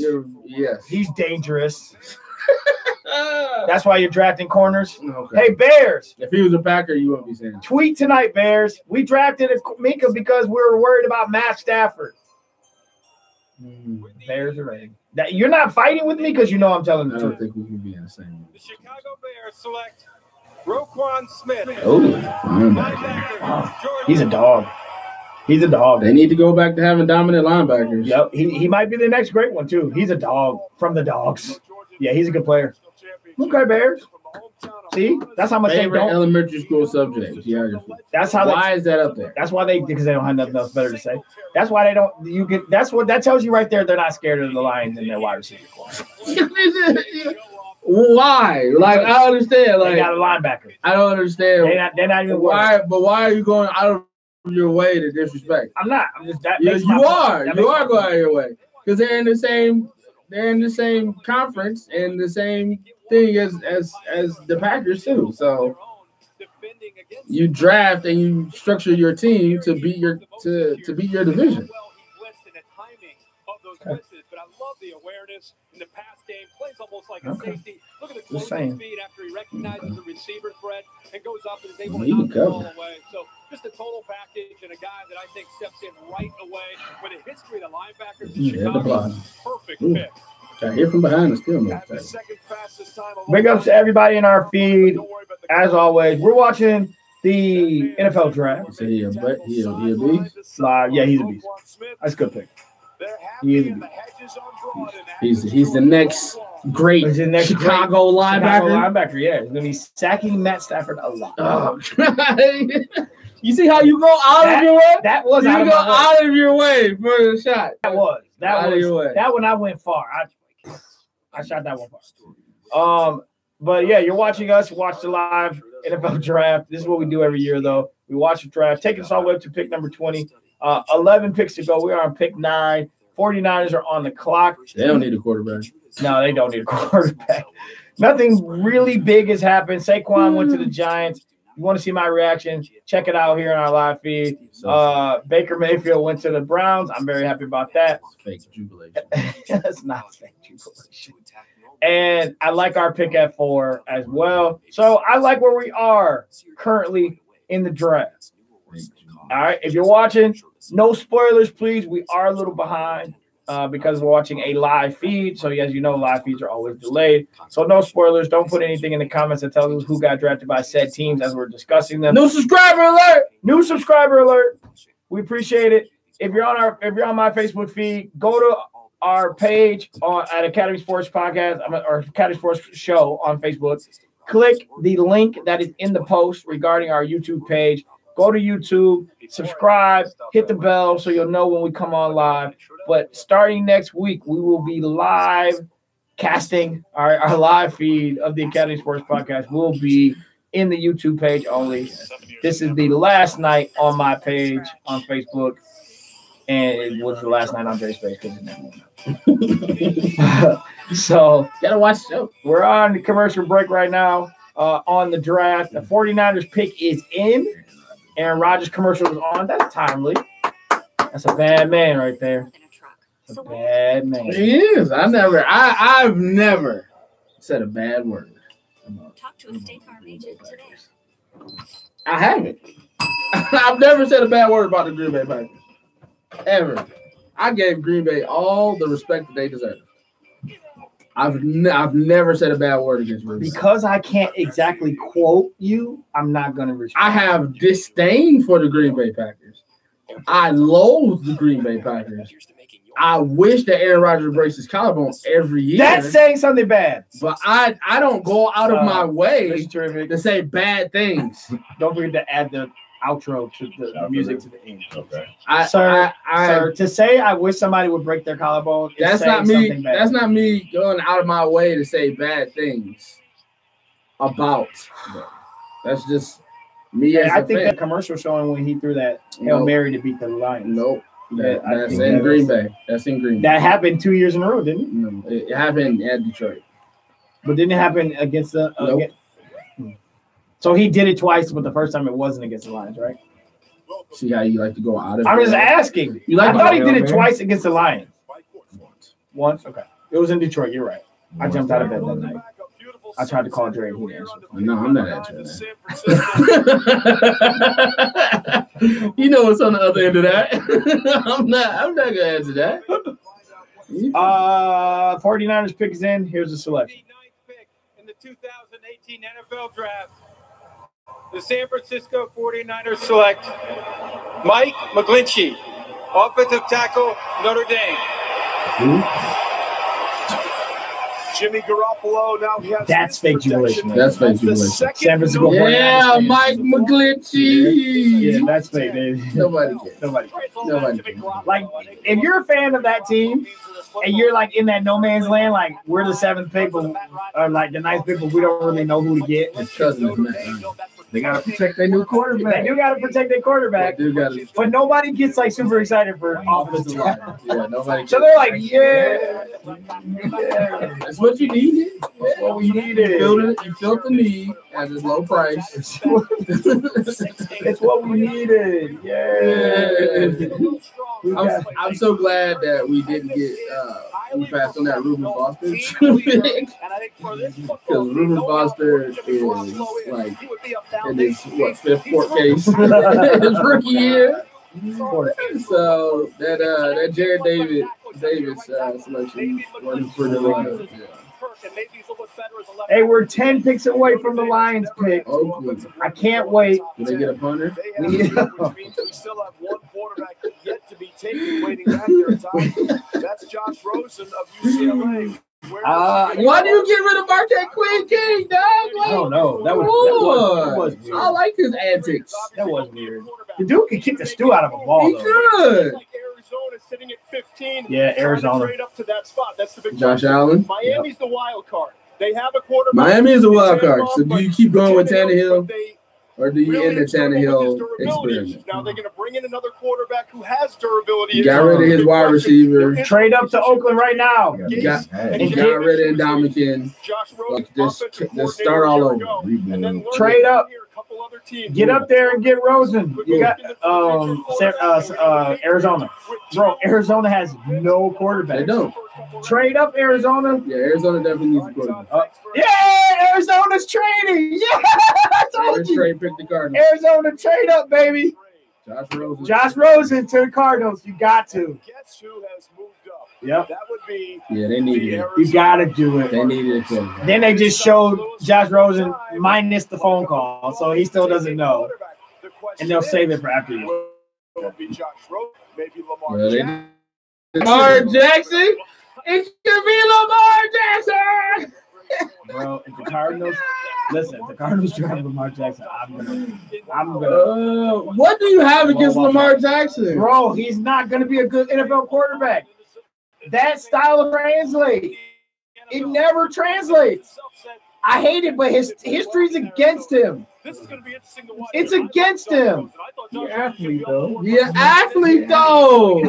Yes. He's dangerous. That's why you're drafting corners. Okay. Hey, Bears. If he was a Packer, you wouldn't be saying that. Tweet tonight, Bears. We drafted Minka because we were worried about Matt Stafford. Bears are ready. That you're not fighting with me because you know I'm telling the I truth. don't think we can be in the same room. The Chicago Bears select Roquan Smith. He's a dog. He's a dog. They need to go back to having dominant linebackers. Yep, he might be the next great one too. He's a dog from the Dogs. Yeah, he's a good player. Okay, Bears. See, that's how much they Favorite don't. elementary school subject, geography. That's how. Why is that up there? That's why because they don't have nothing else better to say. That's why they don't. You get. That's what that tells you right there. They're not scared of the Lions and their wide receiver core. Why? Like I don't understand. They Like got a linebacker. I don't understand. They're not even Why? worried. But why are you going out of your way to disrespect? I'm not. I'm just that. You, makes my you point. are. That You makes are my going out point. of your way because they're in the same. They're in the same conference and the same thing as the Packers too. So you draft and you structure your team to beat your to beat your division. But I love the awareness in the pass game. Plays almost like a Okay. safety. Look at the Just closing saying. speed after he recognizes the receiver threat and goes up and is able Well, to he knock can the ball cover. away. So just a total package and a guy that I think steps in right away with a history of the linebackers in Yeah, the Chicago. block. Perfect Ooh. fit. Got hit from behind and still At the missed second fastest time of Big ups to everybody in our feed. Don't worry about the As always, we're watching the NFL draft. So he a beast. Live. Yeah, he's a beast. That's a good pick. He is a beast. He's the next great He's the next Chicago linebacker. Chicago linebacker, yeah. He's going to be sacking Matt Stafford a lot. Oh. You see how you go out of your way? That was You out of go my way. out of your way for the shot. Out of your way. That one I went far. I shot that one far. But yeah, you're watching us. Watch the live NFL draft. This is what we do every year, though. We watch the draft. Take us all the way up to pick number 20. 11 picks to go. We are on pick 9. 49ers are on the clock. They don't need a quarterback. No, they don't need a quarterback. Nothing really big has happened. Saquon went to the Giants. You want to see my reaction? Check it out here on our live feed. Baker Mayfield went to the Browns. I'm very happy about that. Fake jubilation. That's not fake jubilation. And I like our pick at 4 as well. So I like where we are currently in the draft. All right. If you're watching, no spoilers, please. We are a little behind because we're watching a live feed. So as you know, live feeds are always delayed. So no spoilers. Don't put anything in the comments that tells us who got drafted by said teams as we're discussing them. New subscriber alert! New subscriber alert. We appreciate it. If you're on my Facebook feed, go to our page at Academy Sports Podcast or Academy Sports Show on Facebook. Click the link that is in the post regarding our YouTube page. Go to YouTube, subscribe, hit the bell so you'll know when we come on live. But starting next week, we will be live casting our live feed of the Academy Sports Podcast will be in the YouTube page only. This is the last night on my page on Facebook. And it was the last night on Jay's page because it never went up. So, gotta watch the show. We're on the commercial break right now on the draft. The 49ers pick is in. Aaron Rodgers commercial is on. That's timely. That's a bad man right there. That's a bad man. He is. I've never said a bad word. Talk to a State Farm agent today. I haven't. I've never said a bad word about the Green Bay Packers. Ever. I gave Green Bay all the respect that they deserve. I've never said a bad word against Green Bay. Because I can't exactly quote you, I'm not going to respect. I have disdain for the Green Bay Packers. I loathe the Green Bay Packers. I wish that Aaron Rodgers breaks his collarbone every year. That's saying something bad. But I don't go out of my way to say bad things. Don't forget to add the outro to the music to the end. Okay. Sir, to say I wish somebody would break their collarbone. That's not me. That's not me going out of my way to say bad things about. That's just me as I a think fan. that commercial showing when he threw that Hail Mary to beat the Lions. Nope. Yeah, That's in Green Bay. That's in Green Bay. That happened 2 years in a row, didn't it? No, it happened at Detroit. But didn't it happen against the? Nope. So he did it twice, but the first time it wasn't against the Lions, right? See how you like to go out of it. I'm just asking. I thought he did it twice against the Lions. Once? Okay. It was in Detroit. You're right. I jumped out of bed that night. I tried to call Dre. He didn't answer. No, I'm not answering that. You know what's on the other end of that. I'm not gonna answer that. 49ers pick is in. Here's the selection. In the 2018 NFL Draft, the San Francisco 49ers select Mike McGlinchey, offensive tackle, Notre Dame. Jimmy Garoppolo now he has That's fake jubilation. That's fake jubilation. San Francisco. Yeah, Mike McGlinchey. Yeah, that's fake, baby. Nobody cares. Nobody. Nobody cares. Like, if you're a fan of that team and you're like in that no man's land, like we're the seventh pick, or like the ninth pick, but we don't really know who to get. His cousin is Matt Ryan. They gotta protect their new quarterback. They do gotta protect their quarterback. But nobody gets like super excited for offensive line. Yeah, nobody. So they're like, yeah. That's what you needed. That's what we needed. You filled the need at this low price. It's what we needed. Yeah. I'm so glad that we didn't get we passed on that Reuben Foster because Reuben Foster is like in his fifth court case his rookie year. So that Jared Davis selection wasn't pretty good. Hey, we're 10 picks away from the Lions pick. Oakland. I can't wait. Did they get a punter? We still have one quarterback yet to be taken waiting back there. That's Josh Rosen of UCLA. Why do you get rid of Marquette Queen King, dog? I don't know. That was weird. I like his antics. That was weird. The dude could kick the stew out of a ball. He could. Arizona sitting at 15. Yeah, Arizona. Trade up to that spot. That's the big Josh Allen. Miami's the wild card. They have a quarterback. Miami is a wild card. So do you keep going with Tannehill, or do you end the Tannehill experiment? Now they're going to bring in another quarterback who has durability. He got rid of his wide receiver. Trade up to Oakland right now. He got rid of Ndamukong. Like just start all over. Trade up. Get up there and get Rosen. You got Arizona. Bro, Arizona has no quarterback. They don't. Trade up, Arizona. Yeah, Arizona definitely needs a quarterback. Yeah, Arizona's trading. Yeah, I told you. Trade pick the Cardinals. Arizona, trade up, baby. Josh Rosen to the Cardinals. You got to. Guess who has moved up? Yep. That would be. Yeah, they needed it. You got to do it. They needed a quarterback. Then they just showed Josh Rosen minus the phone call, so he still doesn't know. And they'll save it for after you. Maybe Lamar Jackson. Lamar Jackson? It could be Lamar Jackson! Bro, if the Cardinals draft Lamar Jackson, I'm gonna. What do you have against Lamar Jackson? Bro, he's not gonna be a good NFL quarterback. That style of translate, it never translates. I hate it, but his history's against him. This is going to be interesting to watch. It's against him. You're an athlete, though. You're an athlete, though.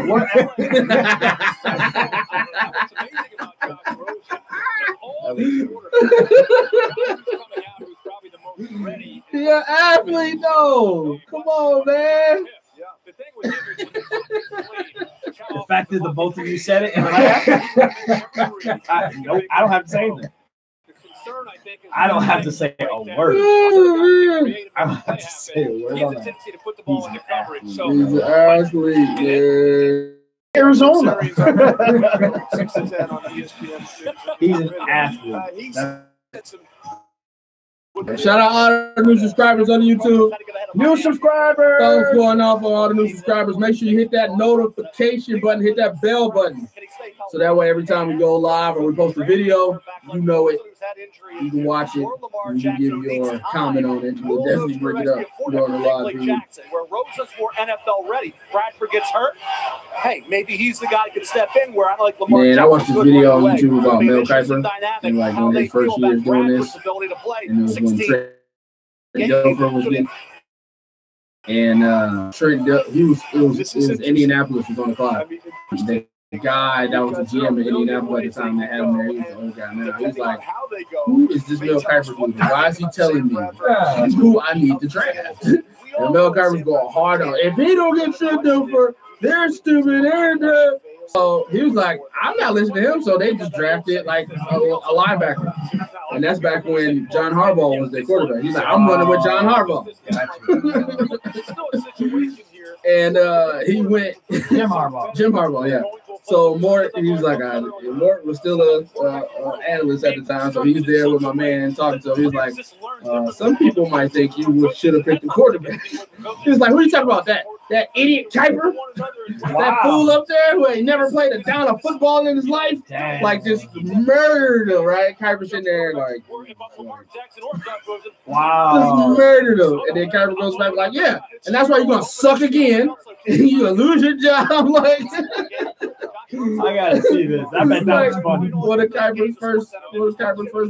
You're an athlete, though. Come on, man. The fact that the both of you said it, and I don't have to say anything. I don't have to say a word. I don't have to say a word on that. He's an athlete, man. Arizona. 6 to 10 on ESPN. He's an athlete. Shout out all the new subscribers on YouTube. New subscribers. Thumbs going off on all the new subscribers. Make sure you hit that notification button, hit that bell button. So that way, every time we go live or we post a video, you know it. You can watch it. You can give your comment on it. We'll definitely bring it up during the live feed. Where Rosa's more NFL ready. Bradford gets hurt. Hey, maybe he's the guy that can step in where I like Lamar. Man, I watched this video on YouTube about Mel Kiper and like one of his first years doing this. And it was when Trey Dilfer was getting. And Trey, it was Indianapolis was on the clock. The guy that was a GM in Indianapolis at the time that had him there, he was the old guy now. He's like, who is this Mel Kiper dude? Why is he telling me who I need to draft? And Mel Kiper's going hard on. If he don't get Trey Dilfer, they're stupid. They're dumb. So he was like, I'm not listening to him. So they just drafted like a linebacker. And that's back when John Harbaugh was their quarterback. He's like, I'm running with John Harbaugh. And he went Jim Harbaugh. Jim Harbaugh, yeah. So Mort, he was like, Mort was still a analyst at the time, so he's there with my man talking to him. He was like, some people might think you should have picked the quarterback. He was like, who are you talking about? That idiot Kiper? That fool up there who ain't never played a down of football in his life? Dang. Like just murdered him, right? Kiper's in there like, wow. just murdered him. And then Kiper goes back like, yeah, and that's why you're going to suck again. And you're going to lose your job. Like, I gotta see this. I bet that was funny. One of Kiper's first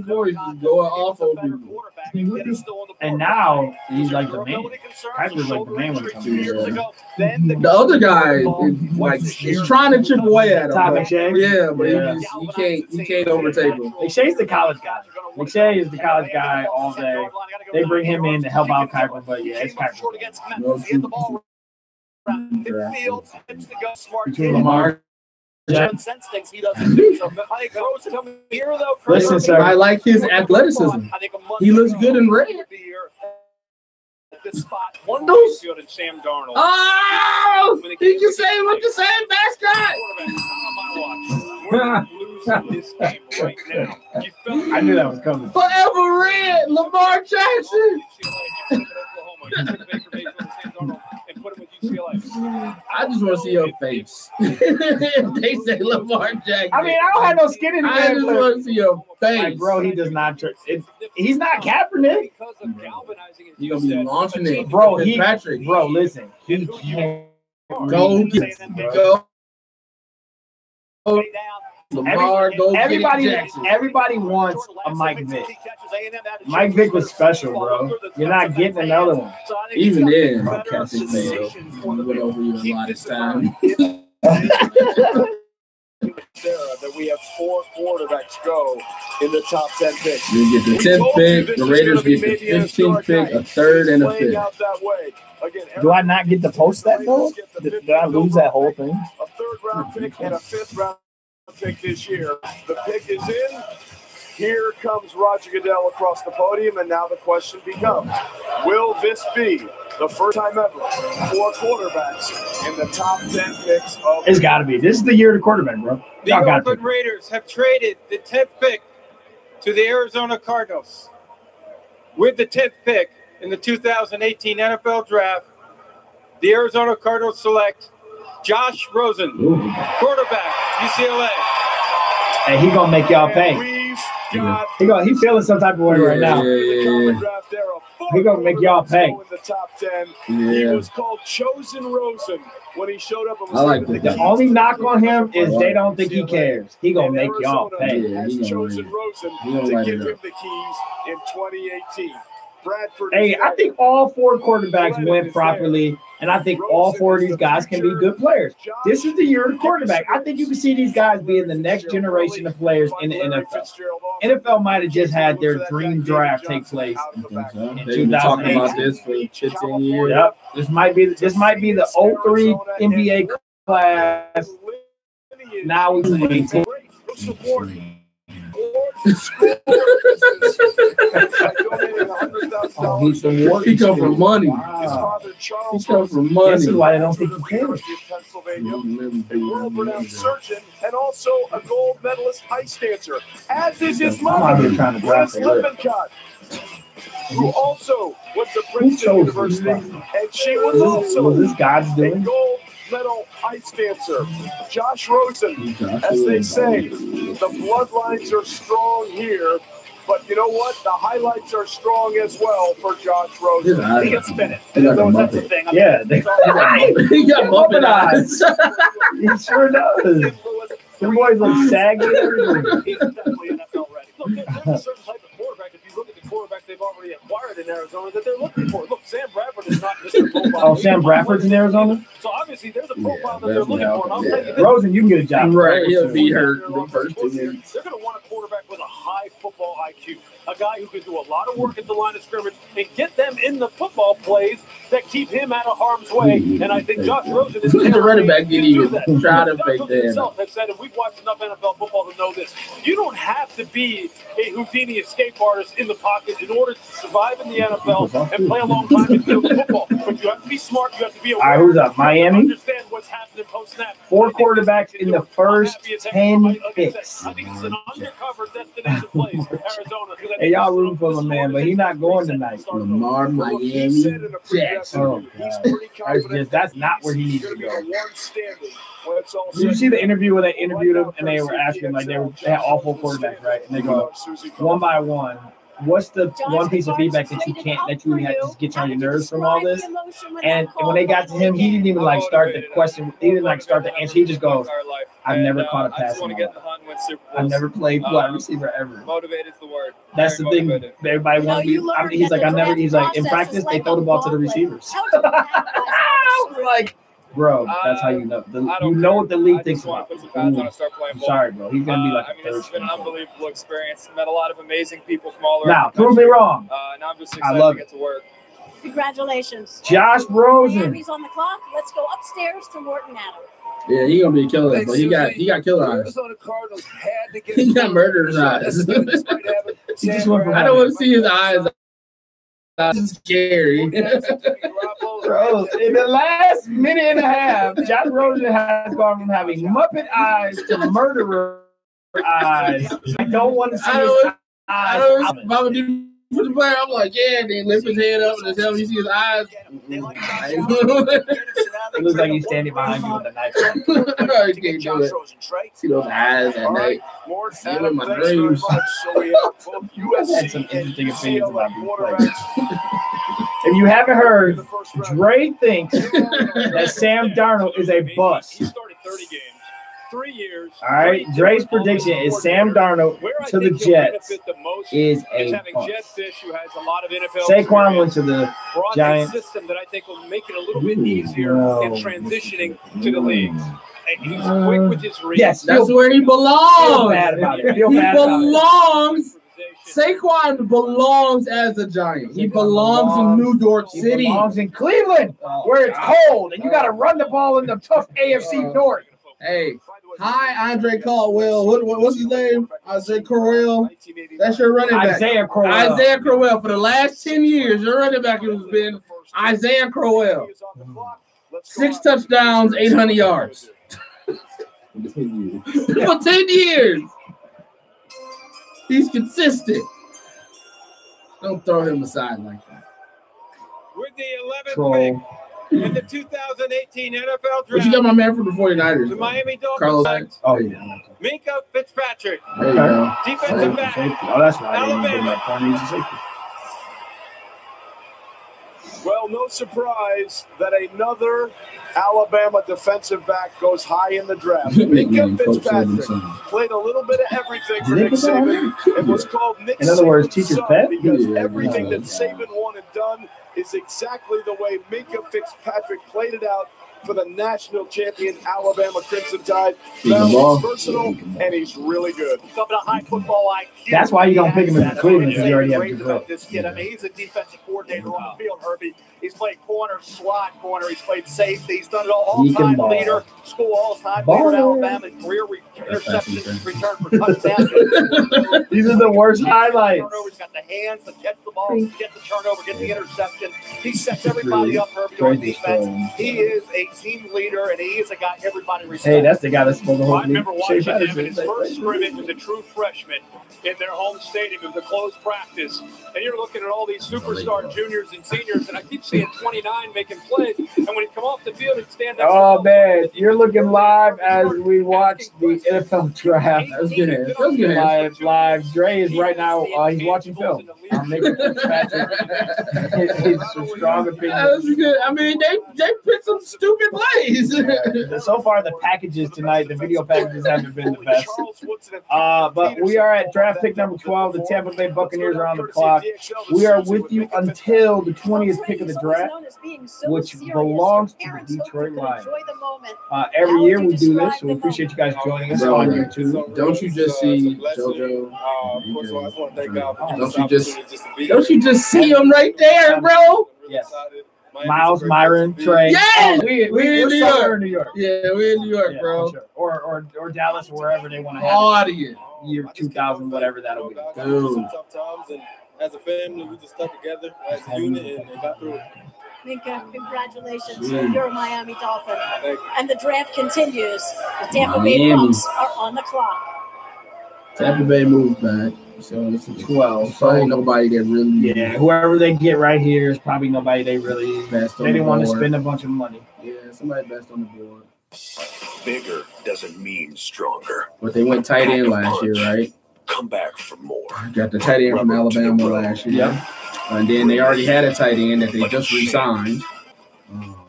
boys is going off on people. And now he's like the man. Kiper's like the man when it comes to The other guy is like he's trying to chip away at him. Todd McShay? Yeah, but he can't overtake him. McShay's the college guy. McShay is the college guy all day. They bring him in to help out Kiper, but yeah, it's Kiper. Between Lamar. Listen, sir. I like his athleticism. He looks good in red. One those Sam Darnold. Oh, he can say it with the same mascot. I knew that was coming. Forever red, Lamar Jackson. I just want to see your face. They say Lamar Jackson. I mean, I don't have no skin in the game. I just want to see your face. Like, bro, he does not. He's not Kaepernick. You're going to be launching it. Bro, Patrick. Bro, listen. He can't. Go. Lamar, everybody wants a Mike Vick. Mike Vick was special, bro. You're not getting another one. Even then, Cassie Mayo went over you a lot of time. That we have 4 quarterbacks go in the top 10 picks. You get the 10th pick, the Raiders get the 15th pick, a 3rd, and a 5th. Do I not get to post that, though? Did I lose that whole thing? A 3rd round pick and a 5th round pick this year. The pick is in. Here comes Roger Goodell across the podium, and now the question becomes, will this be the first time ever 4 quarterbacks in the top 10 picks of It's got to be. This is the year of the quarterback, bro. The Oakland Raiders have traded the 10th pick to the Arizona Cardinals. With the 10th pick in the 2018 NFL Draft, the Arizona Cardinals select Josh Rosen, quarterback, UCLA. Hey, he gonna make y'all pay. He feeling some type of way right now. He gonna make y'all pay. In the top 10. He was called Chosen Rosen when he showed up. I like the only knock on him is they don't think he cares. He gonna make y'all pay. Chosen Rosen to give him the keys in 2018. Bradford. Hey, I think all 4 quarterbacks went properly, and I think all 4 of these guys can be good players. This is the year of the quarterback. I think you can see these guys being the next generation of players in the NFL. NFL might have just had their dream draft take place in 2008. They've been talking about this for 15 years. Yep. This might be the 03 NBA class. Now we're playing 18. He come from money. Wow. He come from money. This is why they don't think he cares. Stadium, a world-renowned surgeon, and also a gold medalist ice dancer, as is his mother, Liz Lippincott, who also went to Princeton University, and she was also this God's a doing? gold medal ice dancer. Josh Rosen, as they say, the bloodlines are strong here. But you know what? The highlights are strong as well for Josh Rosen. He can spin it. That's the thing. Yeah, He got Muppet eyes. He sure does. The boys look saggy and everything. He's definitely NFL ready. Look, there's a certain type of quarterback. If you look at the quarterbacks they've already acquired in Arizona that they're looking for. Look, Sam Bradford is not Mr. Profile. Oh, Sam Bradford's in Arizona? So obviously there's a profile that they're looking for. And I'll tell you this. Rosen, you can get a job. Right, he'll be hurt the first 2 minutes. They're going to want a quarterback with a high football IQ, a guy who can do a lot of work at the line of scrimmage and get them in the football plays that keep him out of harm's way. And I think Josh Rosen is The running back didn't even try to Josh fake Rosen that. himself has said, and we've watched enough NFL football to know this, you don't have to be a Houdini escape artist in the pocket in order to survive in the NFL and play a long time in field football. But you have to be smart, you have to be aware. All right, who's up? Miami? Understand what's happening post-snap. 4 quarterbacks in the first 10 picks. I think it's an undercover destination place for Arizona. Hey, y'all rooting for my man, but he's not going tonight. Lamar, Miami, Jackson. Oh, God. That's not where he needs to go. Did you see the interview where they interviewed him and they were asking, like, they had all 4 quarterbacks, right? And they go, one by one, what's the one piece of feedback that you have just gets on your nerves from all this? And when they got to him, he didn't even like start the question. He didn't like start the answer. He just goes, I've never caught a pass in my life. I've never played wide receiver ever. Motivated is the word. That's the thing. Everybody wants to be. I mean, he's like, he's like, in practice, they throw the ball to the receivers. Like, bro, that's how you know. You know what the league thinks about. I'm sorry, bro. He's going to be like this has been an unbelievable experience. Met a lot of amazing people from all around. Now, prove me wrong. Now I'm just excited to get to work. Congratulations. Josh Rosen. Miami's on the clock. Let's go upstairs to Morton Adams. Yeah, he gonna be a killer, but he got killer eyes. Arizona Cardinals had to get He got murderer's eyes. I don't want to see his eyes. That's scary. Bro, in the last minute and a half, Josh Rosen has gone from having Muppet eyes to murderer eyes. I don't want to see his eyes. I for the player, I'm like, yeah, they lift his head up and tell me you see his eyes. It looks like he's standing behind you with a knife. I can't do it. See those eyes at night. Even in my dreams. I've had some interesting opinions about these players. If you haven't heard, Dre thinks that Sam Darnold is a bust. He started 30 games. 3 years. All right, Dre's prediction is Sam Darnold to the Jets is a bust. Saquon went to the Giants. System that I think will make it a little bit easier in transitioning to the league. And he's quick with his reads. Yes, that's where he belongs. Feel bad about it. He belongs. Saquon belongs as a Giant. He belongs in New York City. He belongs in Cleveland, where it's cold and you got to run the ball in the tough AFC North. Hey, hi, Andre Caldwell. What's his name? Isaiah Crowell. That's your running back. Isaiah Crowell. Isaiah Crowell. For the last 10 years, your running back has been Isaiah Crowell. 6 touchdowns, 800 yards. For 10 years. He's consistent. Don't throw him aside like that. With the 11th pick in the 2018 NFL Draft. What you got my man from the 49ers? The Miami Dolphins Carlos select Oh, yeah. Minka Fitzpatrick. There you go. Defensive back. Oh, that's right. Alabama. Well, no surprise that another Alabama defensive back goes high in the draft. Minka Fitzpatrick played a little bit of everything for Nick Saban. It was called Nick In other words, Saban's teacher's son pet? because everything that Saban wanted done is exactly the way Minka Fitzpatrick played it out for the national champion Alabama Crimson Tide. He's versatile and he's really good. He's got a high football IQ. That's why you don't pick him in Cleveland, because you already have to this kid. I mean, he's a defensive coordinator on the field, Herbie. He's played corner, slot corner. He's played safety. He's done it all. All-time leader, school all-time leader at Alabama. Career interceptions, return for touchdowns. These are the worst highlights. He's got the hands to catch the ball, get the turnover, get the interception. He sets everybody up, Herbie, on defense. He is a team leader, and he is a guy everybody respects. Hey, that's the guy that's supposed to I hold me. remember watching him in his first scrimmage as a true freshman in their home stadium. It was a closed practice. And you're looking at all these superstar juniors and seniors, and I keep seeing 29 making plays. And when he come off the field, he'd stand up. Oh, man. You're looking live as we watch the NFL draft. That was good. That was good. Live. Dre is right now, he's watching film. I'm making Fitzpatrick his strong opinion. That was good. I mean, they picked some stupid plays. So far, the packages tonight, the video packages haven't been the best. But we are at draft pick number 12. The Tampa Bay Buccaneers are on the clock. We are with you until the 20th pick of the draft, which belongs to the Detroit Lions. Every year we do this, so we appreciate you guys joining us on YouTube. Don't you just see JoJo? Don't you just see him right there, bro? Yes. Miles, Myron, Trey. Yeah, we're in New York. Yeah, we're in New York, bro. Sure. Or Dallas, or wherever they want to have all out of here. Year 2000, whatever that'll be. Dude. Tough times, and as a family, we just stuck together as a unit and got through it. Minka, congratulations. You're a Miami Dolphin. And the draft continues. The Tampa Bay Bucs are on the clock. Tampa Bay moves back. So it's a 12. So ain't nobody that really. Yeah, whoever they get right here is probably nobody they really best on they didn't the want to board. spend a bunch of money. Yeah, somebody best on the board. Bigger doesn't mean stronger. But they went tight end last year, right? Come back for more. Got the tight end from Alabama last year. Yeah. And then they already had a tight end that they just re-signed.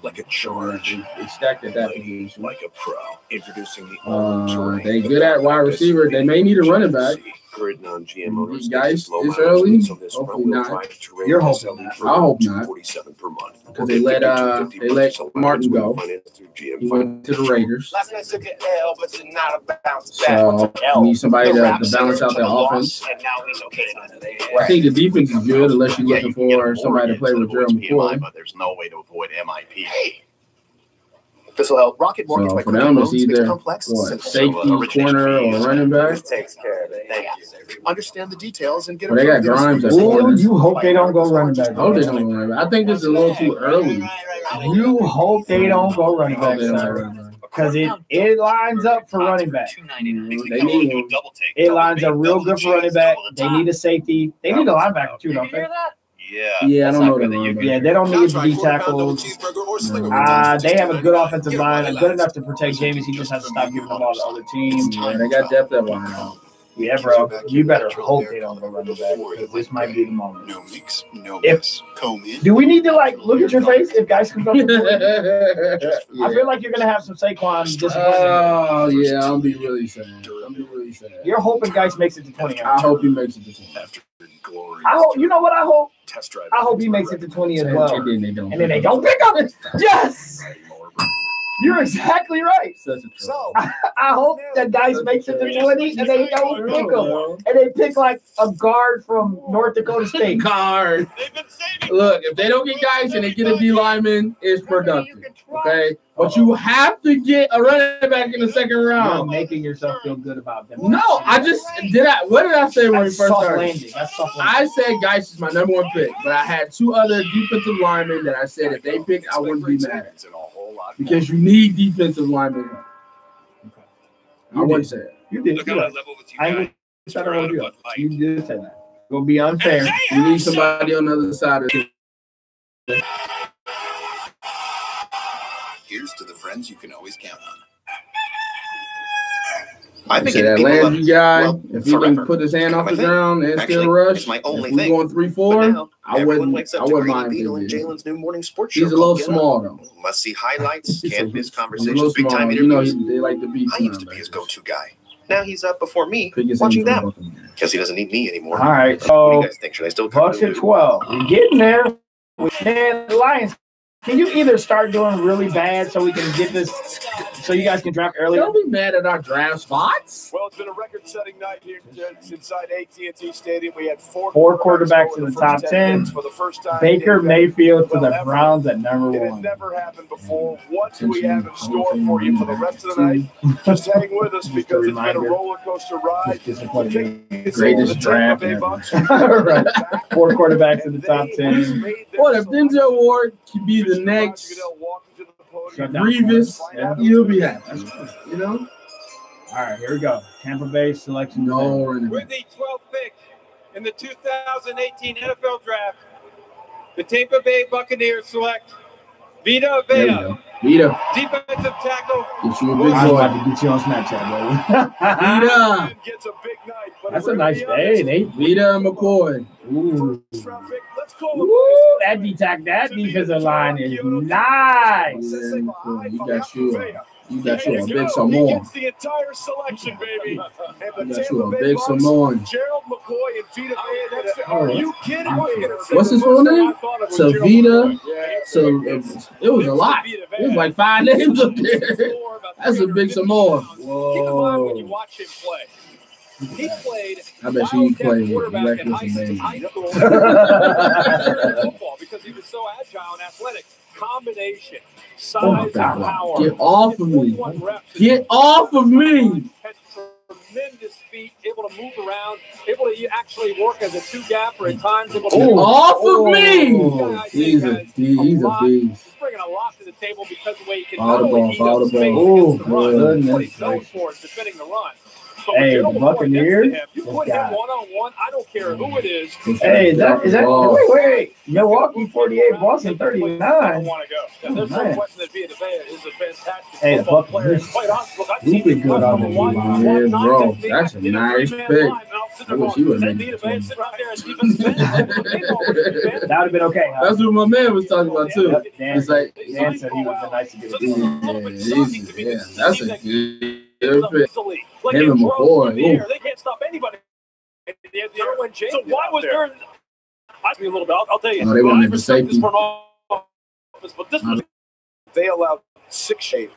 Like a charge. They stacked at that position. Like a pro. Introducing the they good at wide receiver. They may need a running back. Grid non-GM Guys, it's early. Hopefully not. You're hoping not. I hope not. Because they let Martin go. He went to the Raiders. So you need somebody to balance out their offense. I think the defense is good unless you're looking for somebody to play with Gerald McCoy. But there's no way to avoid MIP. This will help. Rocket Mortgage by for them, it's either safety, corner, or running back. Takes care of it. Thank you. Understand the details and get Well, they got Grimes at Ooh, corner. you hope they don't go running back. I hope they don't go running back. I think this is a little too early. You hope they don't go running back, because it lines up for running back. They need one. It lines up real good for running back. They need a safety. They need a linebacker too, don't they? Yeah, I don't know that. Yeah, they don't need to be tackles. They have a good offensive line, good enough to protect James. He just has to stop giving the ball to other teams. Yeah, they got depth at line. Yeah, bro. You better hope they don't go running back, because this might be the moment. Do we need to look at your face if guys come up? I feel like you're gonna have some Saquon disappointment. Oh yeah, I'll be really sad. You're hoping guys makes it to 20. I hope he makes it to 20. I hope. You know what I hope? I hope he makes it to 20 as well. And then they don't. And then they don't pick up it. Yes. You're exactly right. So I hope that guys makes it to 20 and they don't pick them. And they pick like a guard from North Dakota State. Guard. Look, if they don't get guys and they get a D lineman, it's productive. Okay? But you have to get a running back in the second round. You're making yourself feel good about them. No, what did I say when we first started? That's soft landing. I said Geis is my number one pick, but I had two other defensive linemen that I said if they picked, I wouldn't be mad. Because you need defensive linemen. Okay. I wouldn't say it. You did. I ain't trying to hold you up. You did say that. Gonna be unfair. You need somebody on the other side of it. Here's to the friends you can always count on. I think that Landry guy, if he can put his hand off the ground and still rush, my only if we're going 3-4, I wouldn't mind him. him. Jalen's new morning sports He's a little small though. Must see highlights, can't miss He's a conversations, little big time small. interviews. They like to beat. I used to be his go-to guy. Now he's up before me, watching them. Guess he doesn't need me anymore. All right, What do so you guys think? Should I still Bucks at 12. You're getting there. Man, the Lions. Can you either start doing really bad so we can get this, so you guys can draft earlier? Don't be mad at our draft spots. Well, it's been a record-setting night here inside AT&T Stadium. We had four quarterbacks in the top 10. For the first time, Baker Mayfield to the Browns at number It had 1. never happened before. What do we have in store for you for the rest of the night? Just hang with us because it's been a roller coaster ride. Greatest draft ever. Right. 4 quarterbacks in the top 10. What if Denzel Ward could be the next Grievous, you'll be happy. You know? All right, here we go. Tampa Bay selection. With the 12th pick in the 2018 NFL Draft, the Tampa Bay Buccaneers select Vita Vea, Vita, defensive tackle. Get you a I big was boy. about to get you on Snapchat, bro. Vita, Gets a big night, but That's a nice day, Nate. Vita McCoy. Ooh. let's call him. Ooh, that defensive line is nice. You got you a big Samoan. He gets the entire selection, baby. And You the got you a Tampa Bay big Bucs, Samoan. Gerald McCoy and Vita Vea. Are you kidding me? What's his full name? Savita. So it was a lot. It was like 5 names up there. That's a big Samoa. Keep in mind when you Whoa. watch him play. He played. I bet you he played quarterback in reckless high amazing. school football because he was so agile and athletic. Combination, Oh my size, and God. power. Get off of me. 41 reps. Get off of me. Had tremendous feet, able to move around, able to actually work as a two-gap or at times able to Get off of me. Guy, I think, He's a has beast. He's a lot. beast. He's bringing a lot to the table because of the way he can Foul the not only ball, eat foul up the space ball. against the run, Oh, what he's known goodness. for is defending the run. But Hey, when Gerald McCoy Buccaneers. gets to him, you put him one-on-one, I don't care who it is. Hey, is that wait. Milwaukee 48, Boston 39. I don't want to go. Oh, There's no man. question that Vita Vea is a fantastic Hey, the football player. Buccaneers. Quite honestly, look, I've He seen be him good run on from the one line. to one, Yeah, bro. non-technique That's a in nice three-man pick. line, and I'll sit there I wish going, he would've "That made Vita it. Vea sitting out there as defensive end. That would have been okay. Huh? That's what my man was talking about too. Dan, It's like, Dan said he would have been nice to get a yeah, that's a good pick. Like Him they and drove McCoy. through the air. Ooh. They can't stop anybody. So why was there? I'll be a little bit. I'll tell you. Oh, they wanted I the respect this safety. front office, but this was They allowed 6 shade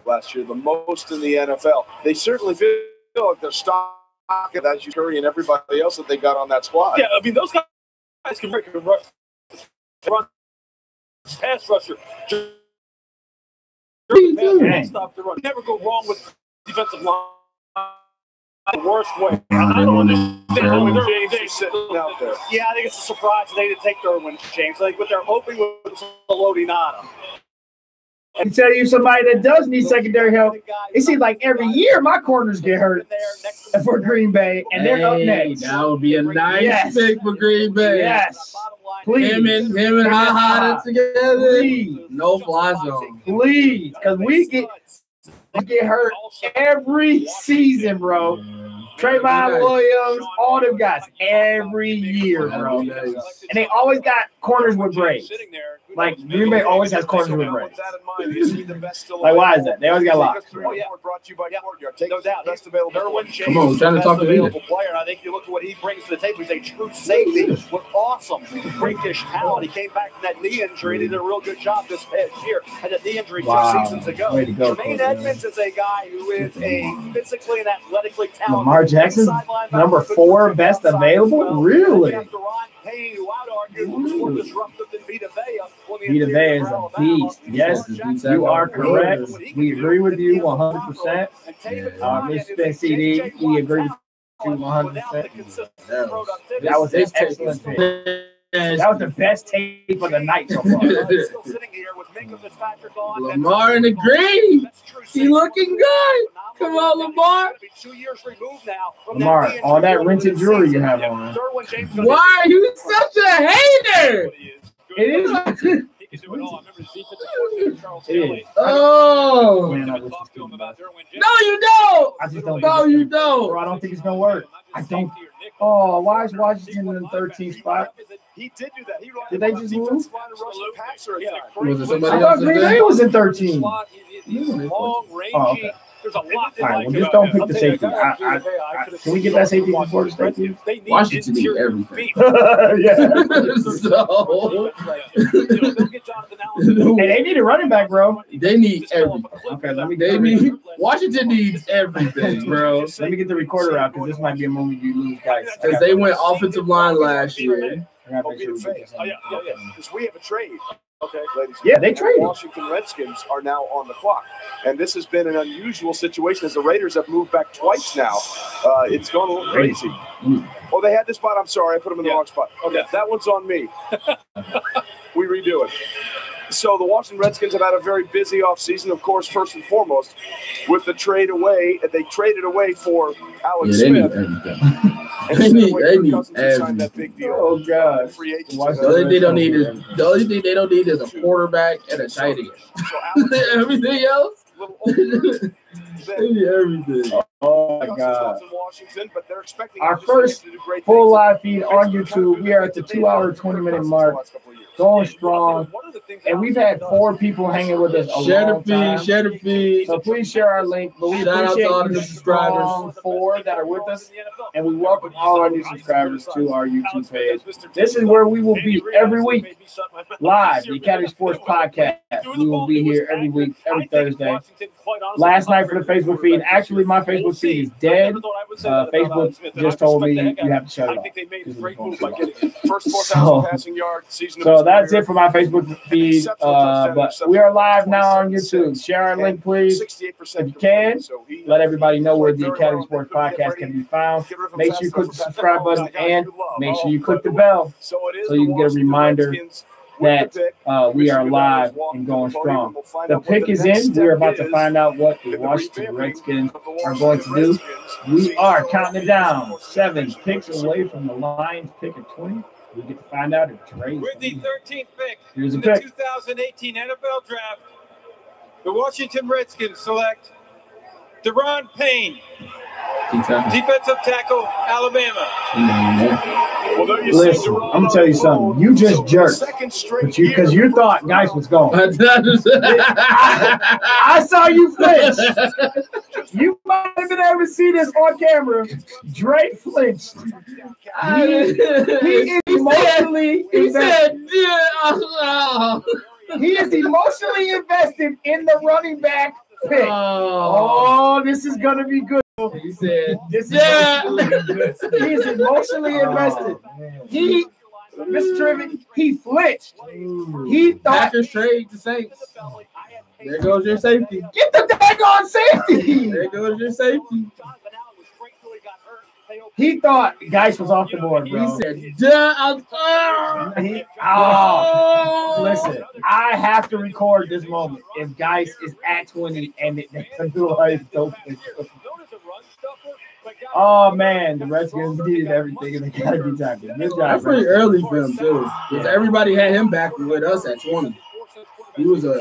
last year, the most in the NFL. They certainly feel like they're stock of that Curry and everybody else that they got on that squad. yeah. I mean, those guys can break a rush, run, pass rusher. Stop the run. Never go wrong with defensive line. The worst way. I don't understand how James is sitting out there. Yeah, I think it's a surprise they didn't take Derwin James. I think what they're hoping was loading on him. I can tell you somebody that does need secondary help. It seems like every year my corners get hurt for Green Bay, and they're up next. That would be a nice Yes. pick for Green Bay. Yes. Please. Him and Ha together. No fly zone. Please, because we get hurt every season, bro. Trayvon Williams, all them guys, every year, bro. And they always got corners with braids. Like, Green Bay always has corners with braids. Like, why is that? They always got locks. Oh, yeah. Brought to you by Courtyard. Take No doubt. best available. Derwin James Come on, we're trying to is talk the to best you. available player, and I think you look at what he brings to the table. He's a true safety with awesome freakish talent. He came back from that knee injury and he did a real good job this past year. Had a knee injury 2 seasons ago. Way to go, Jermaine Coach. Edmonds is a guy who is a physically and athletically talented Lamar Jackson, sideline number backer, 4 best available? Really? After Ron Payne, who I'd argue was more disruptive than Vita Vea. Vita Vea is a beast. Yes, you are correct. We agree with you 100%. Mr. Spin CD, we agree with you 100%. That was an excellent pick. That was the best tape of the night so far. Lamar in the green. He looking good. Come on, Lamar. 2 years removed now from Lamar, that knee all that injury. rented jewelry you have on. Derwin James Why are you such a hater? It is. He can do it all. I remember the defensive coordinator, Charles It is. Haley. Oh. Man, I wish Talk to him about Derwin James. No, you don't. I just don't. No, you Bro, don't. I don't think it's gonna work. I don't. Oh, why is Washington in the 13th spot? He did do that. He Did they just move? rush the passer. Yeah. Was it I somebody thought else's Green Bay name? was in 13. He's long, rangy. Oh, okay. There's a lot All to right, like well, just about don't him. pick I'll the tell you, safety. a guy like Vita Vea, I could've Can we seen get that so safety much before the state? They need Washington need interior everything. beef. Yeah. So They'll get Jonathan Allen. Hey, they need a running back, bro. they need everything. Okay, let me They get need Washington needs everything, bro. let me get the recorder out because this might be a moment you lose, guys. Because they went offensive line last year. I gotta make sure we get this in. Because we have a trade. Okay, ladies. Yeah, they and traded. The Washington Redskins are now on the clock. And this has been an unusual situation as the Raiders have moved back twice now. It's gone a little crazy. Oh, they had this spot. I'm sorry. I put them in the wrong spot. Okay, that one's on me. We redo it. So the Washington Redskins have had a very busy offseason, of course, first and foremost, with the trade away. They traded away for Alex Smith. They need everything. Oh God! The only thing they don't need is a quarterback and a tight end. Everything else. They need everything. Oh my God! Our first full live feed on YouTube. We are at the 2-hour 20-minute mark, going strong, and we've had 4 people hanging with us. Share the feed. So please share our link. But we appreciate all the new subscribers, 4 that are with us, and we welcome all our new subscribers to our YouTube page. This is where we will be every week, live, the Academy Sports Podcast. We will be here every week, every Thursday. Last night for the Facebook feed. Actually, my Facebook feed is dead. Facebook just told me you have to shut it off. So that's it for my Facebook feed. But we are live now on YouTube. Share our link, please. If you can, let everybody know where the Academy Sports Podcast can be found. Make sure you click the subscribe button and make sure you click the bell so you can get a reminder that we are live and going strong. The pick is in. We are about to find out what the Washington Redskins are going to do. We are counting it down. 7 picks away from the Lions pick at 20. We get to find out if Trey. With the 13th pick Here's in a the pick. 2018 NFL Draft, the Washington Redskins select Deron Payne, defensive tackle, Alabama. Listen, I'm gonna tell you something. You just jerked, because you thought Geis was going. I saw you flinch. You might have been able to see this on camera. Drake flinched. He is emotionally invested. He is emotionally invested in the running back pick. Oh, this is gonna be good. He said, He is emotionally invested. Mr. Trivik, he flinched. He thought Packers trade the Saints. There goes your safety. Get the daggone safety. There goes your safety. He thought Geis was off the board, bro. He said, listen, I have to record this moment. If Geis is at 20 and it don't. Oh man, the Redskins needed everything and they gotta be tackling. That's pretty early for him too, because everybody had him back with us at 20. He was a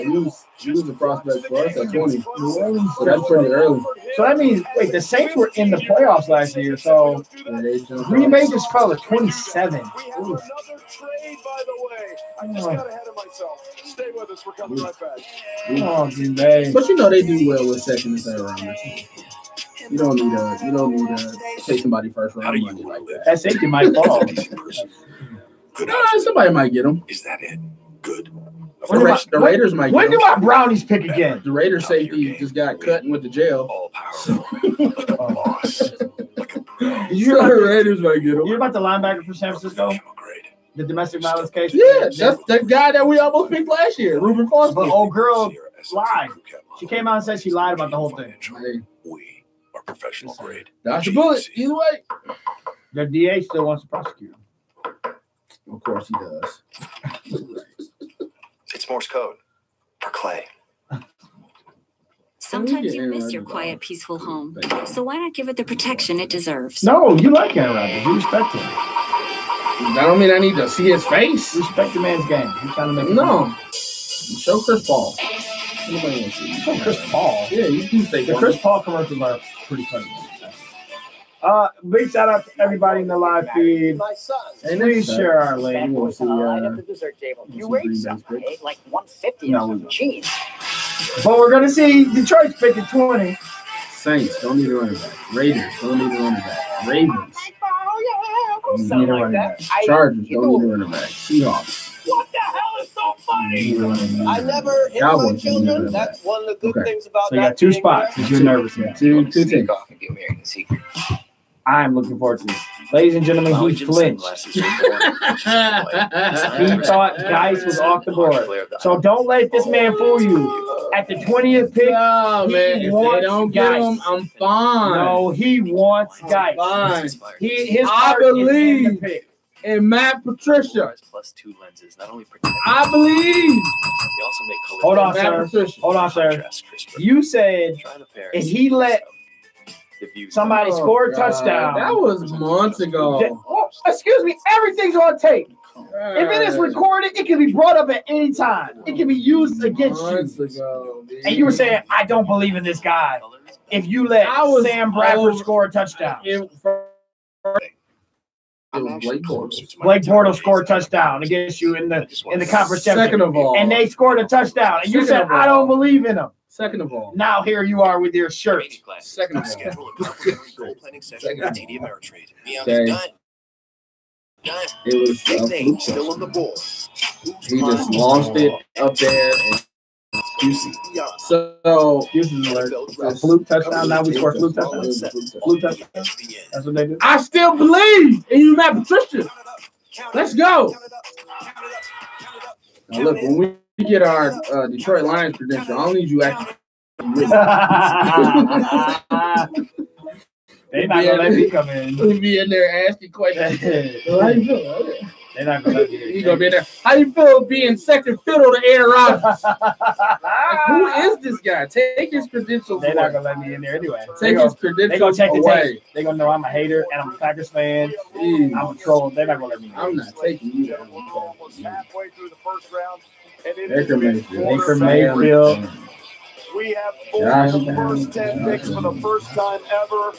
prospect for us at 20. So that's pretty early. So that means, wait, the Saints were in the playoffs last year, so Green Bay just fell at 27. Ooh. I just got ahead of myself. Stay with us. We're coming right back. Oh, Green Bay. But you know they do well with second and third rounders. You don't need to take somebody first round money like that. That safety might fall. Somebody might get him. Is that it? Good. The Raiders might. When do my Brownies pick again? The Raiders safety just got cut and went to jail. Did you hear the Raiders might get him? You hear about the linebacker for San Francisco? The domestic violence case? Yeah, that's the guy that we almost picked last year, Reuben Foster. But old girl lied. She came out and said she lied about the whole thing. We are professional grade. Dodge the bullet, either way. The DA still wants to prosecute him. Of course he does. It's Morse code for Clay. Sometimes you miss your quiet, peaceful home. So why not give it the protection it deserves? No, you like Aaron Rodgers. You respect him. That don't mean I need to see his face. Respect the man's game. He's trying to make Show Chris Paul. Nobody wants to see. Show Chris Paul. Yeah, you can say the Chris Paul commercials are pretty funny. Big shout out to everybody in the live feed. And please share our link. At the dessert table. You ate something. I ate like 150 of some cheese. But we're going to see Detroit's pick at 20. Saints don't need a running back. Raiders don't need a running back. Ravens don't need a running back. Chargers don't need a running back. Seahawks. What the hell is so funny? I never hit my children. That's one of the good things about so you got 2 spots because you're nervous. Two teams. I'm looking forward to this. Ladies and gentlemen, he flinched. He thought Geis was off the board. So don't let this man fool you. At the 20th pick, man, if they don't get him, I'm fine. No, he wants Geis. Fine. His I believe. and Matt Patricia. Plus 2 lenses not only protect. I believe. They also make color. Hold on, Matt sir. Patricia. Hold on, sir. You said if he let somebody score a touchdown. That was months ago. Oh, excuse me. Everything's on tape. If it is recorded, it can be brought up at any time. It can be used against you. And you were saying, I don't believe in this guy. If you let Sam Bradford score a touchdown. Blake Bortles scored a touchdown against you in the conference championship. Second of all. And they scored a touchdown. And you said, I don't believe in them. Second of all. Now here you are with your shirt. Second of goal planning session with TD Ameritrade. It was still on the board. He just launched it up there. So a fluke touchdown. Now we score fluke touchdown. Fluke touchdown. That's what they do. I still believe in you, Matt Patricia. Let's go. Now look, when we get our Detroit Lions credential, I don't need you acting. They're not gonna let me come in. We'll be in there asking questions. How you feel? They're not gonna let me in. You gonna be in there. How you feel being second fiddle to Aaron Rodgers? Like, who is this guy? Take his credentials. They're not gonna let me in there anyway. Take his credentials. They're gonna take the away. tape. They're gonna know I'm a hater and I'm a Packers fan. I'm a troll. They're not gonna let me in. I'm not taking you. Halfway through the first round, and it Baker Mayfield. Baker Mayfield. We have 4 of the first 10 picks for the first time ever.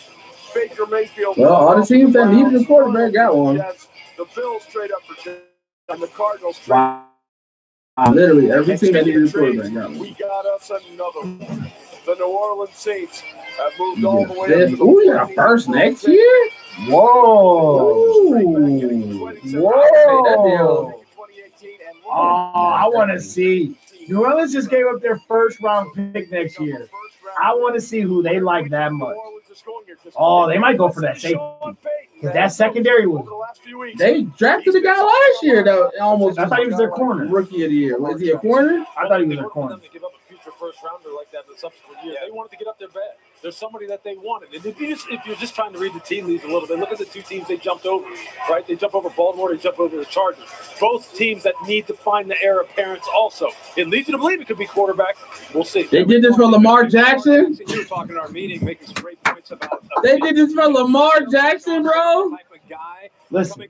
Baker Mayfield. Well, all the teams that needed a quarterback got one. The Bills trade up for 10, and the Cardinals trade. Literally every team that needed a quarterback got one. We got us another one. The New Orleans Saints have moved all the way up. Ooh, you got a first next year? Whoa. Whoa. Oh, I want to see. New Orleans just gave up their first round pick next year. I want to see who they like that much. Oh, they might go for that safety. Because that secondary was. They drafted a guy last year, though. Almost. I thought he was their corner. Rookie of the year. Was he a corner? I thought he was their corner. Give up a future first rounder like that the subsequent year. They wanted to get up their bed. There's somebody that they wanted. And if you're just trying to read the team leaves a little bit, look at the two teams they jumped over, right? They jump over Baltimore, they jump over the Chargers. Both teams that need to find the heir apparent also. It leads you to believe it could be quarterback. We'll see. They did this for Lamar Jackson. You were talking in our meeting, making some great points about. They did this for Lamar Jackson, bro. Listen.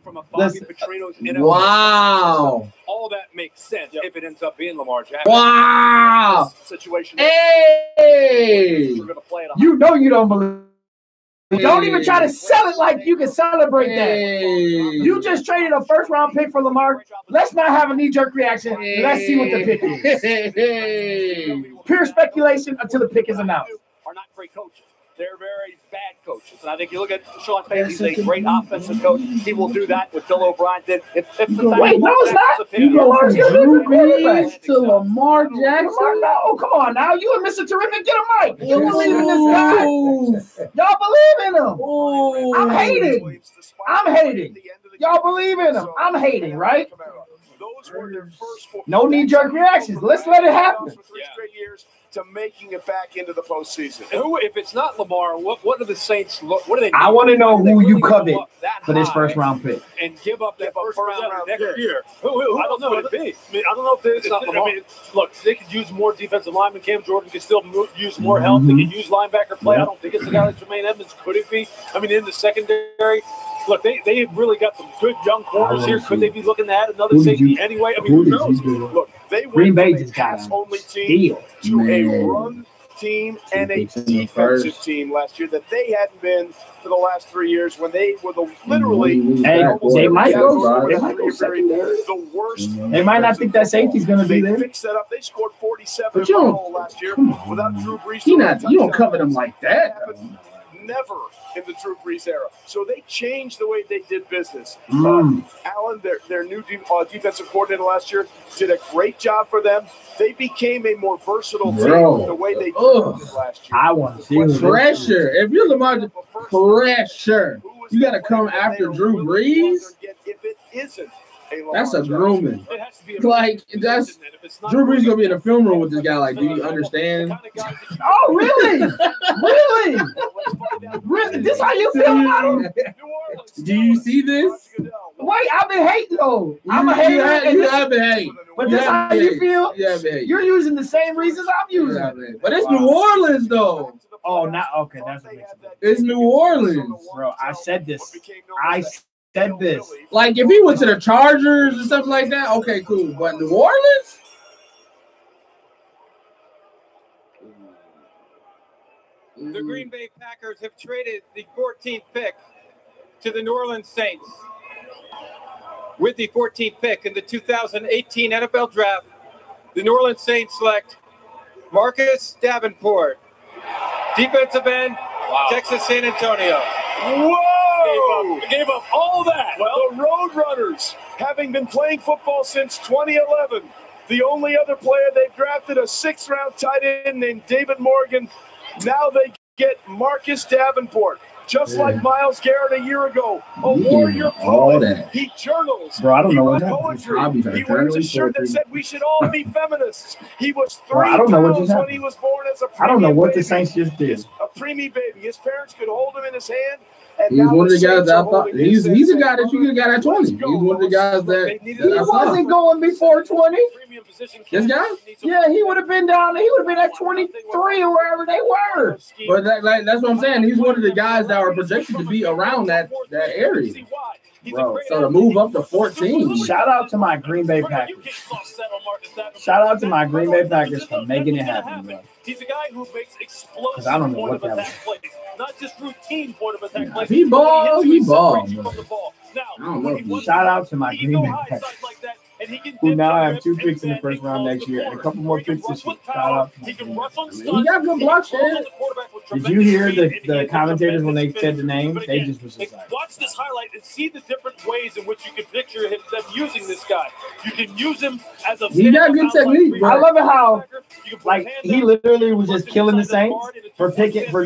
Wow. All that makes sense if it ends up being Lamar Jackson. Wow. Situation. Hey. We're gonna play it. You know you don't believe. Don't even try to sell it like you can celebrate that. You just traded a first round pick for Lamar. Let's not have a knee jerk reaction. Let's see what the pick is. Pure speculation until the pick is announced. Are not great coaches. They're very bad coaches. And I think you look at Sean Payton, he's a great offensive coach. He will do that with Bill O'Brien did. Wait, no, it's not. You go from Drew Brees to Lamar Jackson. No, come on now. You and Mr. Terrific, get a mic. You believe in this guy. Y'all believe in him. I'm hating. I'm hating. Y'all believe in him. I'm hating, right? No knee-jerk reactions. Let's let it happen. To making it back into the postseason. Who, if it's not Lamar, what do the Saints look? What do they? I want to know who you covet for this first round pick. And give up that first round next year. Who I don't know who it'd be. I mean, I don't know if it's not Lamar. I mean, look, they could use more defensive linemen. Cam Jordan could still use more help. They could use linebacker play. I don't think it's a guy like Jermaine Edmonds. Could it be? I mean, in the secondary. Look, they really got some good young corners here. Could they be looking to add another safety anyway? I mean, who knows? Look, they Green went Bay from a just got pass-only team to a run team and a defensive team last year that they hadn't been for the last 3 years when they were literally. Hey, they might go secondary. The worst. They might not think that safety's going to be there. They fixed that up. They scored 47 But you don't, last year without Drew Brees. You don't cover them like that. Never in the Drew Brees era. So they changed the way they did business. Allen, their new defensive coordinator last year, did a great job for them. They became a more versatile team the way they did last year. I want to see pressure. If you're Lamar, pressure. You got to come after Drew Brees. If it isn't that's a grooming. Like that's Drew Brees gonna be in the film room with this guy. Like, do you understand? Oh, really? Really? This how you feel about him? Do you see this? Wait, Why? I've been hating though. I'm a hater. You have been hating. But that's how you feel. You have been hating. You're using the same reasons I'm using. But it's New Orleans though. Oh, not okay. That's what makes it. It's New Orleans, bro. I said this. I said this. Like if he went to the Chargers and stuff like that, okay, cool. But New Orleans. The Green Bay Packers have traded the 14th pick to the New Orleans Saints. With the 14th pick in the 2018 NFL Draft, the New Orleans Saints select Marcus Davenport, defensive end, Texas San Antonio. Whoa! Gave up all that. Well, the Roadrunners, having been playing football since 2011, the only other player they've drafted, a sixth-round tight end named David Morgan. Now they get Marcus Davenport. Just like Myles Garrett a year ago, a warrior poet. He journals. Bro, I don't know what poetry. He wears a shirt that said we should all be feminists. He was 3 I don't know what pounds just when he was born as a I don't know what the baby. Saints just did. A preemie baby. His parents could hold him in his hand. And He's now one of the guys Saints that I are thought holding he's his a guy that you could have got at 20. He's one of the guys that He wasn't going before 20. This guy? Yeah, he would have been down. He would have been at 23 or wherever they were. But that's what I'm saying. He's one of the guys that are projected to be around that area. Bro, so to move up to 14. Shout out to my Green Bay Packers. Shout out to my Green Bay Packers for making it happen, bro. He's a guy who makes explosive I don't know point what of that attack plays, not just routine point of attack plays. If he ball, he ball. Now, I don't know. Shout out to my Green Bay Packers, who now have 2 picks in the first round next year and a couple more picks this year. Shout out to my Green Bay. He got good block shit. Did you hear the commentators when they said the name? They just was just like, watch this highlight and see the different ways in which you can picture them using this guy. You can use him as a. He got good technique. I love it how, like, he literally was just killing the Saints for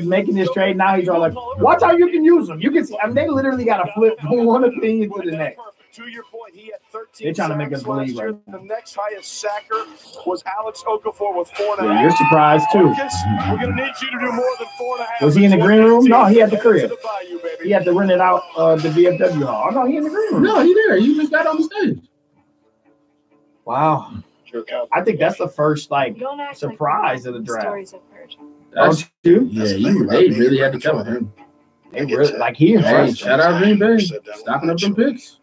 making this trade. Now he's all like, watch how you can use them. You can see, I mean, they literally got to flip from one opinion to the next. To your point, he had 13 They're trying to make us sacks last believe year. right now. The next highest sacker was Alex Okafor with 4.5. Yeah, you're surprised too. Marcus, we're going to need you to do more than 4.5. Was he in the green room? No, he had the crib. He had to rent it out the VFW hall. Oh, no, he in the green room. No, he there. He just got on the stage. Wow. I think that's the first surprise of the draft. Don't you? Yeah, they really had to cover him. They really, like he Hey, shout out Green Bay. Stocking up them picks.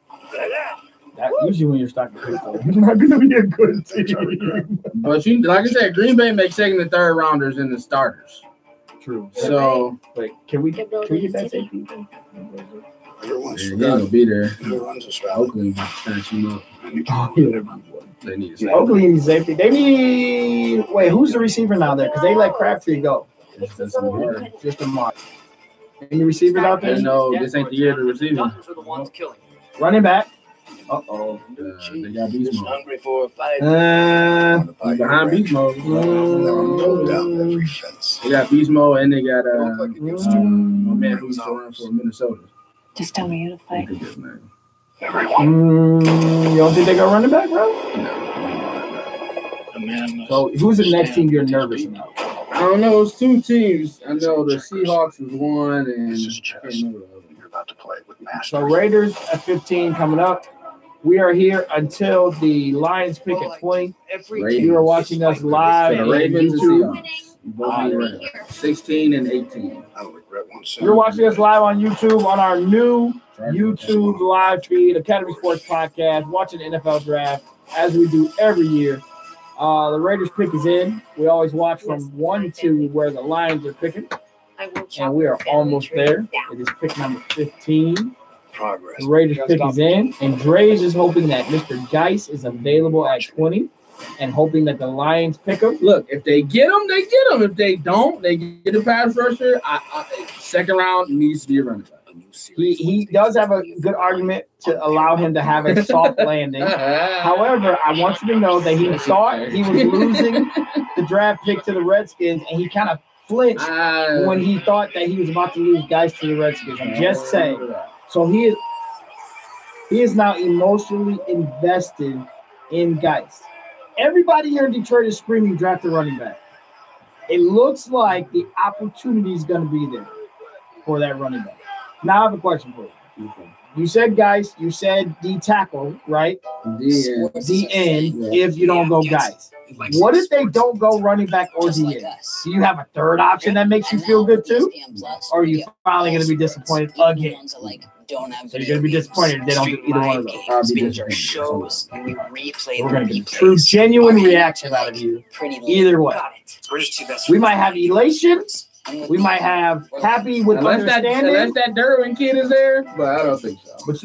That usually when you're stocking picks, you're not going to be a good team. But like I said, Green Bay makes second and third rounders in the starters. True. So wait, can we get that safety? He ain't gonna be there. Oakland snatch him up. They need a Oakland needs safety. They need. Wait, who's the receiver now there? Because they let Crabtree go. Just a mark. Any receivers out there? No, this ain't the year to receive him. Running back. Uh-oh. They got beast mode. Hungry for a fight. Behind beast mode. They got beast mode and they got my man who's around for Minnesota. Just tell me who to play. You don't think they got running back, bro? So who's the next team you're nervous about? I don't know. It's 2 teams. I know the Seahawks is one, and I can't remember the other. You're about to play with Masters. So Raiders at 15 coming up. We are here until the Lions pick at 20. You are watching us live on YouTube. 16 and 18. You're watching us live on YouTube on our new YouTube live feed, Academy Sports Podcast, watching the NFL Draft as we do every year. The Raiders pick is in. We always watch from 1 to where the Lions are picking. And we are almost there. It is pick number 15. Progress. The Raiders pick is in. And Dre's is hoping that Mr. Geis is available at 20 and hoping that the Lions pick him. Look, if they get him, they get him. If they don't, they get a pass rusher. Second round needs to be a running back. He does have a good argument to allow him to have a soft landing. However, I want you to know that he thought he was losing the draft pick to the Redskins, and he kind of flinched when he thought that he was about to lose guys to the Redskins. I'm just saying. So he is now emotionally invested in guys. Everybody here in Detroit is screaming draft a running back. It looks like the opportunity is going to be there for that running back. Now I have a question for you. You said guys. You said D tackle, right? D end. If you don't go guys. What if they don't go running back or D end? Do you have a third option that makes you feel good too? Or are you finally going to be disappointed again? So you're going to be disappointed if they don't do either one of those. I'll be disappointed. We're going to get true, genuine reaction out of you. Either way. We might have elation. We might have happy with understanding. Unless that Derwin kid is there, but I don't think so. But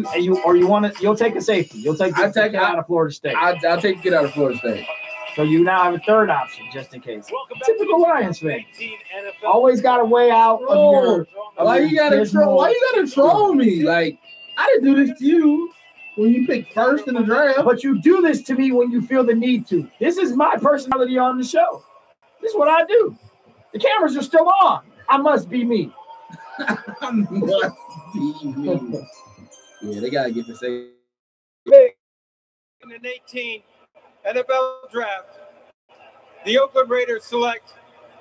you'll take a safety. You'll take the kid out of Florida State. I'll take the kid out of Florida State. So you now have a third option just in case. Typical Lions fan. Always got a way out of your. Why you gotta troll me? Like, I didn't do this to you when you picked first in the draft. But you do this to me when you feel the need to. This is my personality on the show. This is what I do. The cameras are still on. I must be me. I must be me. Yeah, they gotta get the same. 2018 NFL Draft. The Oakland Raiders select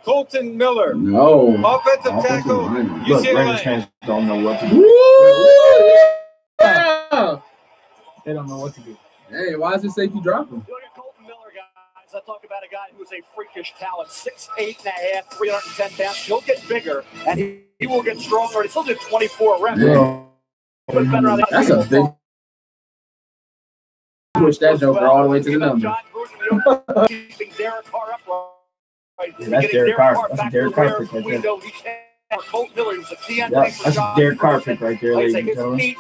Colton Miller. No. Offensive tackle, Look, UCLA. Raiders fans don't know what to do. Yeah. They don't know what to do. Hey, why is the safety dropping? I talk about a guy who's a freakish talent, 6'8.5", 310 pounds. He'll get bigger and he will get stronger. He still did 24 reps. Yeah. That's a big. Push that joker all the way to the number. Derek Carr upright. That's Derek Carr. That's a Derek Carr pick right there. Colt Miller, who's a TN That's a Derek Carr pick right there, ladies and gentlemen.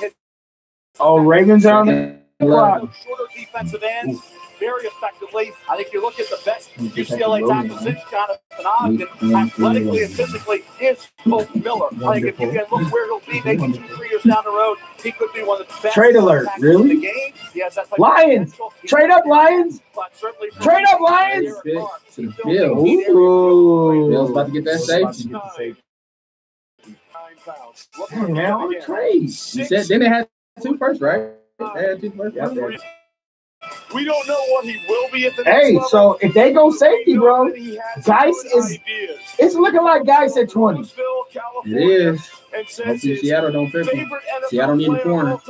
Oh, Ravens on the clock. Shorter defensive ends, very effectively. I think you look at the best UCLA tackles since Jonathan Ogden, athletically and physically, is Colt Miller. I think if you can look where he'll be maybe 2-3 years down the road, he could be one of the best. Trade alert, really? In the game. Yes, that's like Lions! Trade up, Lions! Trade up, Lions! To the Bills. Ooh. Bills about to get that safety. Hey, man, on the trade. You said then they had 2 first, right? They had 2 first. We don't know what he will be at the next Hey, level. so if they go safety, bro, Geis is it's looking like Geis at 20. It is. Hopefully Seattle don't pick him. Seattle need a corner.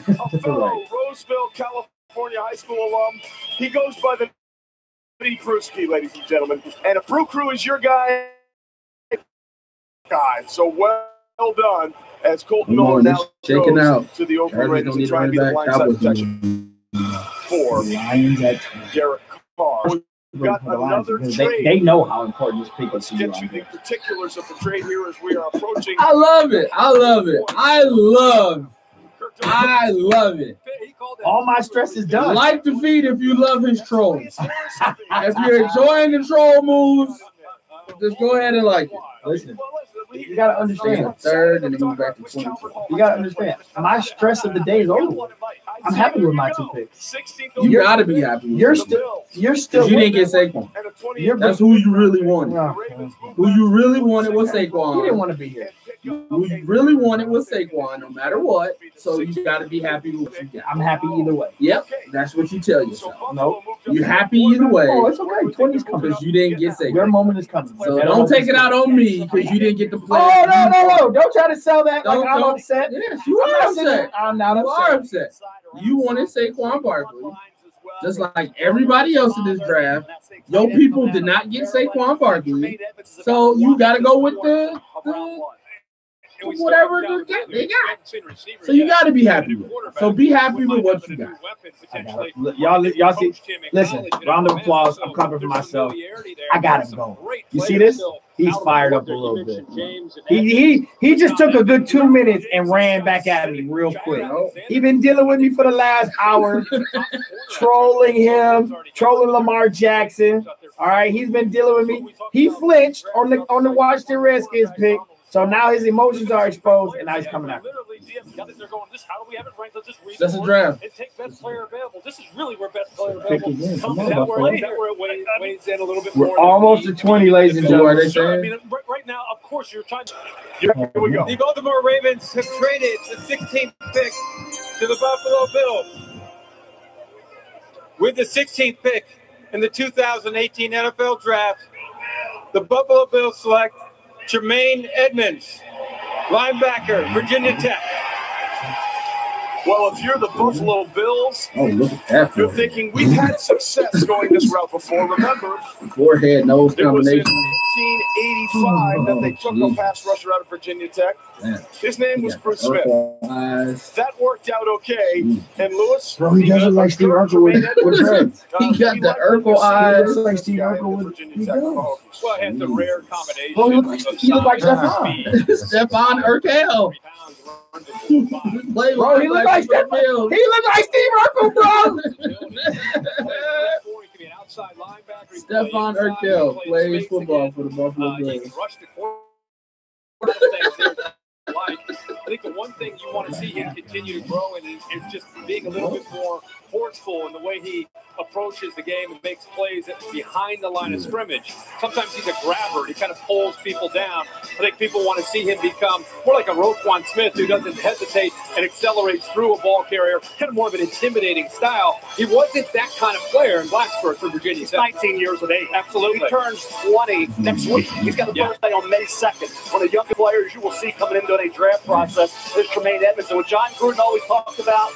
A fellow Roseville, California high school alum. He goes by the Brewski, ladies and gentlemen. And if Brew Crew is your guy, so well done as Colton Miller now shaking out to the Oakland Raiders to try and be the blindside protection for Lions at Derek Carr. We've got another trade. They know how important this pick is. Let's get you the particulars of the trade here as we are approaching. I love it. I love it. I love it. All my stress is done. Like the feed if you love his trolls. If you're enjoying the troll moves, just go ahead and like it. Listen, you gotta understand. Third and then move back to 20. You gotta understand. My stress of the day is over. I'm happy with my 2 picks. You gotta be happy. You're still. You didn't get Saquon. That's who you really wanted. Who you really wanted was Saquon. You didn't want to be here. Who you really wanted was Saquon, no matter what. So you gotta be happy with what you got. I'm happy either way. Yep, that's what you tell yourself. No, you're happy either way. Oh, it's okay. 20's coming. Because you didn't get Saquon. Your moment is coming. So don't take it out on me because you didn't get the play. Oh no! Don't try to sell that like I'm upset. Yes, you are upset. I'm not upset. You are upset. You wanted Saquon Barkley, just like everybody else in this draft. Your people did not get Saquon Barkley, so you got to go with the whatever they got. So you got to be happy with it. So be happy with what you got. Y'all see? Listen, round of applause. I'm clapping for myself. I got him going. You see this? He's fired up a little bit. He just took a good 2 minutes and ran back at me real quick. He been dealing with me for the last hour, trolling him, trolling Lamar Jackson. All right, he's been dealing with me. He flinched on the Washington Redskins pick. So now his emotions are exposed, and now he's coming out. That's a draft. This is really where best player available. We're almost to 20, ladies and gentlemen. Right now, of course, you're trying to. Here we go. The Baltimore Ravens have traded the 16th pick to the Buffalo Bills. With the 16th pick in the 2018 NFL Draft, the Buffalo Bills select Tremaine Edmonds, linebacker, Virginia Tech. Well, if you're the Buffalo Bills, Oh, look at that. you're thinking we've had success going this route before. Remember, Forehead, nose it was in combination. 1985 that they took a pass rusher out of Virginia Tech. Man. His name was Bruce Smith. Eyes. That worked out okay. And Lewis, Bro, he doesn't like Steve Urkel with dreads. He got the Urkel eyes. He looks like Steve Urkel with Virginia Tech. Well, it has the rare combination. Bro, he look like Stephon. Stephon Urkel. Bro, he look like Stephon. He look like Steve Urkel, bro. Stephon Urkel plays football for the Buffalo Bills. I think the one thing you want to see him continue to grow in is just being a little bit more forceful in the way he approaches the game and makes plays behind the line of scrimmage. Sometimes he's a grabber. He kind of pulls people down. I think people want to see him become more like a Roquan Smith who doesn't hesitate and accelerates through a ball carrier, kind of more of an intimidating style. He wasn't that kind of player in Blacksburg for Virginia. He's 19 years of age. Absolutely. He turns 20 next week. He's got a birthday on May 2nd. One of the younger players you will see coming into a draft process is Tremaine Edmonds. And what John Gruden always talked about,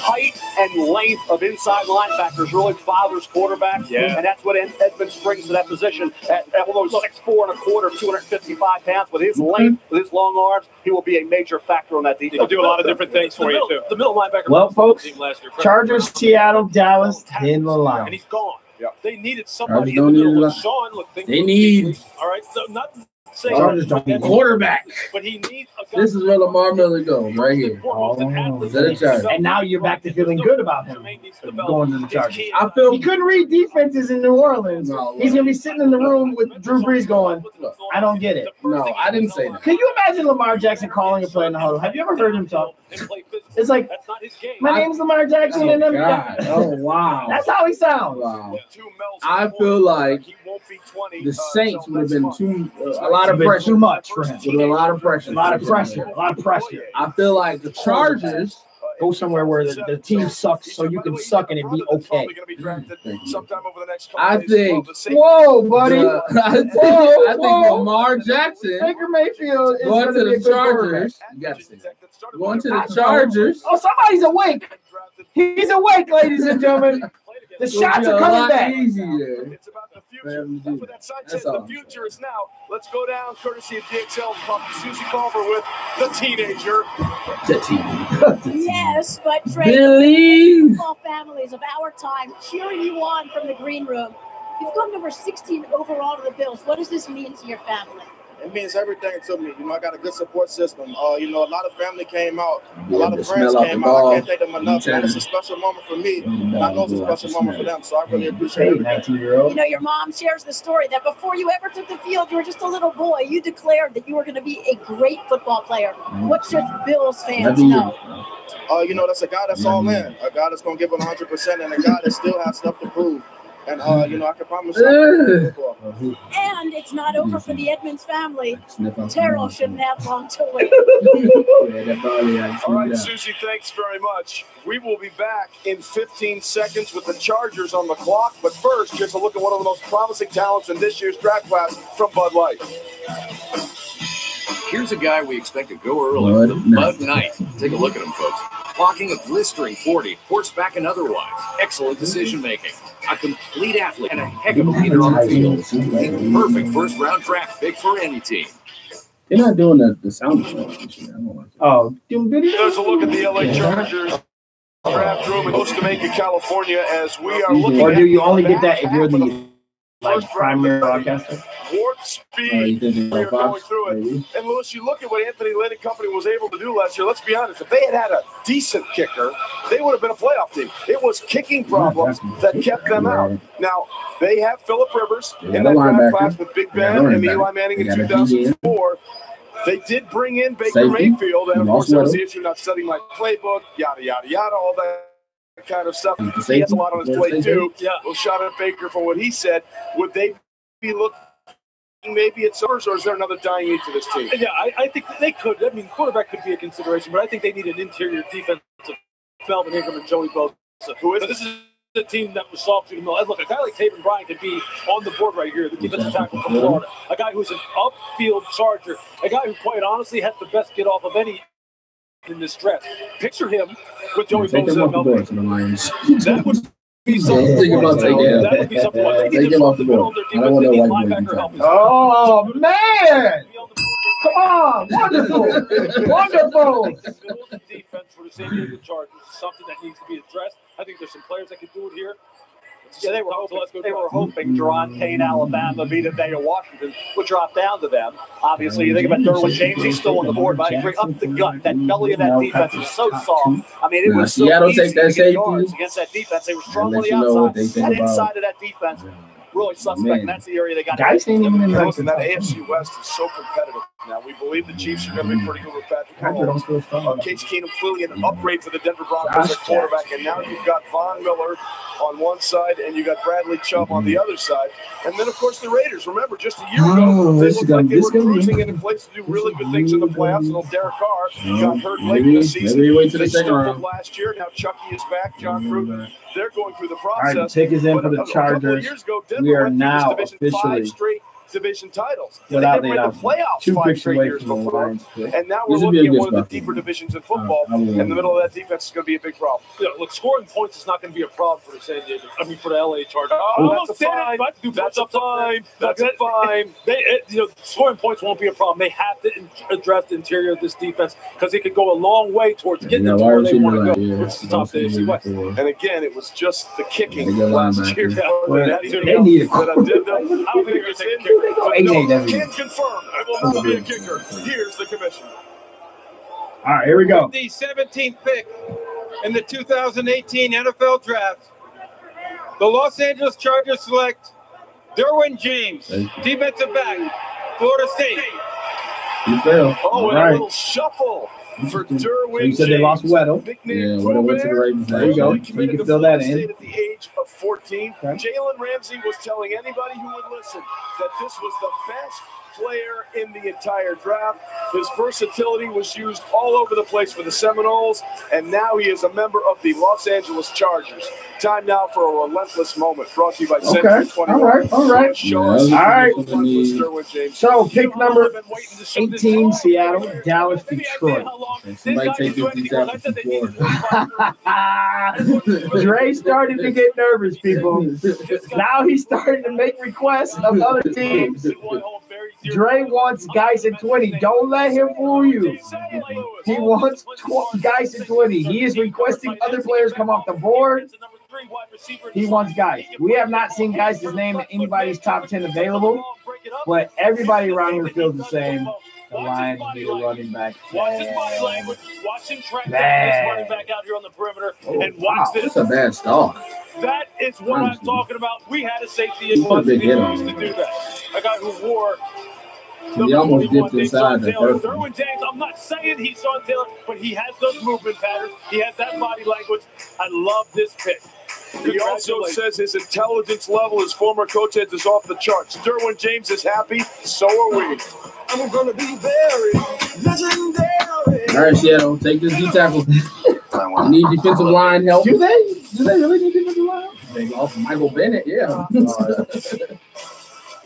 height and length of inside linebackers really bothers quarterbacks, and that's what Edmonds brings to that position. At almost 6'4" and a quarter, 255 pounds, with his length, with his long arms, he will be a major factor on that defense. He'll do a lot of different things for you, too. The middle linebacker. Well, folks, last year. Chargers, Seattle, Dallas, in the line. And he's gone. Yeah. They needed somebody Chargers in the don't middle. need a Sean, look, They need all right, so not saying Chargers don't need quarterback. but he needs a guy. This is where Lamar Miller goes, right here. Is that a Charger? And now you're back to feeling good about him going to the Chargers. I feel He couldn't read defenses in New Orleans. No, He's going to be sitting in the room with Drew Brees going, I don't get it. no, I didn't say that. Can you imagine Lamar Jackson calling a play in the huddle? Have you ever heard him talk? It's like, That's not his game. my name's Lamar Jackson, and I'm God. Oh wow. That's how he sounds. Wow. I feel like the Saints would have been a lot of pressure. Too much for him. Would have been a lot of pressure. A lot of pressure. A lot of pressure. I feel like the Chargers Go somewhere where the team sucks so you can suck and it be okay. I think. Whoa, buddy. I think Lamar Jackson Baker Mayfield is going to the Chargers. You got to say that. Going to the Chargers. Oh, somebody's awake. He's awake, ladies and gentlemen. The shots are coming back. It's about the future. That's what that sign says. The future is now. Let's go down, courtesy of DXL, and talk to Susie Culver with the teenager. Yes, but Trey, Believe. football families of our time cheering you on from the green room. You've gone number 16 overall to the Bills. What does this mean to your family? It means everything to me. You know, I got a good support system. You know, a lot of family came out. A lot of friends came out. I can't thank them enough. Man, it's a special moment for me, and I know it's a special moment for them. So I really appreciate it. 19-year-old. You know, your mom shares the story that before you ever took the field, you were just a little boy. You declared that you were going to be a great football player. What should Bills fans know? You know, that's a guy that's all in. A guy that's going to give it 100%, and a guy that still has stuff to prove. And, you know, I can promise you. And it's not over for the Edmonds family. Terrell shouldn't have long to wait. All right, Susie, thanks very much. We will be back in 15 seconds with the Chargers on the clock. But first, here's a look at one of the most promising talents in this year's draft class from Bud Light. Here's a guy we expect to go early. Bud Knight. Take a look at him, folks. Clocking a blistering 40, horseback and otherwise. Excellent decision-making. A complete athlete and a heck of a leader on the field. A perfect first-round draft pick for any team. They're not doing the sound effects. Oh. There's a look at the LA Chargers draft room in Costa Mesa, California, as we are looking Or at do you only get that if you're the primary broadcaster? warp speed. We are going through it. And Lewis, you look at what Anthony Lynn and company was able to do last year. Let's be honest. If they had had a decent kicker, they would have been a playoff team. It was kicking problems that kept them out. Now, they have Phillip Rivers in that draft class with Big Ben and Eli Manning in 2004. They did bring in Baker Mayfield, and of course, there was the issue not studying my playbook, yada, yada, yada, all that kind of stuff. He has a lot on his plate, too. We'll shout at Baker for what he said. Would they be looking maybe at Summers, or is there another dying need to this team? Yeah, I think they could. I mean, quarterback could be a consideration, but I think they need an interior defensive Melvin Ingram and Joey Bosa. This is the team that was soft to the middle. Look, a guy like Taven Bryan could be on the board right here, the defensive tackle from Florida. A guy who's an upfield charger. A guy who, quite honestly, has the best get off of any in this draft. Picture him with Joey Take him Bosa off the and board for the Lions. That would be something. Think about taking him. That would be something. They Take need to him off the the middle of board. their I don't want defense. no They need white boy linebacker help. Oh, man. Come on. Wonderful. Wonderful. Middle of the defense for the San Diego Chargers is something that needs to be addressed. I think there's some players that can do it here. Yeah, they were hoping Jerron Kane, Alabama, Vita Vea, Washington would drop down to them. Obviously, you think about Derwin James, he's still on the board, but I agree, up the gut. That belly of that defense is so soft. I mean, it was so Seattle easy take that to get safety. yards against that defense. They were strong on the Let you know what they outside. think That about inside of that defense, really suspect, and that's the area they got. Guys ain't even in Listen, that AFC West is so competitive now. We believe the Chiefs are going to be pretty good with Patrick Mahomes. Case Keenum clearly an upgrade for the Denver Broncos at quarterback, and now you've got Von Miller on one side, and you got Bradley Chubb on the other side. And then, of course, the Raiders. Remember, just a year ago, they looked like they were cruising in a place to do really good things in the playoffs. Until Derek Carr got hurt late in the season. They stumbled last year. Now Chucky is back. John Gruden. They're going through the process. All right, take us in for the Chargers. We are now officially five straight division titles. They without made the playoffs 2 5 picks straight away years from the before. Lions. And now we're looking at one of the deeper divisions in football, and the middle of that defense is going to be a big problem. Yeah, look, scoring points is not going to be a problem for the San Diego. I mean, for the LA Chargers. Oh, that's a fine. That's a fine. That's a fine. Scoring points won't be a problem. They have to address the interior of this defense because it could go a long way towards getting them to where they want to go, which is the top of the AFC West. And again, it was just the kicking last year. They need a I don't think it was in. Can confirm it will not be a kicker. Here's the commission. All right, here we go. With the 17th pick in the 2018 NFL Draft, the Los Angeles Chargers select Derwin James, defensive back, Florida State. You fail. Oh, and a little shuffle for Derwin James. You said they lost Weddle. Yeah, Weddle went to the Ravens. There you go. You can fill that in. At the age of 14, Jalen Ramsey was telling anybody who would listen that this was the best player in the entire draft. His versatility was used all over the place for the Seminoles, and now he is a member of the Los Angeles Chargers. Time now for a relentless moment, brought to you by Century 21. All right. So, pick number 18, Seattle, Dallas, Detroit. Somebody take these out before. Dre started to get nervous, people. Now he's starting to make requests of other teams. Dre wants guys at 20. Don't let him fool you. He wants guys at 20. He is requesting other players come off the board. He wants guys. We have not seen guys' name in anybody's top 10 available, but everybody around here feels the same. The Lions need a running back. Watch his body language. Watch him track this running back out here on the perimeter. And watch this. That's a bad start. That is what I'm talking about. We had a safety in Boston. He used to do that. A guy who wore He almost dipped inside the first one. Derwin James, I'm not saying he's Sean Taylor, but he has those movement patterns. He has that body language. I love this pick. He also says his intelligence level, his former coach heads, is off the charts. Derwin James is happy. So are we. I'm going to be very legendary. All right, Seattle, take this D tackle. You need defensive line help. Do they? Do they really need defensive line? They lost Michael Bennett, yeah.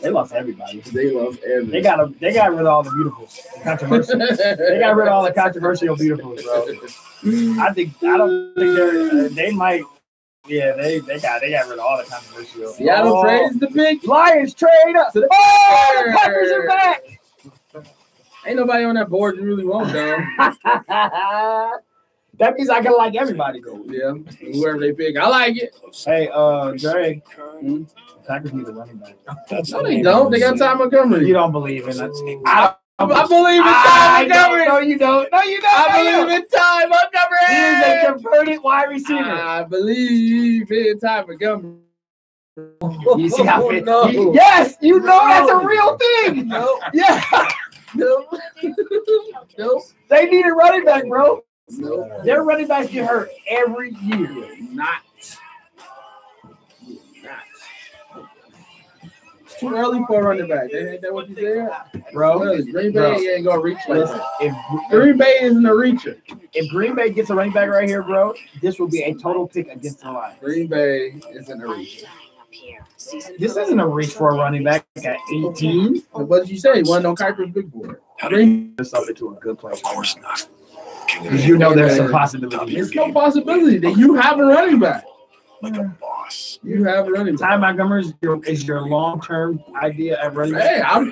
They lost everybody. They lost everybody. They got rid of all the beautifuls. Controversial. They got rid of all the controversial beautifuls, bro. I don't think they might. Yeah, they got rid of all the controversial. Seattle trades the pick. Lions trade up. Oh, the Packers are back. Ain't nobody on that board you really want, though. That means I can like everybody, though. Yeah, whoever they pick, I like it. Hey, Dre. Packers need a running back. No, they don't. They got Ty Montgomery. You don't believe in that. I believe in Ty Montgomery. No, you don't. No, you don't. I believe in Ty Montgomery. He is a converted wide receiver. I believe in Ty Montgomery. You see how fit? Yes, you know that's a real thing. No. Yeah. No. No. They need a running back, bro. No. Their running backs get hurt every year. Not. It's too early for a running back. Ain't that what you said? Bro, Green Bay ain't gonna reach like that. If Green Bay isn't a reacher. If Green Bay gets a running back right here, bro, this will be a total pick against the Lions. Green Bay isn't a reacher. This isn't a reach for a running back at 18. What did you say? One on Kuiper's big board. Green is something to a good place. Of course not. You know there's some possibility. There's no possibility that you have a running back. Like a boss. You have a running back. Ty Montgomery is your long-term idea at running back?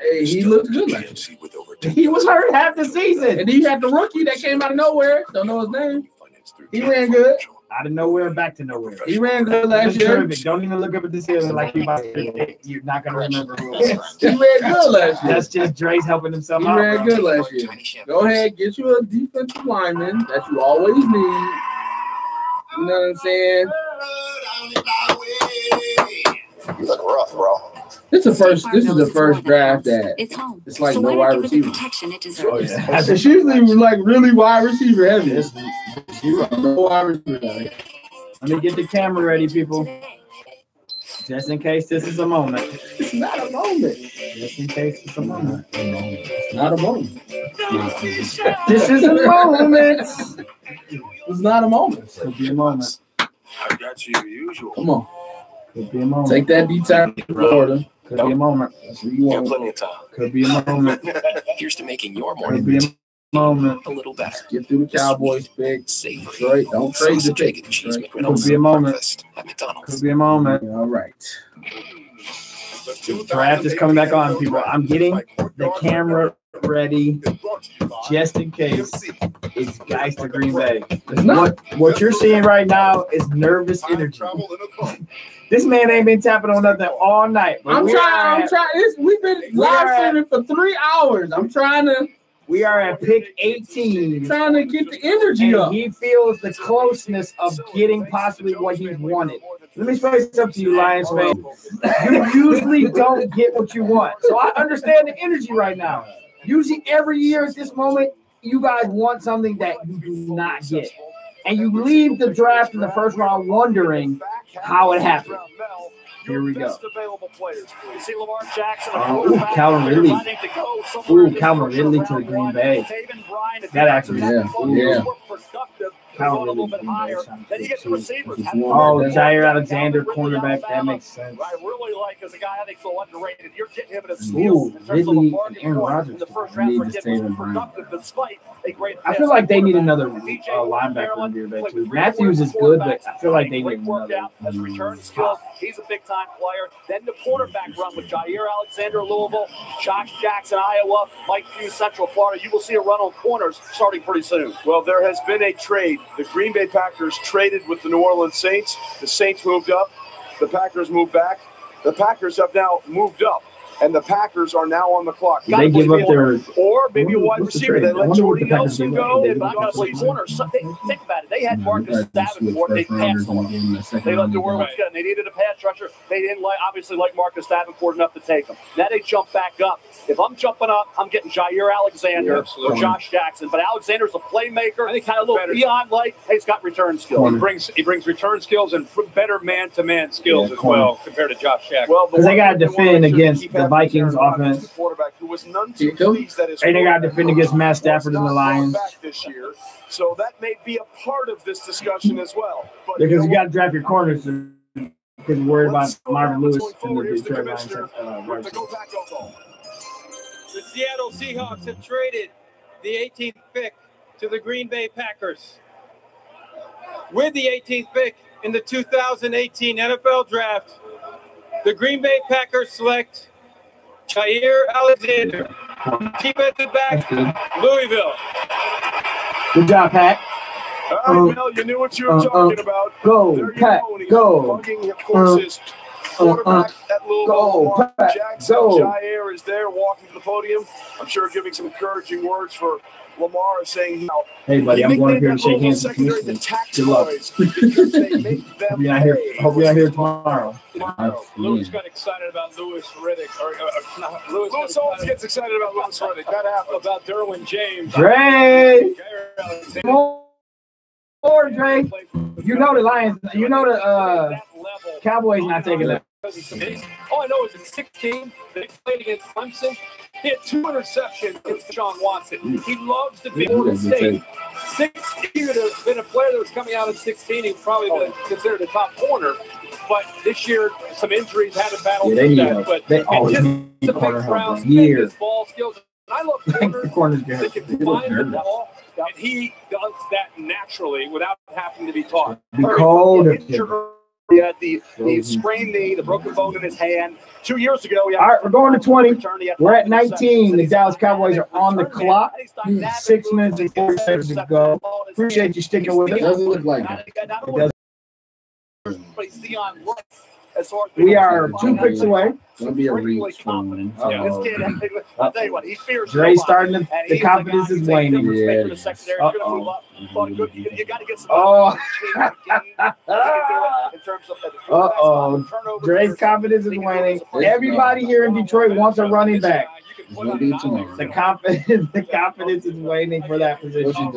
Hey, he looked good last year. He was hurt half the season. And then you had the rookie that came out of nowhere. Don't know his name. He ran good. Out of nowhere, back to nowhere. He ran good last year. Don't even look up at this here like you're not going to remember who it was. He ran good last year. That's just Dre's helping himself out. He ran good last year. Go ahead, get you a defensive lineman that you always need. You know what I'm saying? You look rough, bro. This is the first draft that it's like no wide receiver. It's usually like really wide receiver heavy. No wide receiver heavy. Let me get the camera ready, people. Just in case this is a moment. It's not a moment. Just in case it's a moment. It's not a moment. This is a moment. It's not a moment. Could be a moment. I got you usual. Come on. Could be a moment. Take that deep time to Florida. Could be a moment. That's what you want. Plenty of time. Could be a moment. Here's to making your Could morning be a moment. a little better. Get through the Cowboys pick. Detroit. Don't trade the pick. Could be a moment. At McDonald's. Could be a moment. All right. Draft is coming back on, people. I'm getting the camera ready just in case it's guys to Green Bay. What you're seeing right now is nervous energy. This man ain't been tapping on nothing all night. I'm trying. We've been live streaming for 3 hours. I'm trying to. We are at pick 18. Trying to get the energy up. He feels the closeness of getting possibly what he wanted. Let me explain something to you, Lions fans. You usually don't get what you want. So I understand the energy right now. Usually every year at this moment, you guys want something that you do not get. And you leave the draft in the first round wondering how it happened. Here we go. Calvin Ridley. Calvin Ridley to the Green Bay. That actually, yeah. Calvin Ridley. Jair Alexander, cornerback. That makes sense. I really like as a guy I think so underrated. You're getting him in a steal. Ridley and Aaron Rodgers. I feel like they need another linebacker in Green Bay too. Matthews is good, but I feel like they need another. Return skills. He's a big time player. Then the quarterback run with Jair Alexander, Louisville, Josh Jackson, Iowa, Mike Hughes, Central Florida. You will see a run on corners starting pretty soon. Well, there has been a trade. The Green Bay Packers traded with the New Orleans Saints. The Saints moved up. The Packers moved back. The Packers have now moved up. And the Packers are now on the clock. They give up their or maybe a wide receiver. They let Jordy Nelson go. Think about it. They had Marcus Davenport. They passed on him. They let the world go. They needed a pass rusher. They didn't obviously like Marcus Davenport enough to take him. Now they jump back up. If I'm jumping up, I'm getting Jair Alexander or Josh Jackson. But Alexander's a playmaker. I think kind of a little beyond he's got return skills. He brings return skills and better man-to-man skills as well compared to Josh Jackson. Well, because they got to defend against the Vikings offense. And they got to defend against Matt Stafford and the Lions. This year. So that may be a part of this discussion as well. But because you got to draft your corners because you're worried about Marvin Lewis and the Detroit Lions. The Seattle Seahawks have traded the 18th pick to the Green Bay Packers. With the 18th pick in the 2018 NFL Draft, the Green Bay Packers select Jair Alexander, defensive back, Louisville. Good job, Pat. Mel, you knew what you were talking about. Go, Pat, go. Quarterback at Louisville, Lamar Jackson. Jair is there walking to the podium. I'm sure giving some encouraging words for Lamar, saying, "Hey, buddy, I'm going up here to shake hands with you. Good luck. Hope you're not here tomorrow." Lewis got excited about Lewis Riddick. Lewis always gets excited about Lewis Riddick. That happened. About Derwin James. Dre! More, Dre. You know the Lions. You know the Cowboys not taking that. All I know is in 16, they played against Clemson. He had 2 interceptions against Sean Watson. He loves to be Florida State. He would have been a player that was coming out at 16. He probably been considered a top corner. But this year, some injuries had to battle through that. But they always need corner help. Years. Ball skills. And I love corners that can find the ball And he does that naturally without having to be taught. Be cold. He had the sprained knee, the broken bone in his hand. 2 years ago, all right, we're going to 20. We're at 19. The Dallas Cowboys are on the clock. 6 minutes and 40 seconds to go. Appreciate you sticking with us. Doesn't look like that. It doesn't. But he's Dion Wright. We are 2 picks away. It'll be a reach. I'll tell you what, he fears. Dre starting the confidence is waning. Yeah. You got to get some. Dre's confidence is waning. Everybody here in Detroit wants a running back. The confidence is waning for that position.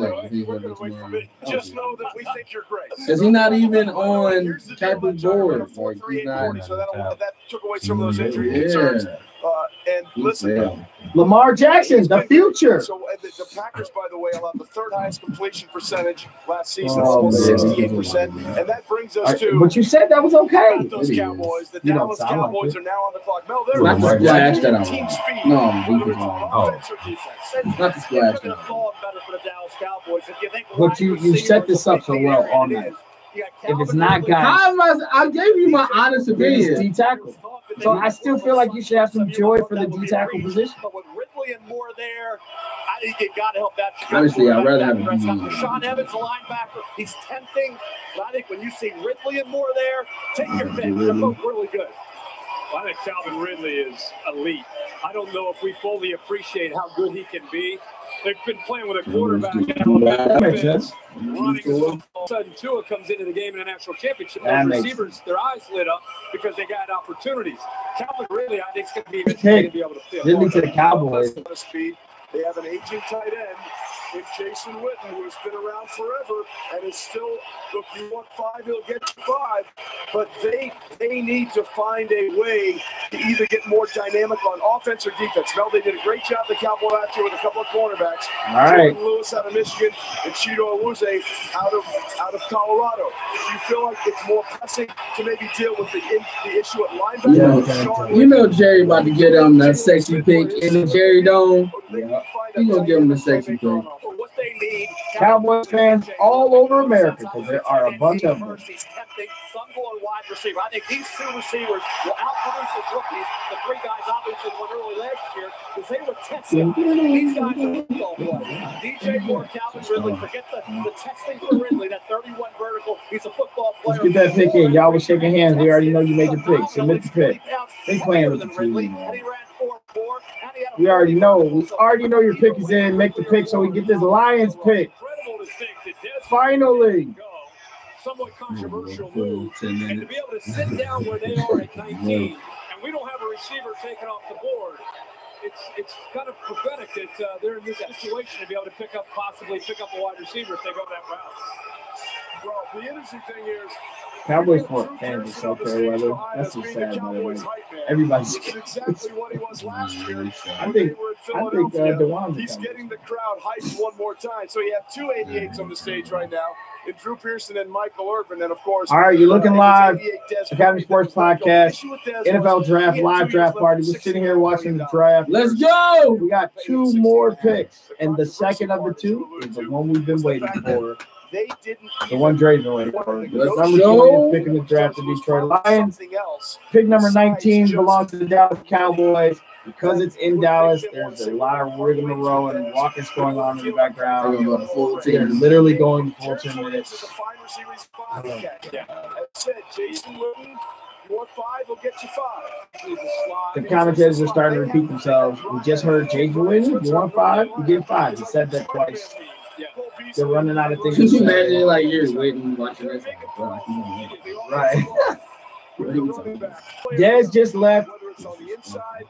Just know that we think you're great. Is he not even on Captain's board? So that took away some of those injury concerns. And listen, Lamar Jackson, the future. So the Packers, by the way, allowed the 3rd highest completion percentage last season, 68%, and that brings us to. But you said that was okay. Those Cowboys, the Dallas Cowboys are now on the clock. Mel, they're not the splash that I team speed. No, offense or defense. Not the splash. But you set this up so well on that. If it's not guys, I gave you my honest opinion. D tackle. So I still feel like you should have some joy for the D tackle position. But with Ridley and Moore there, I think you got to help that. Honestly, I'd rather have Sean Evans, the linebacker. He's tempting, but I think when you see Ridley and Moore there, take your pick. They're both really good. Well, I think Calvin Ridley is elite. I don't know if we fully appreciate how good he can be. They've been playing with a quarterback. That makes sense. Running, all of a sudden, Tua comes into the game in a national championship. Those receivers, their eyes lit up because they got opportunities. Calvin Ridley, I think, is going to be eventually be able to fill. Ridley to the Cowboys. They have an aging tight end in Jason Witten, who has been around forever and is still, look, you want 5, he'll get you 5. But they need to find a way to either get more dynamic on offense or defense. Mel, they did a great job the Cowboys last year with a couple of cornerbacks. All right. Jordan Lewis out of Michigan and Chido Awuzie out of Colorado. Do you feel like it's more pressing to maybe deal with the issue at linebacker? You know Jerry about to get him that sexy pick in the Jerry Dome. He's going to give him the sexy pick. Cowboys fans all over America, because there are a bunch of them. Some going wide receiver. I think these 2 receivers will outproduce the rookies. The 3 guys obviously went early last year because they were testing. These guys are football players. DJ Moore, Calvin Ridley. Forget the testing for Ridley. That 31 vertical. He's a football player. Let's get that pick in. Y'all was shaking hands. We already know you made your pick. Submit the pick. They playing with the team. We already know. We already know your pick is in. Make the pick so we get this Lions pick. Finally. Somewhat controversial move, and to be able to sit down where they are at 19, and we don't have a receiver taken off the board, it's kind of pathetic that they're in this situation to be able to possibly pick up a wide receiver if they go that route. Well, the interesting thing is, Cowboys fans are so fair weather. That's so sad, by the way. Everybody's exactly what he was last year. I think DeWan's he's getting the crowd hyped one more time. So you have 2 88s on the stage right now. And Drew Pearson and Michael Irvin, and of course. All right, you're looking live. Academy Sports Podcast, NFL Draft, live draft party. We're sitting here watching the draft. Let's go. We got 2 more picks, and the second of the 2 is the one we've been waiting for. The one Dre's been waiting for. Number 2 is picking the draft, the Detroit Lions. Pick number 19 belongs to the Dallas Cowboys. Because it's in Dallas, there's a lot of rigmarole and walkers going on in the background. They're literally going full 10 minutes. The commentators are starting to repeat themselves. We just heard Jason Witten. You want 5? You get 5. He said that twice. They're running out of things. Could you imagine, like, you're waiting, watching this? Right. Dez just left.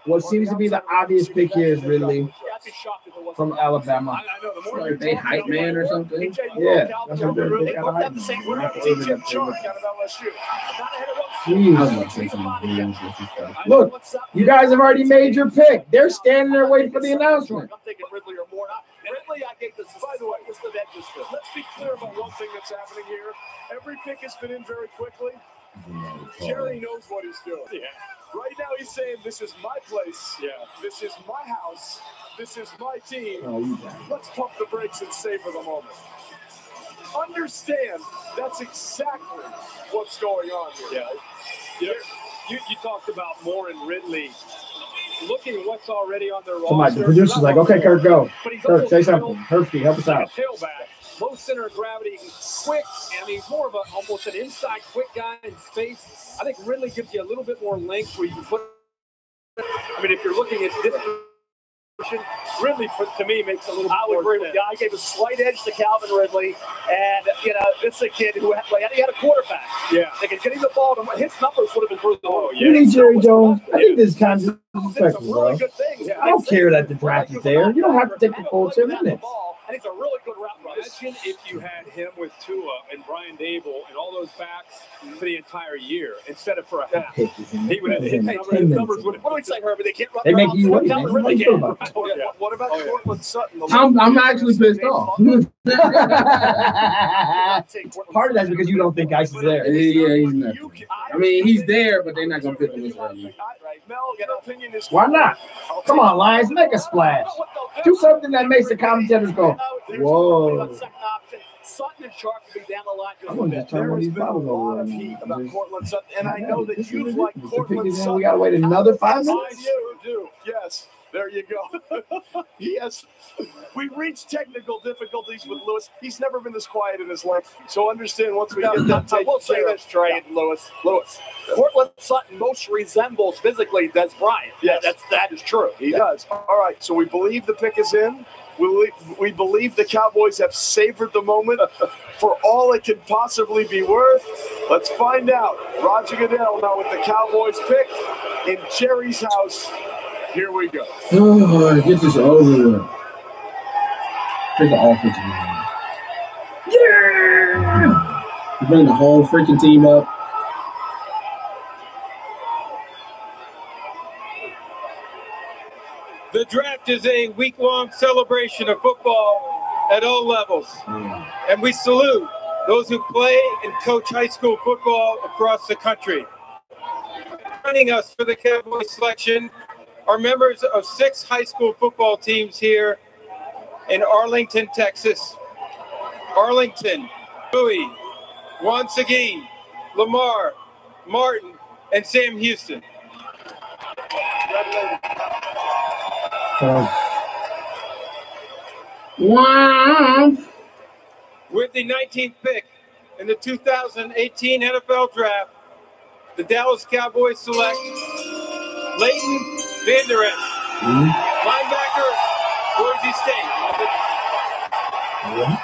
What seems to be the obvious pick here is Ridley from Alabama. Like they hype man or something? Yeah. That's what they're doing. Look, you guys have already made your pick. They're standing there waiting for the announcement. I'm thinking Ridley or more. Ridley, I think this is, by the way, let's be clear about one thing that's happening here. Every pick has been in very quickly. Jerry knows what he's doing. Yeah. Right now he's saying, this is my place. Yeah. This is my house. This is my team. Oh, Let's pump the brakes and savor the moment. Understand, that's exactly what's going on here. Yeah. You talked about Moore and Ridley. Looking at what's already on their Somebody, roster. the producer's like, okay, Kirk, go. Kirk, say something. Hersky, help us out. Tailback, low center of gravity, quick. I mean, he's more of almost an inside quick guy in space. I think Ridley gives you a little bit more length where you can put. I mean, if you're looking at this position, Ridley, to me, makes a little bit more agree with you. I gave a slight edge to Calvin Ridley, and this is a kid who had a quarterback. Yeah, they could get him the ball. His numbers would have been through the roof. You need Jerry Jones. I think this is kind of disrespectful, bro. I don't care that the draft is there. You don't have to take the full 10 minutes. And he's a really good route runner. Imagine if you had him with Tua and Brian Dable and all those backs for the entire year instead of for a half. He would have his numbers would have. What do we say, Herbie? They can't run. They make you wait. What about Cortland Sutton? I'm actually pissed off. Part of that's because you don't think Ice is there. Yeah, he's not. I mean, he's there, but they're not going to pick him this early. Why not? Come on, Lions, make a splash. Do something that makes the commentators go, whoa. Sutton and Sharp will be down the line. I'm going to just turn one of these bottles over. About Cortland Sutton, and I know that you like Cortland Sutton. We got to wait another 5 minutes? You do. Yes. There you go. Yes. We reached technical difficulties with Lewis. He's never been this quiet in his life. So understand once we get that tape. I will say this, Trey and Lewis. Cortland Sutton most resembles physically Des Bryant. Yes. That is true. He does. All right. So we believe the pick is in. We believe the Cowboys have savored the moment for all it could possibly be worth. Let's find out. Roger Goodell now with the Cowboys pick in Jerry's house. Here we go. Oh, get this over with. Take the offensive line. Yeah! You bring the whole freaking team up. The draft is a week-long celebration of football at all levels. And we salute those who play and coach high school football across the country. Joining us for the Cowboys selection are members of 6 high school football teams here in Arlington, Texas. Arlington, Bowie, Juan Seguin, Lamar, Martin, and Sam Houston. Wow. With the 19th pick in the 2018 NFL Draft, the Dallas Cowboys select Leighton Vander Esch, linebacker, Boise State. What?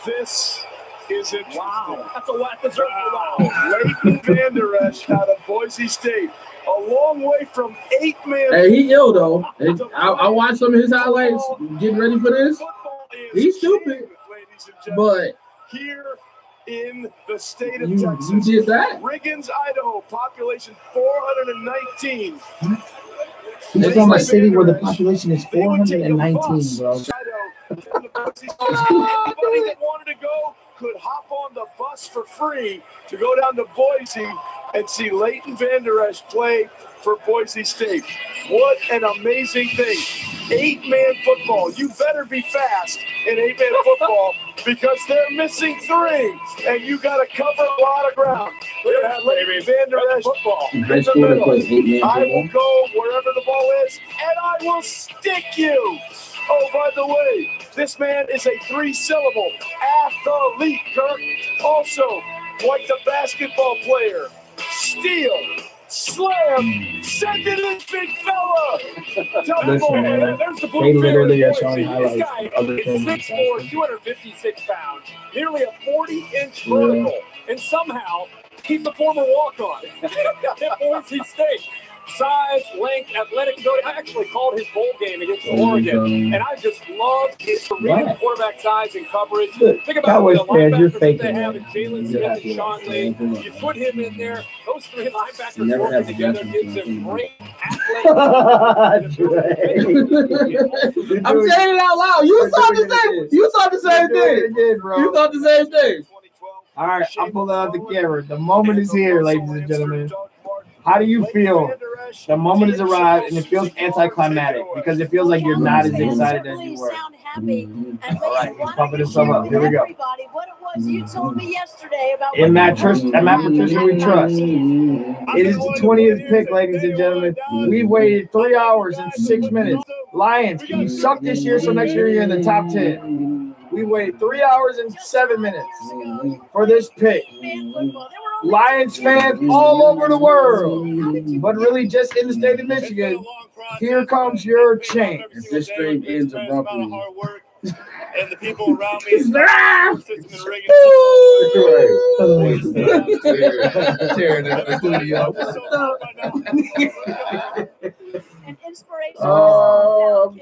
This is interesting. Wow. That's a lot. That's wow. Leighton Vander Esch out of Boise State. A long way from 8-man. Hey, he ill, though. I watched some of his highlights getting ready for this. He's stupid. But here in the state of Texas. You did that? Riggins, Idaho, population 419. They're from a city where the population is 419, bro. Anybody that wanted to go could hop on the bus for free to go down to Boise and see Leighton Vander Esch play for Boise State. What an amazing thing. 8-man football. You better be fast in 8-man football because they're missing 3, and you got to cover a lot of ground. Look at that Leighton Vander Esch football. In the middle. I will go wherever the ball is, and I will stick you. Oh, by the way, this man is a 3-syllable athlete, Kirk. Also, quite the basketball player. Steal, slam, send it in, big fella. Listen, man, they literally are showing highlights. Other things. 6'4", 256 pounds, nearly a 40-inch vertical, and somehow he's a former walk-on at Boise State. Size, length, athletic ability. I actually called his bowl game against Oregon, and I just love his career quarterback size and coverage. Think about the linebackers that they have in Jalen Smith and Sean Lee. You put him in there, those 3 linebackers working together gives him great athletic. I'm saying it out loud. You thought the same thing. You thought the same thing. All right, I'm pulling out the camera. The moment is here, ladies and gentlemen. How do you feel? The moment has arrived and it feels anticlimactic because it feels like you're not as excited as you were. All right, he's pumping himself up. Here we go. What it was you told me yesterday about In Matt Patricia we trust. It is the 20th pick, ladies and gentlemen. We waited 3 hours and 6 minutes. Lions, can you suck this year so next year you're in the top 10? We waited 3 hours and 7 minutes for this pick. Lions fans all over the world, but really just in the state of Michigan. Here comes your chance. If this stream ends abruptly. And the people around me tearing up the studio.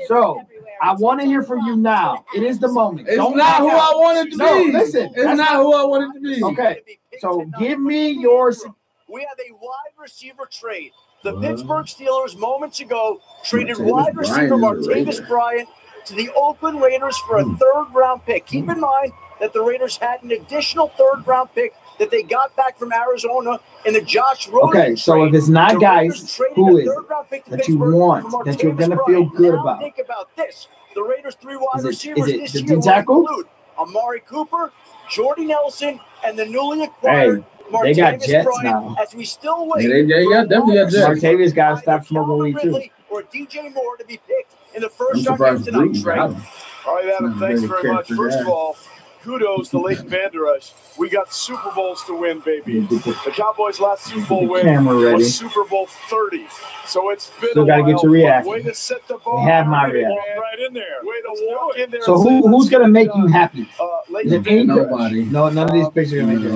So I want to hear from you now. It is the moment. It's not who I wanted to be. No, listen. It's not who I wanted to be. Okay. So give me yours. We have a wide receiver trade. The Pittsburgh Steelers moments ago traded wide receiver Martavis Bryant to the Oakland Raiders for a third-round pick. Keep in mind that the Raiders had an additional third-round pick that they got back from Arizona in the Josh Rosen Okay, so trade. if it's not guys, who is it that you want, that you're going to feel good about? Think about this. The Raiders' three wide receivers is it this the year D-tackle? will include Amari Cooper, Jordy Nelson, and the newly acquired They got Martavis Jets Bryant, now. as we still wait. They definitely got Jets. Martavis got to stop smoking weed too. Or DJ Moore to be picked in the first I'm round surprised tonight, Bruce Trey. got him. All right, Adam, thanks Really very much. character First guy. of all, kudos to Leighton Vander Esch. We got Super Bowls to win, baby. The Cowboys' last Super Bowl win Camera ready. was Super Bowl 30. So it's been Still a gotta while. get your reaction. Way to set the bar. They have my Way to reaction. walk right in there. Way to walk in there. So and say, who's "Let's going to get make it you done." happy? Leighton Is it Vander Esch. Nobody. No, none of these pictures are going to make you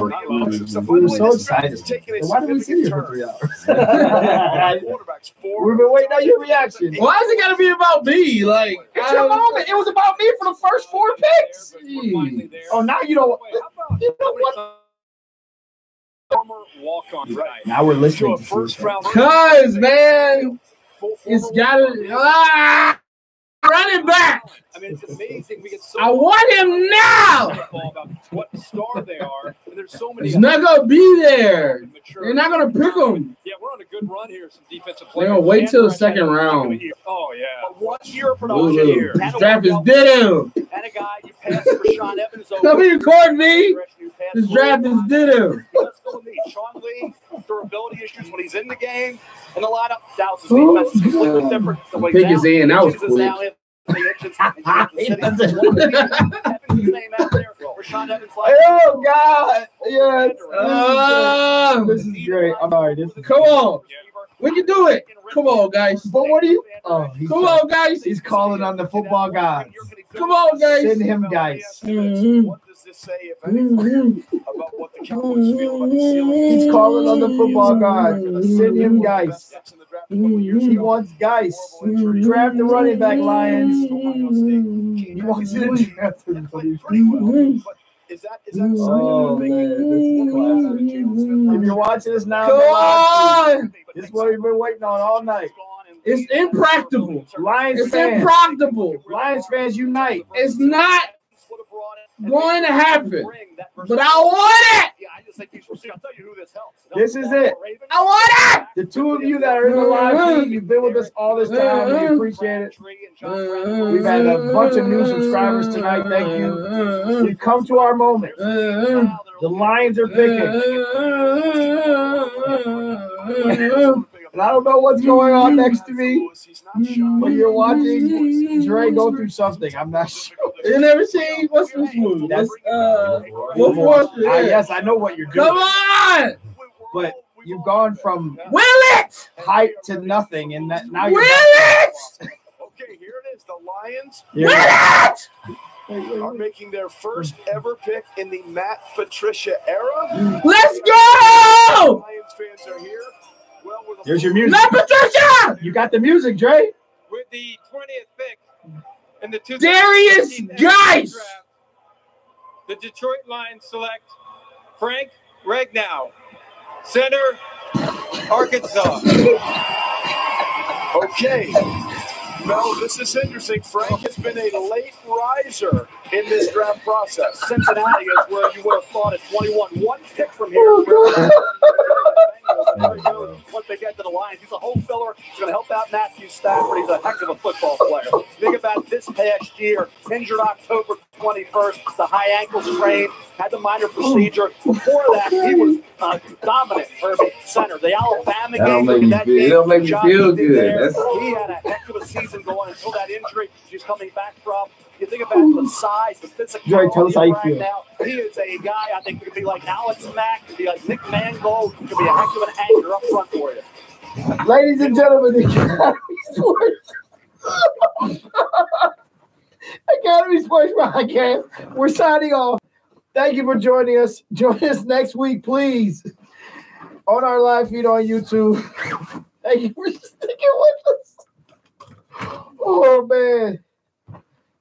happy. We were so excited. Why did we sit here for 3 hours? We've been waiting on your reaction. Why is it got to be about me? Like, It's your moment. It was about me for the first 4 picks. Oh, now you don't. You know what? Former walk-on tonight. Now we're listening To a to first-round. Cause man, it's gotta running back. I mean, it's amazing. We get so I want him now. football about what star they are, and there's so many. He's not gonna be there. They're not gonna pick him. Yeah, we're on a good run here. Some defensive They're players. gonna wait till the second round. Oh yeah. A 1 year Ooh, production here. this draft is doo. And a guy you pass for Sean Evans over. Come here, record me. This draft is doo. Let's go with me. Sean Lee, durability issues when he's in the game. And the lineup, Dallas' defense is completely different. The way Pick his Dallas in. That was pitches is now quick. in the Edges and Kansas City. Evans' name out there. Rashawn Evans like Oh, God. Yes. This is great. I'm sorry. This is Come on. We can do it. Come on, guys. But what are you? Oh, Come on, guys. He's calling on the football gods. Come on, guys. Send him guys. What does this say, if anything, about what the Cowboys feel about the ceiling? He's calling on the football gods. Send him guys. He wants guys. Draft the running back, Lions. He wants you to draft the running back. Is that Oh, man. This is classic. If you're watching this now, Come on. this is what we've been waiting on all night. It's impractical. Lions It's fans. impractical. Lions fans unite. It's not going to happen. But I want it. Yeah, I just think I'll tell you who this helps. This is it. I want it. The two of you that are in the live feed, you've been with us all this time. We appreciate it. We've had a bunch of new subscribers tonight. Thank you. We've come to our moment. The Lions are picking. And I don't know what's going on next to me, but you're watching Dre go through something. I'm not sure. You never seen what's this movie? That's what force? yes, I know what you're doing. Come on. But you've gone from Will it? hype to nothing, and that now Will you're it? Okay, here it is. The Lions Will it? are making their first ever pick in the Matt Patricia era. Let's go. Lions fans are here. Well, with a Here's your music. Let Patricia. You got the music, Dre. With the 20th pick in the Darius 2018 Geis. draft, the Detroit Lions select Frank Ragnow, center, Arkansas. Okay. Well, this is interesting. Frank has been a late riser in this draft process. Cincinnati is where you would have thought at 21. One pick from here. what they get to the Lions. He's a hole filler. He's going to help out Matthew Stafford. He's a heck of a football player. Think about this past year, injured October 21st, the high ankle sprain, had the minor procedure. Before that, he was dominant, Herbie, center. The Alabama game, it don't make me feel good. He had a heck of a season going until that injury he's coming back from. You think about the size, the physicality tell us how you right feel. now. He is a guy I think could be like Alex Mack, could be like Nick Mangold, could be a heck of an anchor up front for you. Ladies and gentlemen, the Academy Sports Academy Sports Podcast. We're signing off. Thank you for joining us. Join us next week, please, on our live feed on YouTube. Thank you for sticking with us. Oh, man.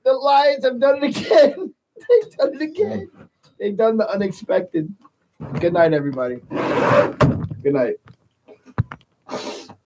The Lions have done it again. They've done it again. They've done the unexpected. Good night, everybody. Good night.